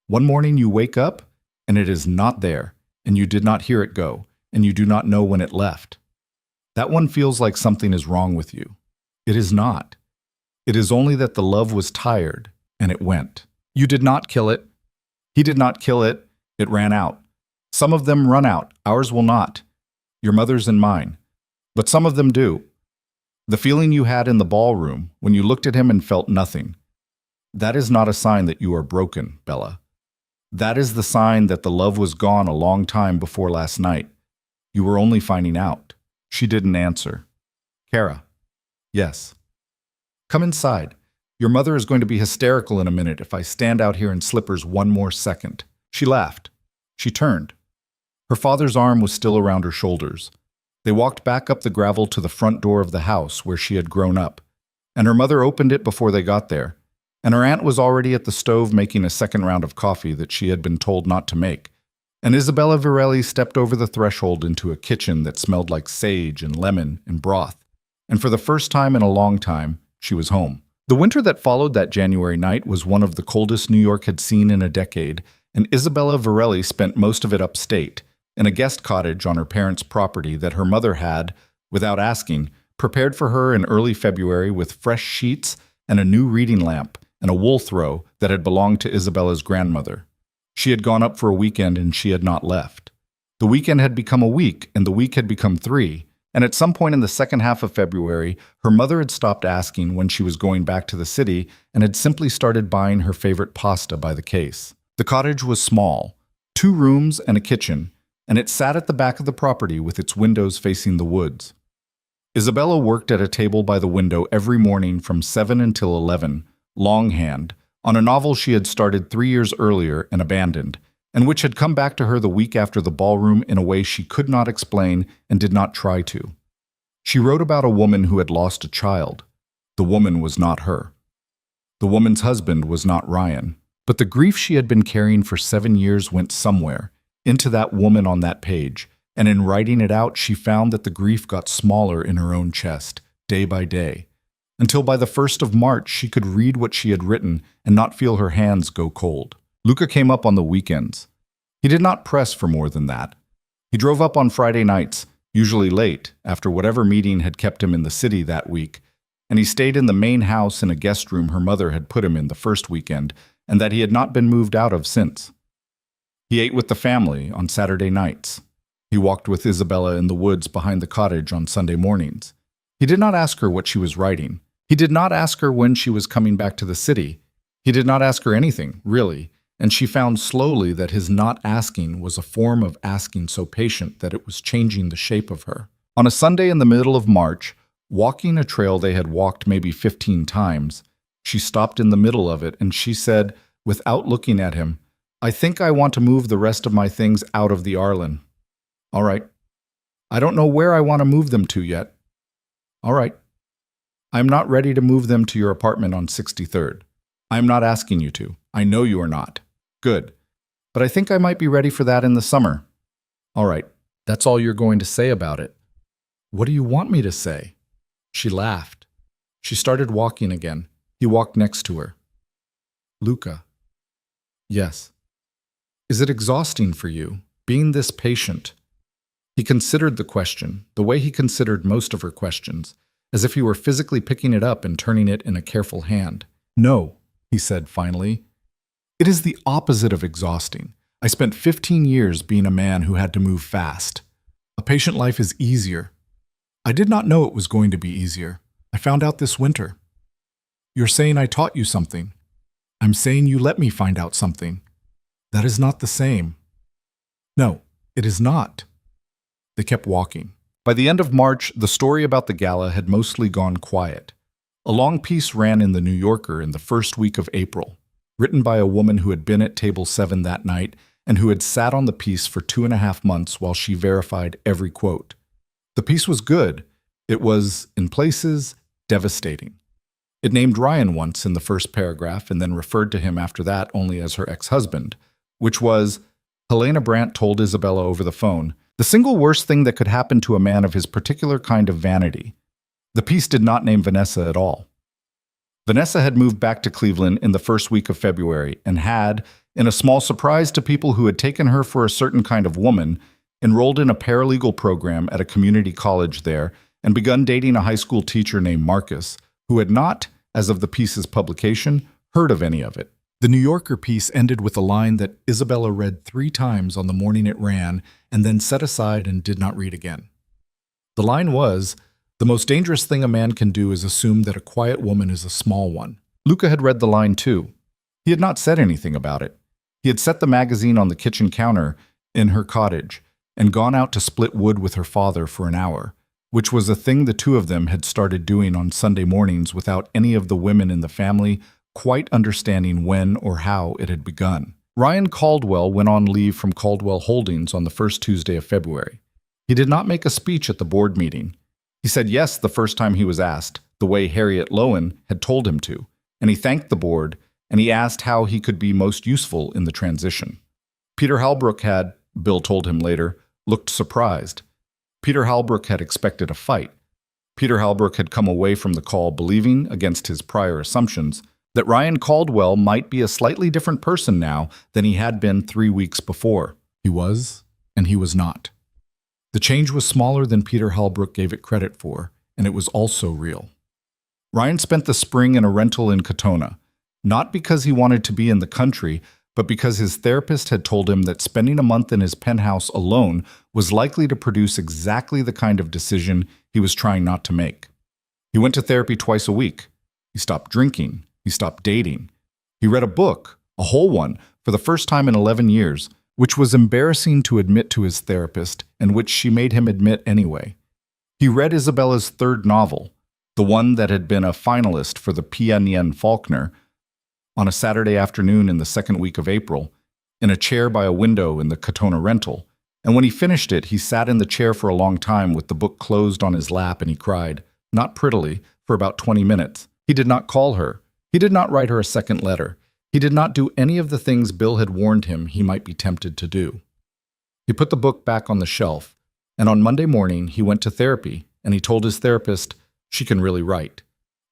One morning you wake up, and it is not there, and you did not hear it go, and you do not know when it left. That one feels like something is wrong with you. It is not. It is only that the love was tired, and it went. You did not kill it. He did not kill it. It ran out. Some of them run out. Ours will not. Your mother's and mine. But some of them do. The feeling you had in the ballroom when you looked at him and felt nothing. That is not a sign that you are broken, Bella. That is the sign that the love was gone a long time before last night. You were only finding out. She didn't answer. Kara. Yes. Come inside. Your mother is going to be hysterical in a minute if I stand out here in slippers one more second. She laughed. She turned. Her father's arm was still around her shoulders. They walked back up the gravel to the front door of the house where she had grown up, and her mother opened it before they got there, and her aunt was already at the stove making a second round of coffee that she had been told not to make, and Isabella Virelli stepped over the threshold into a kitchen that smelled like sage and lemon and broth, and for the first time in a long time, she was home. The winter that followed that January night was one of the coldest New York had seen in a decade, and Isabella Virelli spent most of it upstate, in a guest cottage on her parents' property that her mother had, without asking, prepared for her in early February with fresh sheets and a new reading lamp and a wool throw that had belonged to Isabella's grandmother. She had gone up for a weekend and she had not left. The weekend had become a week and the week had become 3, and at some point in the second half of February, her mother had stopped asking when she was going back to the city and had simply started buying her favorite pasta by the case. The cottage was small, 2 rooms and a kitchen, and it sat at the back of the property with its windows facing the woods. Isabella worked at a table by the window every morning from 7 until 11, longhand, on a novel she had started 3 years earlier and abandoned, and which had come back to her the week after the ballroom in a way she could not explain and did not try to. She wrote about a woman who had lost a child. The woman was not her. The woman's husband was not Ryan. But the grief she had been carrying for 7 years went somewhere, into that woman on that page, and in writing it out she found that the grief got smaller in her own chest, day by day, until by the 1st of March she could read what she had written and not feel her hands go cold. Luca came up on the weekends. He did not press for more than that. He drove up on Friday nights, usually late, after whatever meeting had kept him in the city that week, and he stayed in the main house in a guest room her mother had put him in the first weekend, and that he had not been moved out of since. He ate with the family on Saturday nights. He walked with Isabella in the woods behind the cottage on Sunday mornings. He did not ask her what she was writing. He did not ask her when she was coming back to the city. He did not ask her anything, really, and she found slowly that his not asking was a form of asking so patient that it was changing the shape of her. On a Sunday in the middle of March, walking a trail they had walked maybe 15 times, she stopped in the middle of it and she said, without looking at him, "I think I want to move the rest of my things out of the Arlen." "All right. I don't know where I want to move them to yet." "All right. I am not ready to move them to your apartment on 63rd. I am not asking you to. I know you are not. Good. But I think I might be ready for that in the summer." "All right. That's all you're going to say about it." "What do you want me to say?" She laughed. She started walking again. He walked next to her. "Luca." "Yes." "Is it exhausting for you, being this patient?" He considered the question, the way he considered most of her questions, as if he were physically picking it up and turning it in a careful hand. "No," he said finally. "It is the opposite of exhausting. I spent 15 years being a man who had to move fast. A patient life is easier. I did not know it was going to be easier. I found out this winter. You're saying I taught you something. I'm saying you let me find out something. That is not the same." "No, it is not." They kept walking. By the end of March, the story about the gala had mostly gone quiet. A long piece ran in the New Yorker in the first week of April, written by a woman who had been at table 7 that night and who had sat on the piece for 2.5 months while she verified every quote. The piece was good. It was, in places, devastating. It named Ryan once in the first paragraph and then referred to him after that only as her ex-husband, which was, Helena Brandt told Isabella over the phone, the single worst thing that could happen to a man of his particular kind of vanity. The piece did not name Vanessa at all. Vanessa had moved back to Cleveland in the first week of February and had, in a small surprise to people who had taken her for a certain kind of woman, enrolled in a paralegal program at a community college there and begun dating a high school teacher named Marcus, who had not, as of the piece's publication, heard of any of it. The New Yorker piece ended with a line that Isabella read 3 times on the morning it ran and then set aside and did not read again. The line was, the most dangerous thing a man can do is assume that a quiet woman is a small one. Luca had read the line too. He had not said anything about it. He had set the magazine on the kitchen counter in her cottage and gone out to split wood with her father for an hour, which was a thing the two of them had started doing on Sunday mornings without any of the women in the family quite understanding when or how it had begun. Ryan Caldwell went on leave from Caldwell Holdings on the first Tuesday of February. He did not make a speech at the board meeting. He said yes the first time he was asked, the way Harriet Lowen had told him to, and he thanked the board, and he asked how he could be most useful in the transition. Peter Halbrook had, Bill told him later, looked surprised. Peter Halbrook had expected a fight. Peter Halbrook had come away from the call believing, against his prior assumptions, that Ryan Caldwell might be a slightly different person now than he had been 3 weeks before. He was, and he was not. The change was smaller than Peter Halbrook gave it credit for, and it was also real. Ryan spent the spring in a rental in Katona, not because he wanted to be in the country, but because his therapist had told him that spending a month in his penthouse alone was likely to produce exactly the kind of decision he was trying not to make. He went to therapy twice a week. He stopped drinking. He stopped dating. He read a book, a whole one, for the first time in 11 years, which was embarrassing to admit to his therapist and which she made him admit anyway. He read Isabella's 3rd novel, the one that had been a finalist for the P.N.N. Faulkner, on a Saturday afternoon in the 2nd week of April, in a chair by a window in the Katona rental, and when he finished it, he sat in the chair for a long time with the book closed on his lap and he cried, not prettily, for about 20 minutes. He did not call her. He did not write her a second letter. He did not do any of the things Bill had warned him he might be tempted to do. He put the book back on the shelf, and on Monday morning he went to therapy, and he told his therapist, she can really write.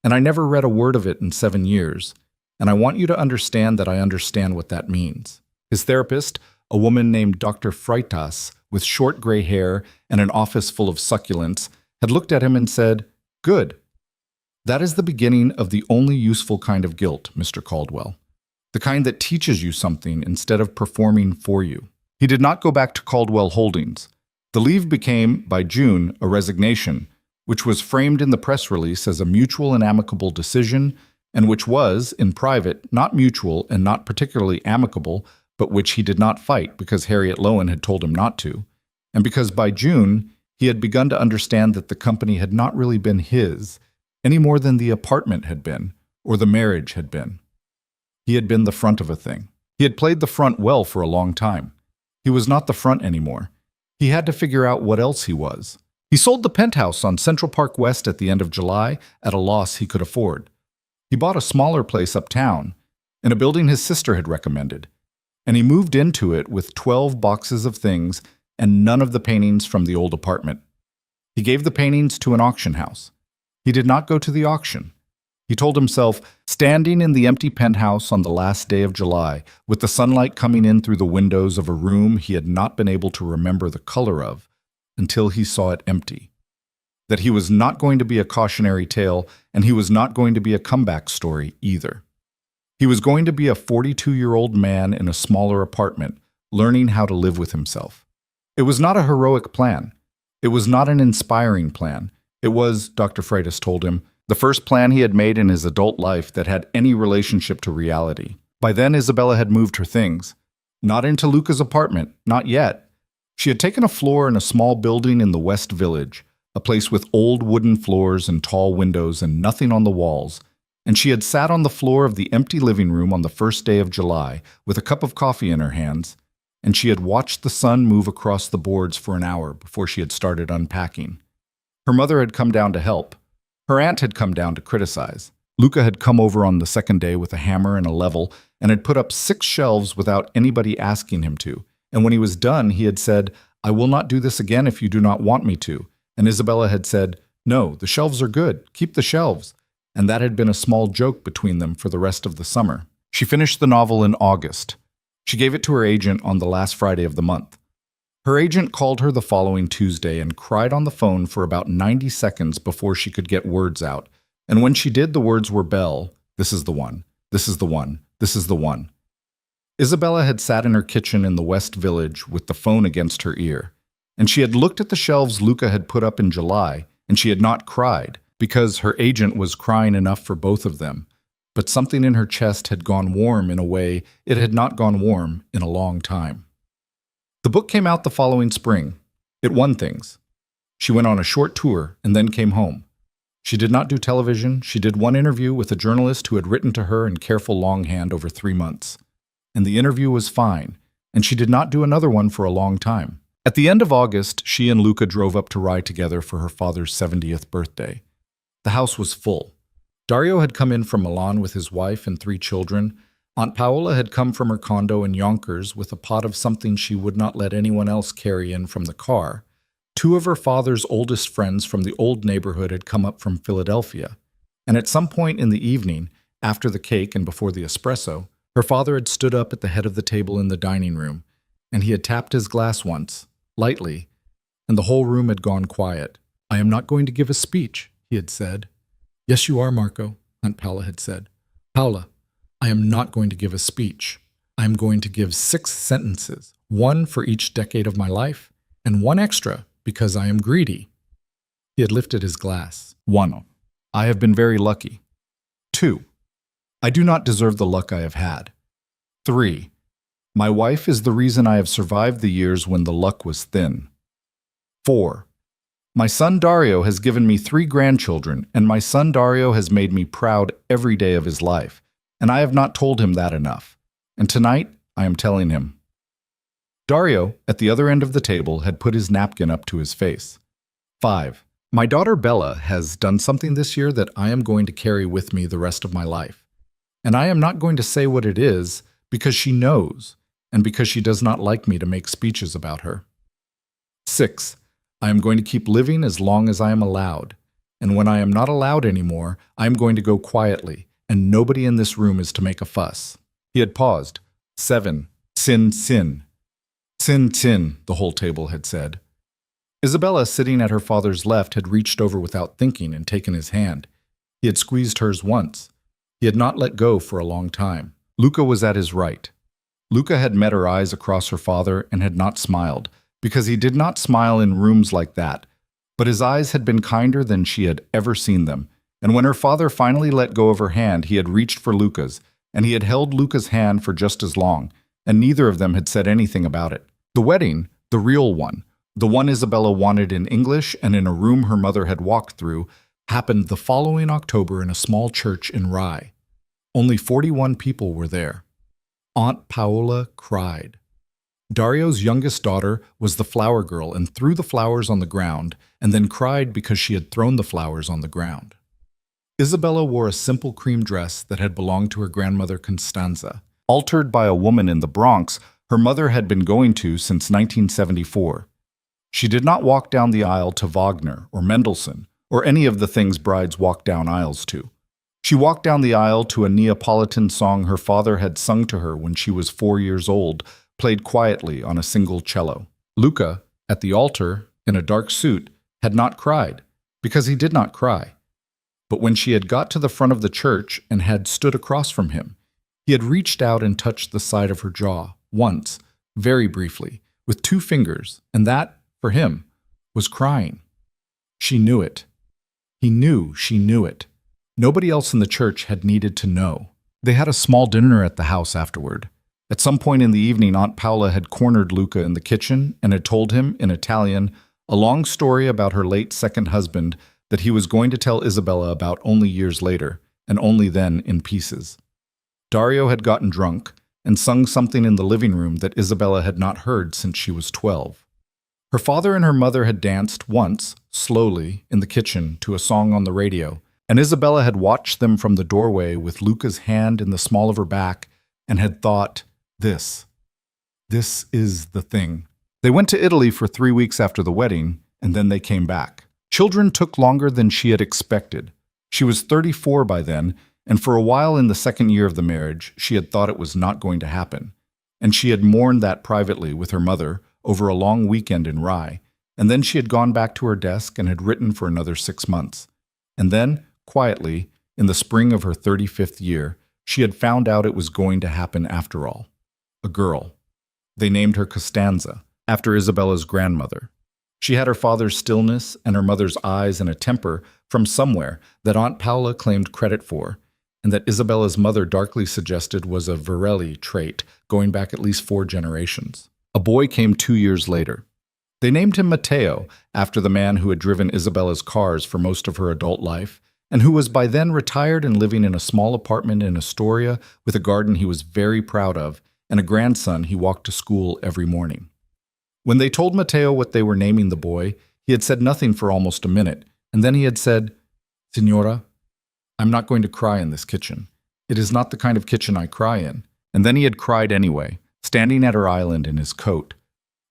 And I never read a word of it in 7 years, and I want you to understand that I understand what that means. His therapist, a woman named Dr. Freitas, with short gray hair and an office full of succulents, had looked at him and said, good. That is the beginning of the only useful kind of guilt, Mr. Caldwell. The kind that teaches you something instead of performing for you. He did not go back to Caldwell Holdings. The leave became, by June, a resignation, which was framed in the press release as a mutual and amicable decision, and which was, in private, not mutual and not particularly amicable, but which he did not fight because Harriet Lowen had told him not to, and because by June he had begun to understand that the company had not really been his, any more than the apartment had been, or the marriage had been. He had been the front of a thing. He had played the front well for a long time. He was not the front anymore. He had to figure out what else he was. He sold the penthouse on Central Park West at the end of July at a loss he could afford. He bought a smaller place uptown, in a building his sister had recommended, and he moved into it with 12 boxes of things and none of the paintings from the old apartment. He gave the paintings to an auction house. He did not go to the auction. He told himself, standing in the empty penthouse on the last day of July, with the sunlight coming in through the windows of a room he had not been able to remember the color of until he saw it empty, that he was not going to be a cautionary tale, and he was not going to be a comeback story either. He was going to be a 42-year-old man in a smaller apartment, learning how to live with himself. It was not a heroic plan. It was not an inspiring plan. It was, Dr. Freitas told him, the first plan he had made in his adult life that had any relationship to reality. By then, Isabella had moved her things. Not into Luca's apartment, not yet. She had taken a floor in a small building in the West Village, a place with old wooden floors and tall windows and nothing on the walls, and she had sat on the floor of the empty living room on the first day of July with a cup of coffee in her hands, and she had watched the sun move across the boards for an hour before she had started unpacking. Her mother had come down to help. Her aunt had come down to criticize. Luca had come over on the second day with a hammer and a level and had put up 6 shelves without anybody asking him to. And when he was done, he had said, "I will not do this again if you do not want me to." And Isabella had said, "No, the shelves are good. Keep the shelves." And that had been a small joke between them for the rest of the summer. She finished the novel in August. She gave it to her agent on the last Friday of the month. Her agent called her the following Tuesday and cried on the phone for about 90 seconds before she could get words out. And when she did, the words were Belle, "This is the one, this is the one, this is the one." Isabella had sat in her kitchen in the West Village with the phone against her ear, and she had looked at the shelves Luca had put up in July, and she had not cried, because her agent was crying enough for both of them. But something in her chest had gone warm in a way it had not gone warm in a long time. The book came out the following spring. It won things. She went on a short tour and then came home. She did not do television. She did one interview with a journalist who had written to her in careful longhand over 3 months. And the interview was fine, and she did not do another one for a long time. At the end of August, she and Luca drove up to Rye together for her father's 70th birthday. The house was full. Dario had come in from Milan with his wife and 3 children. Aunt Paola had come from her condo in Yonkers with a pot of something she would not let anyone else carry in from the car. 2 of her father's oldest friends from the old neighborhood had come up from Philadelphia. And at some point in the evening, after the cake and before the espresso, her father had stood up at the head of the table in the dining room, and he had tapped his glass once, lightly, and the whole room had gone quiet. "I am not going to give a speech," he had said. "Yes, you are, Marco," Aunt Paula had said. "Paula, I am not going to give a speech. I am going to give 6 sentences, 1 for each decade of my life, and 1 extra because I am greedy." He had lifted his glass. 1. I have been very lucky. 2. I do not deserve the luck I have had. 3. My wife is the reason I have survived the years when the luck was thin. 4. My son Dario has given me 3 grandchildren, and my son Dario has made me proud every day of his life, and I have not told him that enough. And tonight, I am telling him. Dario, at the other end of the table, had put his napkin up to his face. 5. My daughter Bella has done something this year that I am going to carry with me the rest of my life. And I am not going to say what it is because she knows, and because she does not like me to make speeches about her. 6. I am going to keep living as long as I am allowed, and when I am not allowed anymore, I am going to go quietly, and nobody in this room is to make a fuss. He had paused. 7. Sin, sin. Sin, sin, the whole table had said. Isabella, sitting at her father's left, had reached over without thinking and taken his hand. He had squeezed hers once. He had not let go for a long time. Luca was at his right. Luca had met her eyes across her father and had not smiled, because he did not smile in rooms like that. But his eyes had been kinder than she had ever seen them, and when her father finally let go of her hand, he had reached for Luca's, and he had held Luca's hand for just as long, and neither of them had said anything about it. The wedding, the real one, the one Isabella wanted in English and in a room her mother had walked through, happened the following October in a small church in Rye. Only 41 people were there. Aunt Paola cried. Dario's youngest daughter was the flower girl and threw the flowers on the ground, and then cried because she had thrown the flowers on the ground. Isabella wore a simple cream dress that had belonged to her grandmother Constanza, altered by a woman in the Bronx her mother had been going to since 1974. She did not walk down the aisle to Wagner or Mendelssohn or any of the things brides walk down aisles to. She walked down the aisle to a Neapolitan song her father had sung to her when she was 4 years old, played quietly on a single cello. Luca, at the altar, in a dark suit, had not cried, because he did not cry. But when she had got to the front of the church and had stood across from him, he had reached out and touched the side of her jaw, once, very briefly, with 2 fingers, and that, for him, was crying. She knew it. He knew she knew it. Nobody else in the church had needed to know. They had a small dinner at the house afterward. At some point in the evening, Aunt Paola had cornered Luca in the kitchen and had told him, in Italian, a long story about her late second husband that he was going to tell Isabella about only years later, and only then in pieces. Dario had gotten drunk and sung something in the living room that Isabella had not heard since she was 12. Her father and her mother had danced once, slowly, in the kitchen to a song on the radio, and Isabella had watched them from the doorway with Luca's hand in the small of her back and had thought, this is the thing. They went to Italy for 3 weeks after the wedding, and then they came back. Children took longer than she had expected. She was 34 by then, and for a while in the second year of the marriage, she had thought it was not going to happen. And she had mourned that privately with her mother over a long weekend in Rye, and then she had gone back to her desk and had written for another 6 months. And then, quietly, in the spring of her 35th year, she had found out it was going to happen after all. A girl. They named her Costanza, after Isabella's grandmother. She had her father's stillness and her mother's eyes and a temper from somewhere that Aunt Paola claimed credit for, and that Isabella's mother darkly suggested was a Varelli trait going back at least 4 generations. A boy came 2 years later. They named him Matteo, after the man who had driven Isabella's cars for most of her adult life, and who was by then retired and living in a small apartment in Astoria with a garden he was very proud of and a grandson he walked to school every morning. When they told Matteo what they were naming the boy, he had said nothing for almost a minute, and then he had said, "Signora, I'm not going to cry in this kitchen. It is not the kind of kitchen I cry in." And then he had cried anyway, standing at her island in his coat.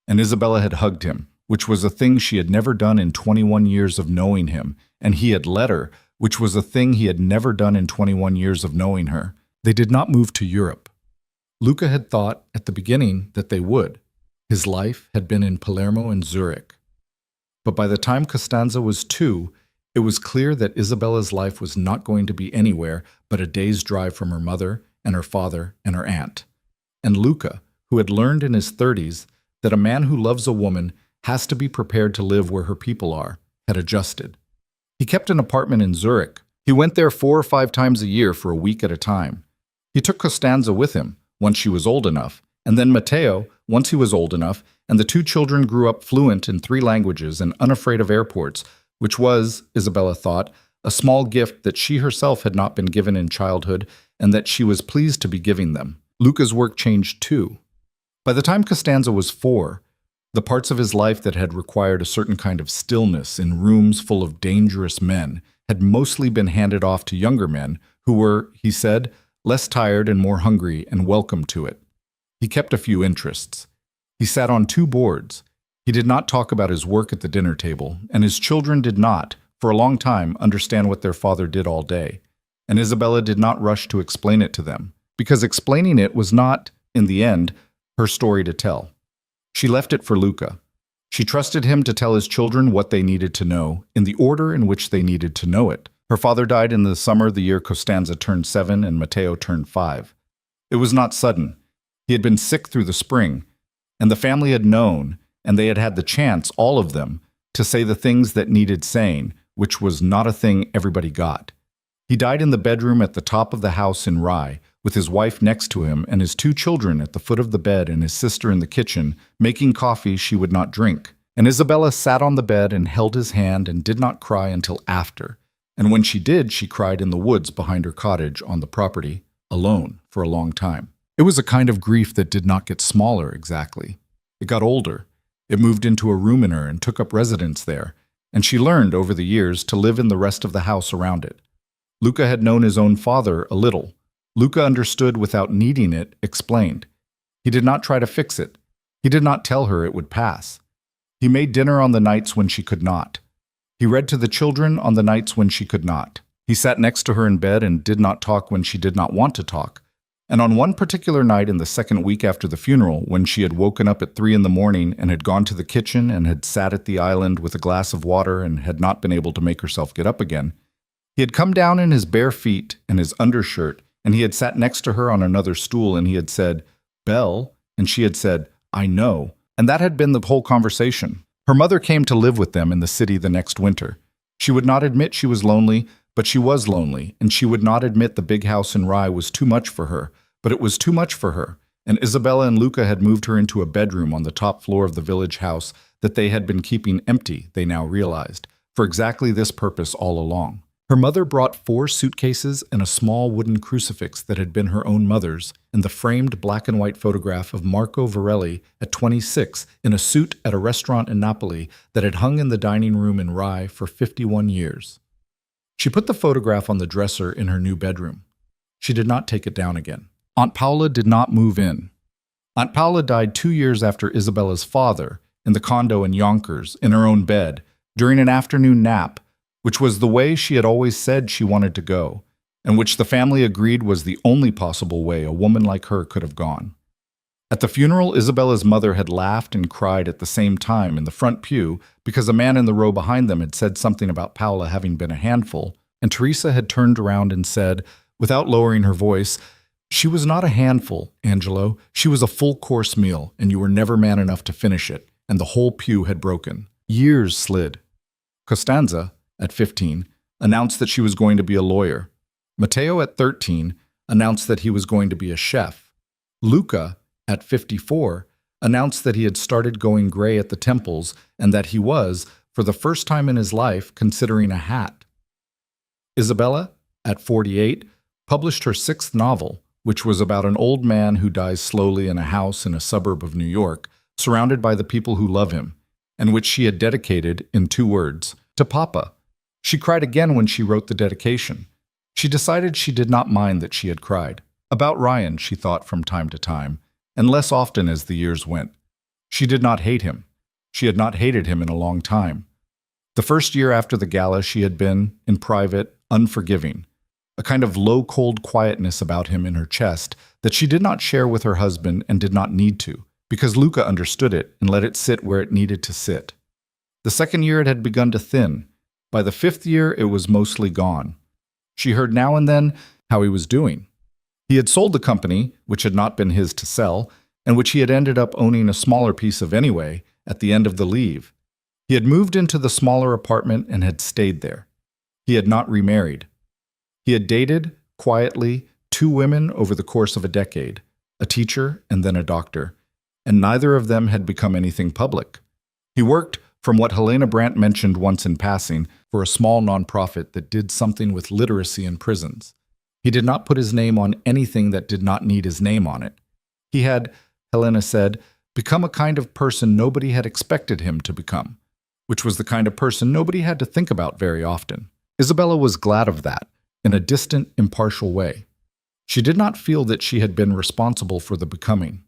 And Isabella had hugged him, which was a thing she had never done in 21 years of knowing him, and he had let her, which was a thing he had never done in 21 years of knowing her. They did not move to Europe. Luca had thought at the beginning that they would. His life had been in Palermo and Zurich. But by the time Costanza was 2, it was clear that Isabella's life was not going to be anywhere but a day's drive from her mother and her father and her aunt. And Luca, who had learned in his 30s that a man who loves a woman has to be prepared to live where her people are, had adjusted. He kept an apartment in Zurich. He went there 4 or 5 times a year for a week at a time. He took Costanza with him, once she was old enough, and then Matteo, once he was old enough, and the 2 children grew up fluent in 3 languages and unafraid of airports, which was, Isabella thought, a small gift that she herself had not been given in childhood and that she was pleased to be giving them. Luca's work changed too. By the time Costanza was 4, the parts of his life that had required a certain kind of stillness in rooms full of dangerous men had mostly been handed off to younger men who were, he said, less tired and more hungry and welcome to it. He kept a few interests. He sat on 2 boards. He did not talk about his work at the dinner table, and his children did not, for a long time, understand what their father did all day. And Isabella did not rush to explain it to them, because explaining it was not, in the end, her story to tell. She left it for Luca. She trusted him to tell his children what they needed to know, in the order in which they needed to know it. Her father died in the summer the year Costanza turned 7 and Matteo turned 5. It was not sudden. He had been sick through the spring, and the family had known, and they had had the chance, all of them, to say the things that needed saying, which was not a thing everybody got. He died in the bedroom at the top of the house in Rye, with his wife next to him and his 2 children at the foot of the bed and his sister in the kitchen, making coffee she would not drink. And Isabella sat on the bed and held his hand and did not cry until after. And when she did, she cried in the woods behind her cottage on the property, alone, for a long time. It was a kind of grief that did not get smaller exactly. It got older. It moved into a room in her and took up residence there, and she learned, over the years, to live in the rest of the house around it. Luca had known his own father a little. Luca understood without needing it, explained. He did not try to fix it. He did not tell her it would pass. He made dinner on the nights when she could not. He read to the children on the nights when she could not. He sat next to her in bed and did not talk when she did not want to talk. And on one particular night in the second week after the funeral, when she had woken up at 3 in the morning and had gone to the kitchen and had sat at the island with a glass of water and had not been able to make herself get up again, he had come down in his bare feet and his undershirt, and he had sat next to her on another stool, and he had said, "Belle," and she had said, "I know." And that had been the whole conversation. Her mother came to live with them in the city the next winter. She would not admit she was lonely, but she was lonely, and she would not admit the big house in Rye was too much for her, but it was too much for her, and Isabella and Luca had moved her into a bedroom on the top floor of the village house that they had been keeping empty, they now realized, for exactly this purpose all along. Her mother brought 4 suitcases and a small wooden crucifix that had been her own mother's, and the framed black and white photograph of Marco Varelli at 26 in a suit at a restaurant in Napoli that had hung in the dining room in Rye for 51 years. She put the photograph on the dresser in her new bedroom. She did not take it down again. Aunt Paola did not move in. Aunt Paola died 2 years after Isabella's father, in the condo in Yonkers, in her own bed, during an afternoon nap, which was the way she had always said she wanted to go, and which the family agreed was the only possible way a woman like her could have gone. At the funeral, Isabella's mother had laughed and cried at the same time in the front pew because a man in the row behind them had said something about Paola having been a handful, and Teresa had turned around and said, without lowering her voice, "She was not a handful, Angelo. She was a full-course meal, and you were never man enough to finish it," and the whole pew had broken. Years slid. Costanza, at 15, announced that she was going to be a lawyer. Matteo, at 13, announced that he was going to be a chef. Luca, at 54, announced that he had started going gray at the temples and that he was, for the first time in his life, considering a hat. Isabella, at 48, published her 6th novel, which was about an old man who dies slowly in a house in a suburb of New York, surrounded by the people who love him, and which she had dedicated, in 2 words, to Papa. She cried again when she wrote the dedication. She decided she did not mind that she had cried. About Ryan, she thought from time to time, and less often as the years went. She did not hate him. She had not hated him in a long time. The first year after the gala, she had been, in private, unforgiving, a kind of low, cold quietness about him in her chest that she did not share with her husband and did not need to, because Luca understood it and let it sit where it needed to sit. The second year it had begun to thin. By the 5th year, it was mostly gone. She heard now and then how he was doing. He had sold the company, which had not been his to sell, and which he had ended up owning a smaller piece of anyway, at the end of the leave. He had moved into the smaller apartment and had stayed there. He had not remarried. He had dated, quietly, 2 women over the course of a decade, a teacher and then a doctor, and neither of them had become anything public. He worked, from what Helena Brandt mentioned once in passing, for a small nonprofit that did something with literacy in prisons. He did not put his name on anything that did not need his name on it. He had, Helena said, become a kind of person nobody had expected him to become, which was the kind of person nobody had to think about very often. Isabella was glad of that, in a distant, impartial way. She did not feel that she had been responsible for the becoming.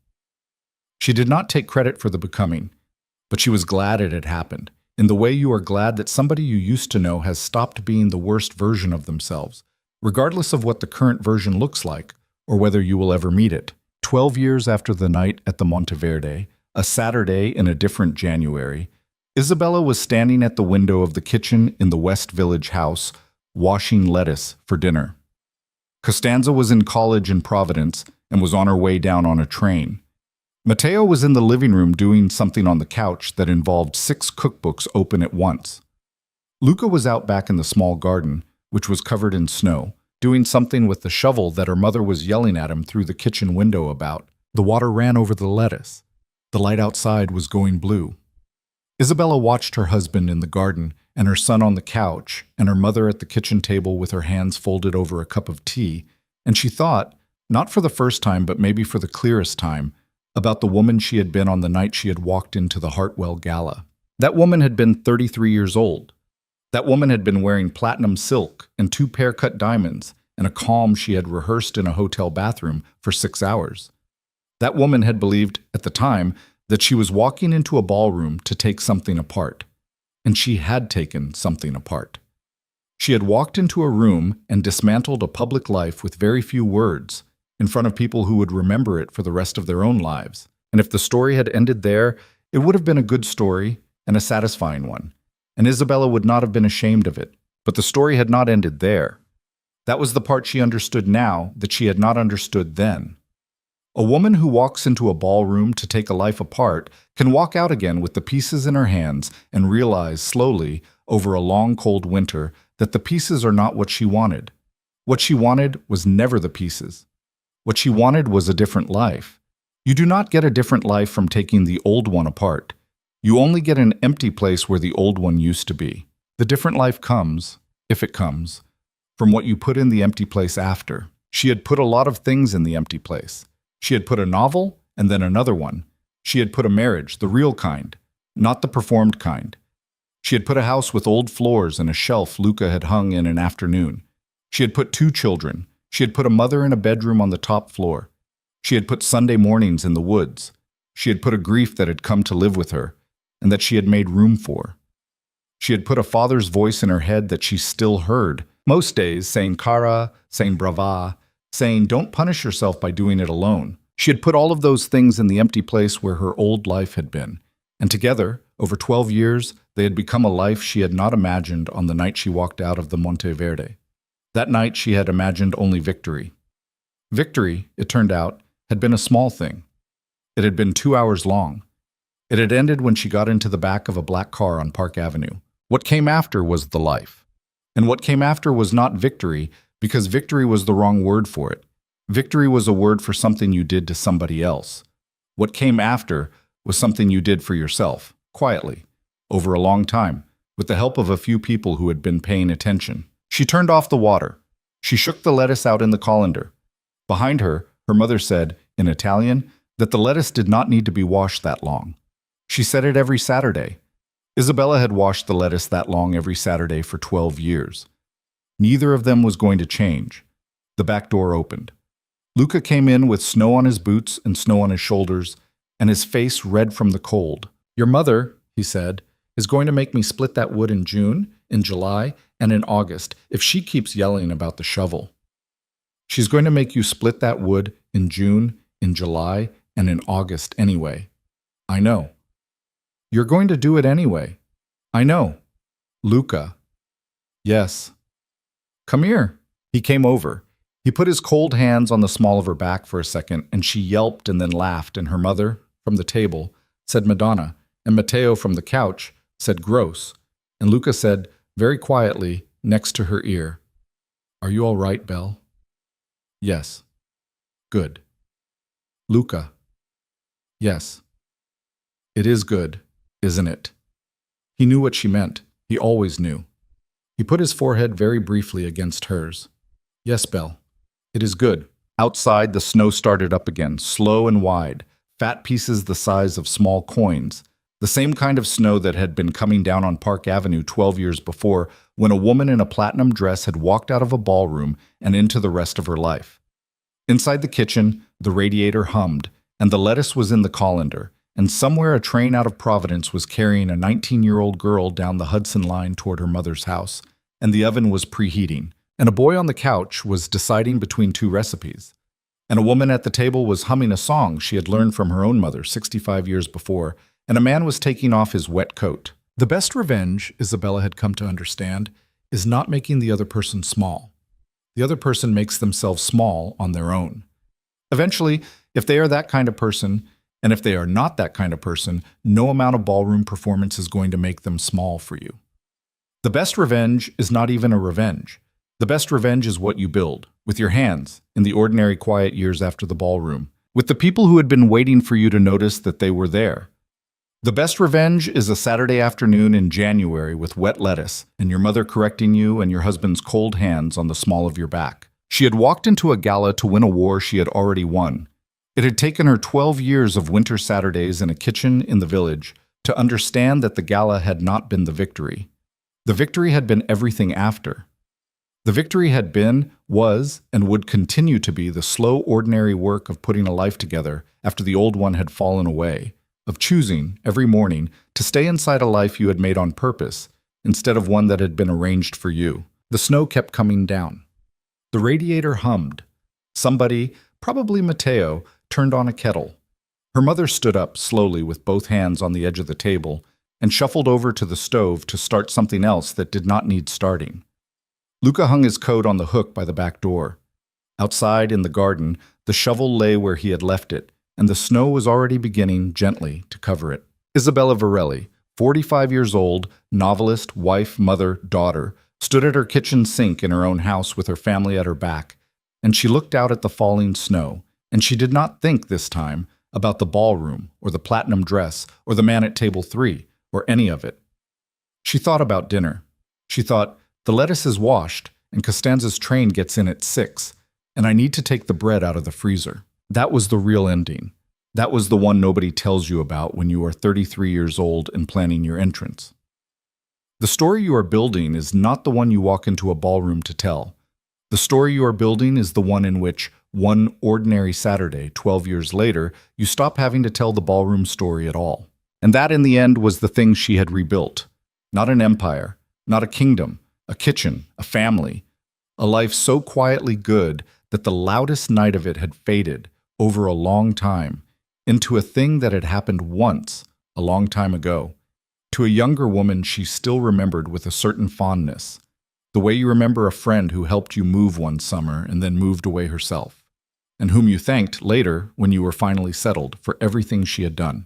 She did not take credit for the becoming, but she was glad it had happened, in the way you are glad that somebody you used to know has stopped being the worst version of themselves, regardless of what the current version looks like, or whether you will ever meet it. 12 years after the night at the Monteverde, a Saturday in a different January, Isabella was standing at the window of the kitchen in the West Village house, washing lettuce for dinner. Costanza was in college in Providence and was on her way down on a train. Matteo was in the living room doing something on the couch that involved 6 cookbooks open at once. Luca was out back in the small garden, which was covered in snow, doing something with the shovel that her mother was yelling at him through the kitchen window about. The water ran over the lettuce. The light outside was going blue. Isabella watched her husband in the garden and her son on the couch and her mother at the kitchen table with her hands folded over a cup of tea, and she thought, not for the first time but maybe for the clearest time, about the woman she had been on the night she had walked into the Hartwell Gala. That woman had been 33 years old. That woman had been wearing platinum silk and 2 pear-cut diamonds and a calm she had rehearsed in a hotel bathroom for 6 hours. That woman had believed, at the time, that she was walking into a ballroom to take something apart. And she had taken something apart. She had walked into a room and dismantled a public life with very few words, in front of people who would remember it for the rest of their own lives. And if the story had ended there, it would have been a good story and a satisfying one, and Isabella would not have been ashamed of it. But the story had not ended there. That was the part she understood now that she had not understood then. A woman who walks into a ballroom to take a life apart can walk out again with the pieces in her hands and realize slowly, over a long cold winter, that the pieces are not what she wanted. What she wanted was never the pieces. What she wanted was a different life, You do not get a different life from taking the old one apart. You only get an empty place where the old one used to be. The different life comes, if it comes, from what you put in the empty place after. She had put a lot of things in the empty place. She had put a novel, and then another one. She had put a marriage, the real kind, not the performed kind. She had put a house with old floors and a shelf Luca had hung in an afternoon. She had put 2 children. She had put a mother in a bedroom on the top floor. She had put Sunday mornings in the woods. She had put a grief that had come to live with her, and that she had made room for. She had put a father's voice in her head that she still heard, most days saying cara, saying brava, saying don't punish yourself by doing it alone. She had put all of those things in the empty place where her old life had been, and together, over 12 years, they had become a life she had not imagined on the night she walked out of the Monteverde. That night she had imagined only victory. Victory, it turned out, had been a small thing. It had been 2 hours long. It had ended when she got into the back of a black car on Park Avenue. What came after was the life. And what came after was not victory, because victory was the wrong word for it. Victory was a word for something you did to somebody else. What came after was something you did for yourself, quietly, over a long time, with the help of a few people who had been paying attention. She turned off the water. She shook the lettuce out in the colander. Behind her, her mother said, in Italian, that the lettuce did not need to be washed that long. She said it every Saturday. Isabella had washed the lettuce that long every Saturday for 12 years. Neither of them was going to change. The back door opened. Luca came in with snow on his boots and snow on his shoulders, and his face red from the cold. Your mother, he said, is going to make me split that wood in June, in July, and in August if she keeps yelling about the shovel. She's going to make you split that wood in June, in July, and in August anyway. I know. You're going to do it anyway. I know. Luca. Yes. Come here. He came over. He put his cold hands on the small of her back for a second, and she yelped and then laughed, and her mother, from the table, said Madonna, and Matteo from the couch said gross, and Luca said, very quietly, next to her ear, Are you all right, Belle? Yes. Good. Luca. Yes. It is good, isn't it? He knew what she meant. He always knew. He put his forehead very briefly against hers. Yes, Belle. It is good. Outside, the snow started up again, slow and wide, fat pieces the size of small coins, the same kind of snow that had been coming down on Park Avenue 12 years before when a woman in a platinum dress had walked out of a ballroom and into the rest of her life. Inside the kitchen, the radiator hummed, and the lettuce was in the colander, and somewhere a train out of Providence was carrying a 19-year-old girl down the Hudson line toward her mother's house, and the oven was preheating, and a boy on the couch was deciding between 2 recipes, and a woman at the table was humming a song she had learned from her own mother 65 years before, and a man was taking off his wet coat. The best revenge, Isabella had come to understand, is not making the other person small. The other person makes themselves small on their own. Eventually, if they are that kind of person, and if they are not that kind of person, no amount of ballroom performance is going to make them small for you. The best revenge is not even a revenge. The best revenge is what you build, with your hands, in the ordinary quiet years after the ballroom, with the people who had been waiting for you to notice that they were there. The best revenge is a Saturday afternoon in January with wet lettuce, and your mother correcting you and your husband's cold hands on the small of your back. She had walked into a gala to win a war she had already won. It had taken her 12 years of winter Saturdays in a kitchen in the village to understand that the gala had not been the victory. The victory had been everything after. The victory had been, was, and would continue to be the slow, ordinary work of putting a life together after the old one had fallen away, of choosing, every morning, to stay inside a life you had made on purpose, instead of one that had been arranged for you. The snow kept coming down. The radiator hummed. Somebody, probably Matteo, turned on a kettle. Her mother stood up slowly with both hands on the edge of the table and shuffled over to the stove to start something else that did not need starting. Luca hung his coat on the hook by the back door. Outside in the garden, the shovel lay where he had left it, and the snow was already beginning gently to cover it. Isabella Varelli, 45 years old, novelist, wife, mother, daughter, stood at her kitchen sink in her own house with her family at her back, and she looked out at the falling snow, and she did not think this time about the ballroom, or the platinum dress, or the man at table 3, or any of it. She thought about dinner. She thought, the lettuce is washed, and Costanza's train gets in at 6, and I need to take the bread out of the freezer. That was the real ending. That was the one nobody tells you about when you are 33 years old and planning your entrance. The story you are building is not the one you walk into a ballroom to tell. The story you are building is the one in which, one ordinary Saturday, 12 years later, you stop having to tell the ballroom story at all. And that, in the end, was the thing she had rebuilt. Not an empire, not a kingdom, a kitchen, a family. A life so quietly good that the loudest night of it had faded, over a long time, into a thing that had happened once, a long time ago. To a younger woman she still remembered with a certain fondness, the way you remember a friend who helped you move one summer and then moved away herself, and whom you thanked later when you were finally settled for everything she had done.